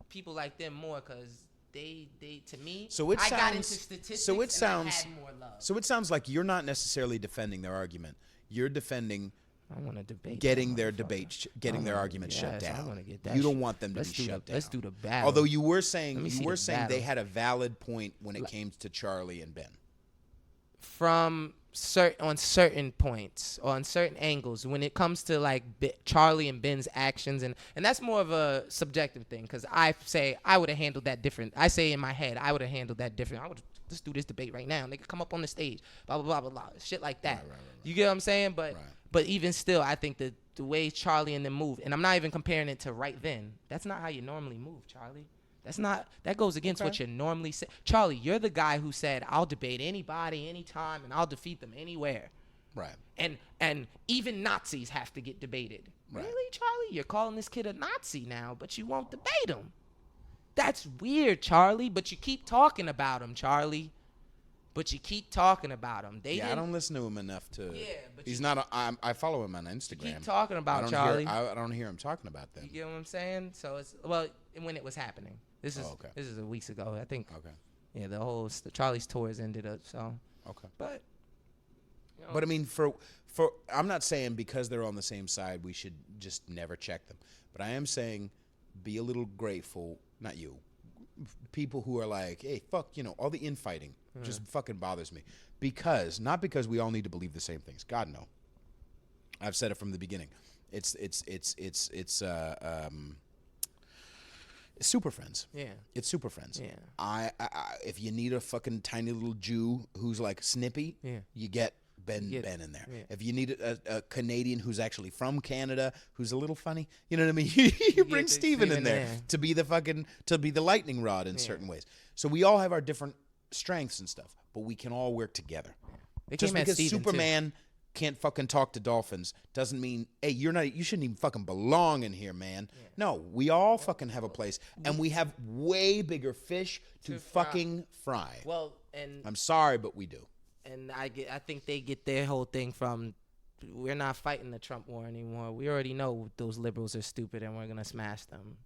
people like them more because they to me. I got into statistics. And I had more love. So it sounds like you're not necessarily defending their argument. You're defending. I want to debate. Getting their argument shut down. I want to get that. You don't want them to be shut down. Let's do the battle. Although you were saying they had a valid point when it came to Charlie and Ben. On certain points or on certain angles, when it comes to like Charlie and Ben's actions, and that's more of a subjective thing, because I say I would have handled that different. I say in my head I would have handled that different. I would just do this debate right now. They could come up on the stage, blah blah blah blah blah, shit like that. Right. You get what I'm saying? But even still, I think that the way Charlie and them move, and I'm not even comparing it to right then. That's not how you normally move, Charlie. That goes against what you normally say. Charlie, you're the guy who said, I'll debate anybody, anytime, and I'll defeat them anywhere. Right. And even Nazis have to get debated. Right. Really, Charlie? You're calling this kid a Nazi now, but you won't debate him. That's weird, Charlie, but you keep talking about him, Charlie. I don't listen to him enough to. Yeah, but he's not. I follow him on Instagram. You keep talking about Charlie. I don't hear him talking about them. You get what I'm saying? So it's when it was happening. This is a weeks ago, I think. Okay. Yeah, the Charlie's tours ended up. So. Okay. But. But I mean, for I'm not saying because they're on the same side we should just never check them. But I am saying, be a little grateful. Not you. People who are like, hey, fuck, you know, all the infighting just fucking bothers me. Not because we all need to believe the same things. God, no. I've said it from the beginning. It's super friends. Yeah. It's super friends. Yeah. I if you need a fucking tiny little Jew who's like snippy, you get Ben in there. Yeah. If you need a Canadian who's actually from Canada, who's a little funny, you know what I mean? you bring Steven in there to be the lightning rod in certain ways. So we all have our different strengths and stuff, but we can all work together. Just because Superman can't fucking talk to dolphins doesn't mean, hey, you shouldn't even fucking belong in here, man. Yeah. No, we all fucking have a place, and we have way bigger fish to fucking fry. Well, and I'm sorry, but we do. And I think they get their whole thing from, we're not fighting the Trump war anymore. We already know those liberals are stupid and we're going to smash them.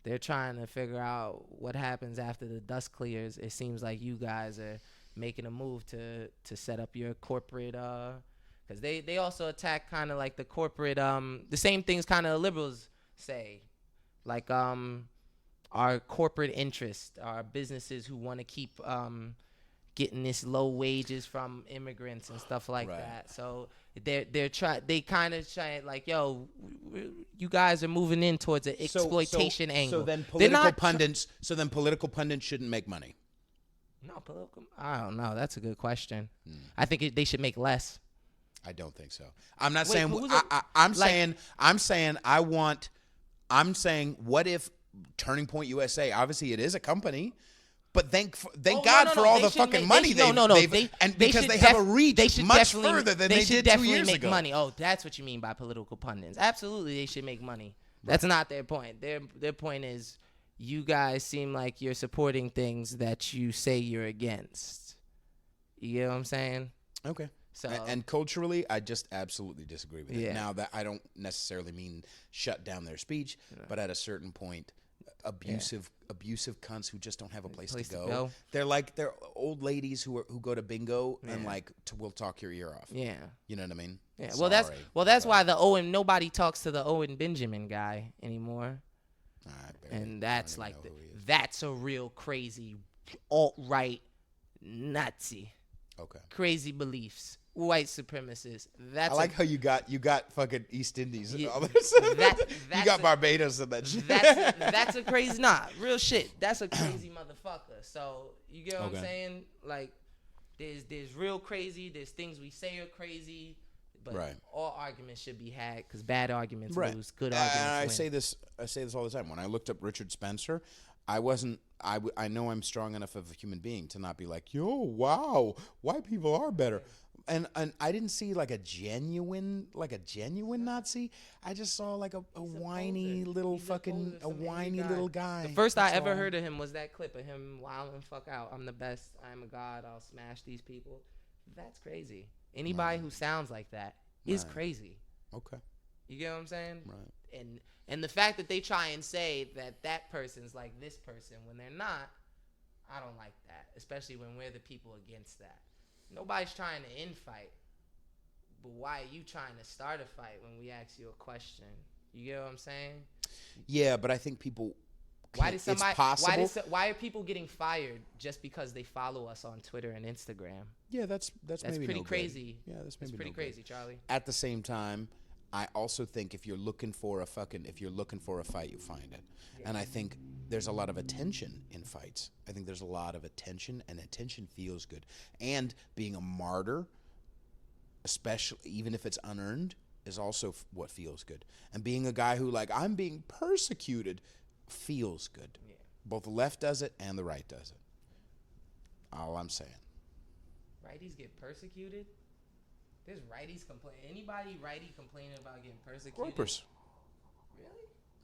They're trying to figure out what happens after the dust clears. It seems like you guys are making a move to set up your corporate, because they also attack kind of like the corporate, the same things kind of liberals say. Like our corporate interest, our businesses who want to keep getting this low wages from immigrants and stuff like that. So they kind of try like, yo, you guys are moving in towards an exploitation angle. So then political pundits shouldn't make money. No, I don't know. That's a good question. I think they should make less. I don't think so. I'm not saying. I'm saying. What if Turning Point USA? Obviously, it is a company. But thank God for all the fucking money because they have a reach much further than they did 2 years ago. Money. Oh, that's what you mean by political pundits. Absolutely, they should make money. That's not their point. Their point is, you guys seem like you're supporting things that you say you're against. You get what I'm saying? Okay. So and culturally, I just absolutely disagree with it. Now that I don't necessarily mean shut down their speech, but at a certain point. abusive cunts who just don't have a place to go. They're old ladies who go to bingo and will talk your ear off. Yeah. You know what I mean? Yeah. Sorry, That's why nobody talks to the Owen Benjamin guy anymore. And that's like that's a real crazy alt-right Nazi. Okay. Crazy beliefs. White supremacist. I like how you got fucking East Indies and all this. You got Barbados and that shit. That's a crazy real shit. That's a crazy motherfucker. So you get what I'm saying? Like there's real crazy, there's things we say are crazy, but all arguments should be had because bad arguments lose, good arguments win. I say this all the time. When I looked up Richard Spencer, I know I'm strong enough of a human being to not be like, yo, wow, white people are better. And I didn't see like a genuine Nazi. I just saw like a whiny little little guy. The first I ever heard of him was that clip of him wilding fuck out. I'm the best. I'm a god. I'll smash these people. That's crazy. Anybody who sounds like that is crazy. Okay. You get what I'm saying? Right. And the fact that they try and say that person's like this person when they're not, I don't like that. Especially when we're the people against that. Nobody's trying to infight, but why are you trying to start a fight when we ask you a question? You get what I'm saying? Yeah, but I think people. It's possible. Why are people getting fired just because they follow us on Twitter and Instagram? Yeah, that's maybe pretty no crazy. Good. Yeah, that's maybe pretty crazy, Charlie. At the same time, I also think if you're looking for a fight, you find it. Yeah. And I think there's a lot of attention in fights. I think there's a lot of attention, and attention feels good. And being a martyr, especially even if it's unearned, is also what feels good. And being a guy who I'm being persecuted feels good. Yeah. Both the left does it and the right does it. All I'm saying. Righties get persecuted? There's righties complain. Anybody righty complaining about getting persecuted? Groypers. Really?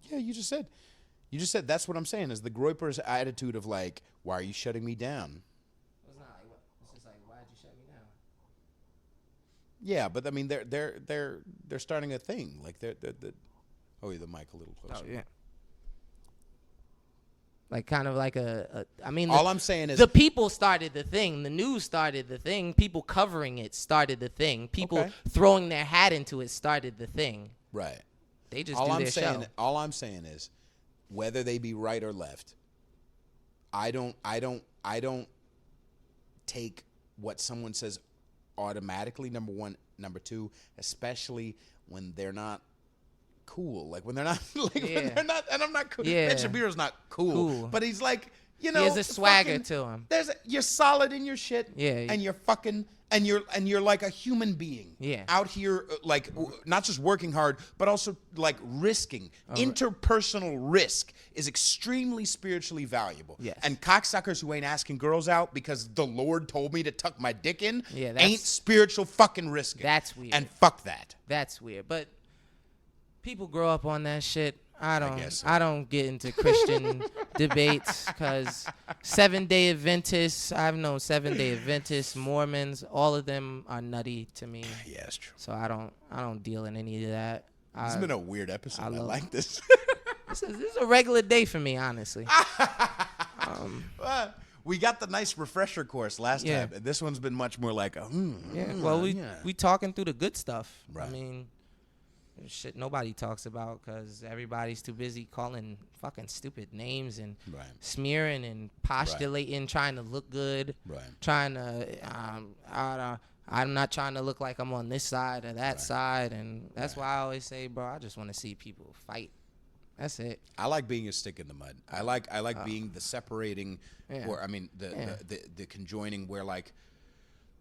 Yeah, you just said. That's what I'm saying. Is the Groypers attitude of why are you shutting me down? It's not like what. It's just like, why'd you shut me down? Yeah, but I mean, they're starting a thing. They're oh, yeah, the mic a little closer. Oh yeah. Kind of like all I'm saying is the people started the thing. The news started the thing. People covering it started the thing. People throwing their hat into it started the thing. Right. They just do their show. All I'm saying is, whether they be right or left, I don't take what someone says automatically. Number one, number two, especially when they're not cool, when they're not when they're not, and I'm not cool. Ben Shapiro's not cool, but he's he has a swagger to him. You're solid in your shit, and you're fucking, and you're like a human being, out here, not just working hard, but also risking. Interpersonal risk is extremely spiritually valuable. Yes. And cocksuckers who ain't asking girls out because the Lord told me to tuck my dick in, that's ain't spiritual fucking risking. That's weird. And fuck that. That's weird, but. People grow up on that shit. I don't get into Christian debates because 7-Day Adventists, I've known 7-Day Adventists, Mormons, all of them are nutty to me. Yeah, that's true. So I don't deal in any of that. This has been a weird episode. I like this. This is a regular day for me, honestly. We got the nice refresher course last time. And this one's been much more we talking through the good stuff. Right. I mean, shit nobody talks about because everybody's too busy calling fucking stupid names and smearing and postulating, trying to look good, trying to I'm not trying to look like I'm on this side or that side, and that's why I always say, bro, I just want to see people fight. That's it. I like being a stick in the mud. I like being the separating, or the conjoining where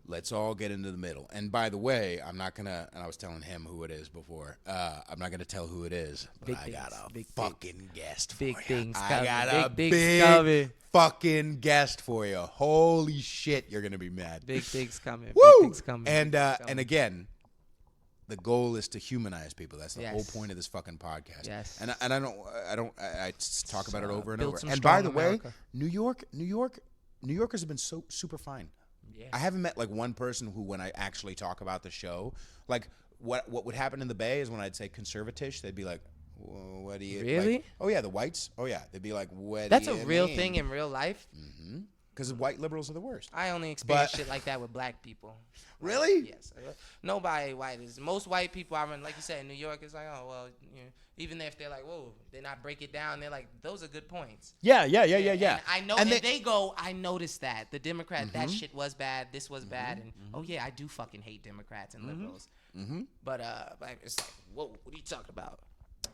let's all get into the middle. And by the way, I'm not gonna. And I was telling him who it is before. I'm not gonna tell who it is. But I got a fucking guest for you. Big things I coming. got a big coming. Fucking guest for you. Holy shit, you're gonna be mad. Big things coming. Woo! Big things coming. And again, the goal is to humanize people. That's the whole point of this fucking podcast. Yes. And I talk about it over and over. some And by the America. way, New Yorkers have been so super fine. Yeah. I haven't met one person who, when I actually talk about the show, what would happen in the Bay is when I'd say conservatish, they'd be like, Well, what do you really? Like, oh yeah, the whites. Oh yeah, they'd be like, what? That's do a you real mean? thing in real life. Because white liberals are the worst. I only experience shit like that with black people. Really? Yes. Nobody white is. Most white people I run, like you said, in New York, it's like, oh well, you know, even if they're like, whoa, then I break it down. They're like, those are good points. Yeah. And I know, And they go, I noticed that the Democrat, that shit was bad. This was bad, and oh yeah, I do fucking hate Democrats and liberals. But like, it's like, whoa, what are you talking about?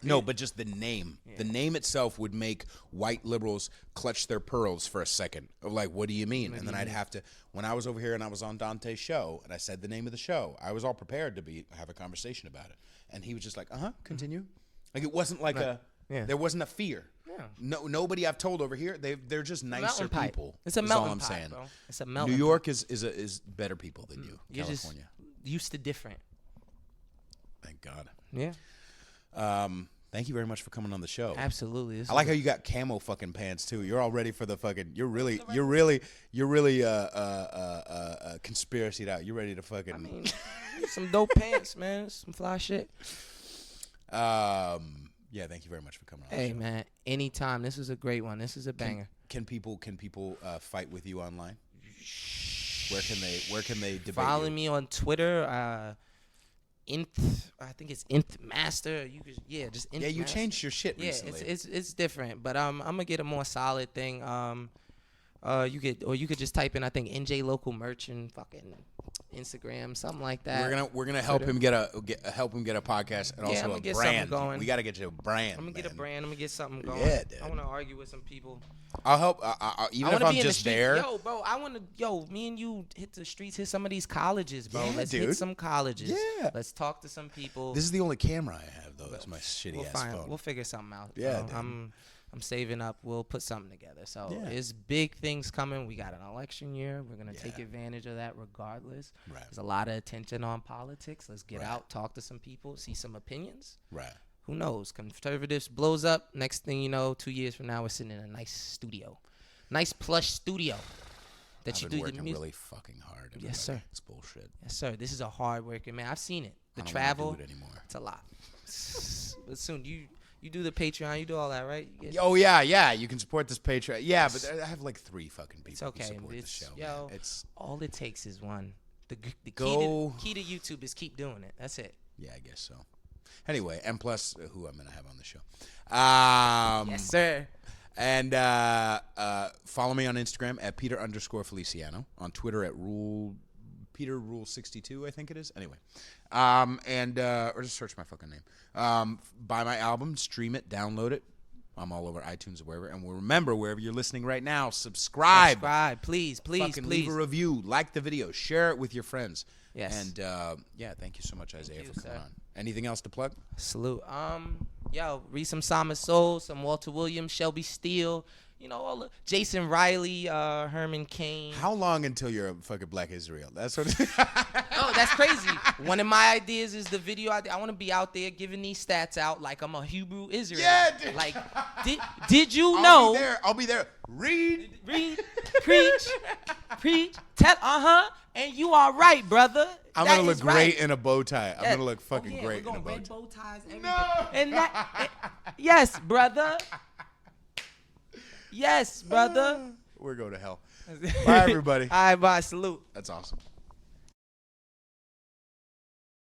No, but just the name. Yeah. The name itself would make white liberals clutch their pearls for a second. Of like, what do you mean? And then I'd have to, when I was over here and I was on Dante's show and I said the name of the show, I was all prepared to have a conversation about it. And he was just like, continue. Like it wasn't like there wasn't a fear. Yeah. Nobody I've told over here, they're just nicer people. It's a melting pot, bro. It's a melting pot. New York is better people than you. You're California. Just used to different. Thank God. Yeah. Thank you very much for coming on the show. Absolutely. I like how you got camo fucking pants too. You're all ready for the fucking. You're really conspiracied out. You're ready to fucking. I mean, some dope pants, man. Some fly shit. Yeah. Thank you very much for coming on. Hey man, anytime. This is a great one. This is a banger. Can people fight with you online? Where can they debate? Follow me on Twitter. I think it's Nth Master. You could, just Nth you Master. changed your shit recently. Yeah, it's different, but I'm gonna get a more solid thing. You could just type in, I think, NJ Local Merch and fucking Instagram, something like that. We're gonna help him get a podcast and also a brand. Going. We gotta get you a brand. I'm gonna get a brand. I'm gonna get something going. Yeah, dude. I want to argue with some people. I'll help. Even if I'm just there. Yo, bro, me and you hit the streets, hit some of these colleges, bro. Let's hit some colleges. Yeah. Let's talk to some people. This is the only camera I have, though. That's my shitty ass phone. We'll figure something out. Yeah, I'm saving up. We'll put something together. So there's big things coming. We got an election year. We're going to take advantage of that regardless. Right. There's a lot of attention on politics. Let's get out, talk to some people, see some opinions. Right. Who knows? Conservatives blows up. Next thing you know, 2 years from now, we're sitting in a nice studio. Nice plush studio. I've been working really fucking hard. Yes, sir. It's bullshit. Yes, sir. This is a hard working man. I've seen it. The travel. I don't do it anymore. It's a lot. But soon, you do the Patreon. You do all that, right? Oh, yeah. You can support this Patreon. Yeah, but I have like 3 fucking people it's okay. who support the show. Yo, it's all it takes is one. The key to YouTube is keep doing it. That's it. Yeah, I guess so. Anyway, and plus who I'm going to have on the show. Yes, sir. And follow me on Instagram at Peter_Feliciano. On Twitter at Peter Rule 62, I think it is. Anyway. Or just search my fucking name. Buy my album, stream it, download it. I'm all over iTunes or wherever. And remember, wherever you're listening right now, subscribe. Please. Leave a review. Like the video. Share it with your friends. Yes. And, thank you so much, Isaiah, for coming on. Anything else to plug? Salute. Read some Simon Soul, some Walter Williams, Shelby Steele. You know, all the Jason Riley, Herman Cain. How long until you're a fucking Black Israel? That's what. Oh, that's crazy. One of my ideas is the video idea. I want to be out there giving these stats out like I'm a Hebrew Israel. Yeah, dude. Like, did you know? I'll be there. Read, preach, tell. And you are right, brother. I'm gonna look great in a bow tie. I'm gonna look fucking great in a bow tie. Red bow ties, everything. No. And yes, brother. Yes, brother. We're going to hell. Bye, everybody. All right, bye. Salute. That's awesome.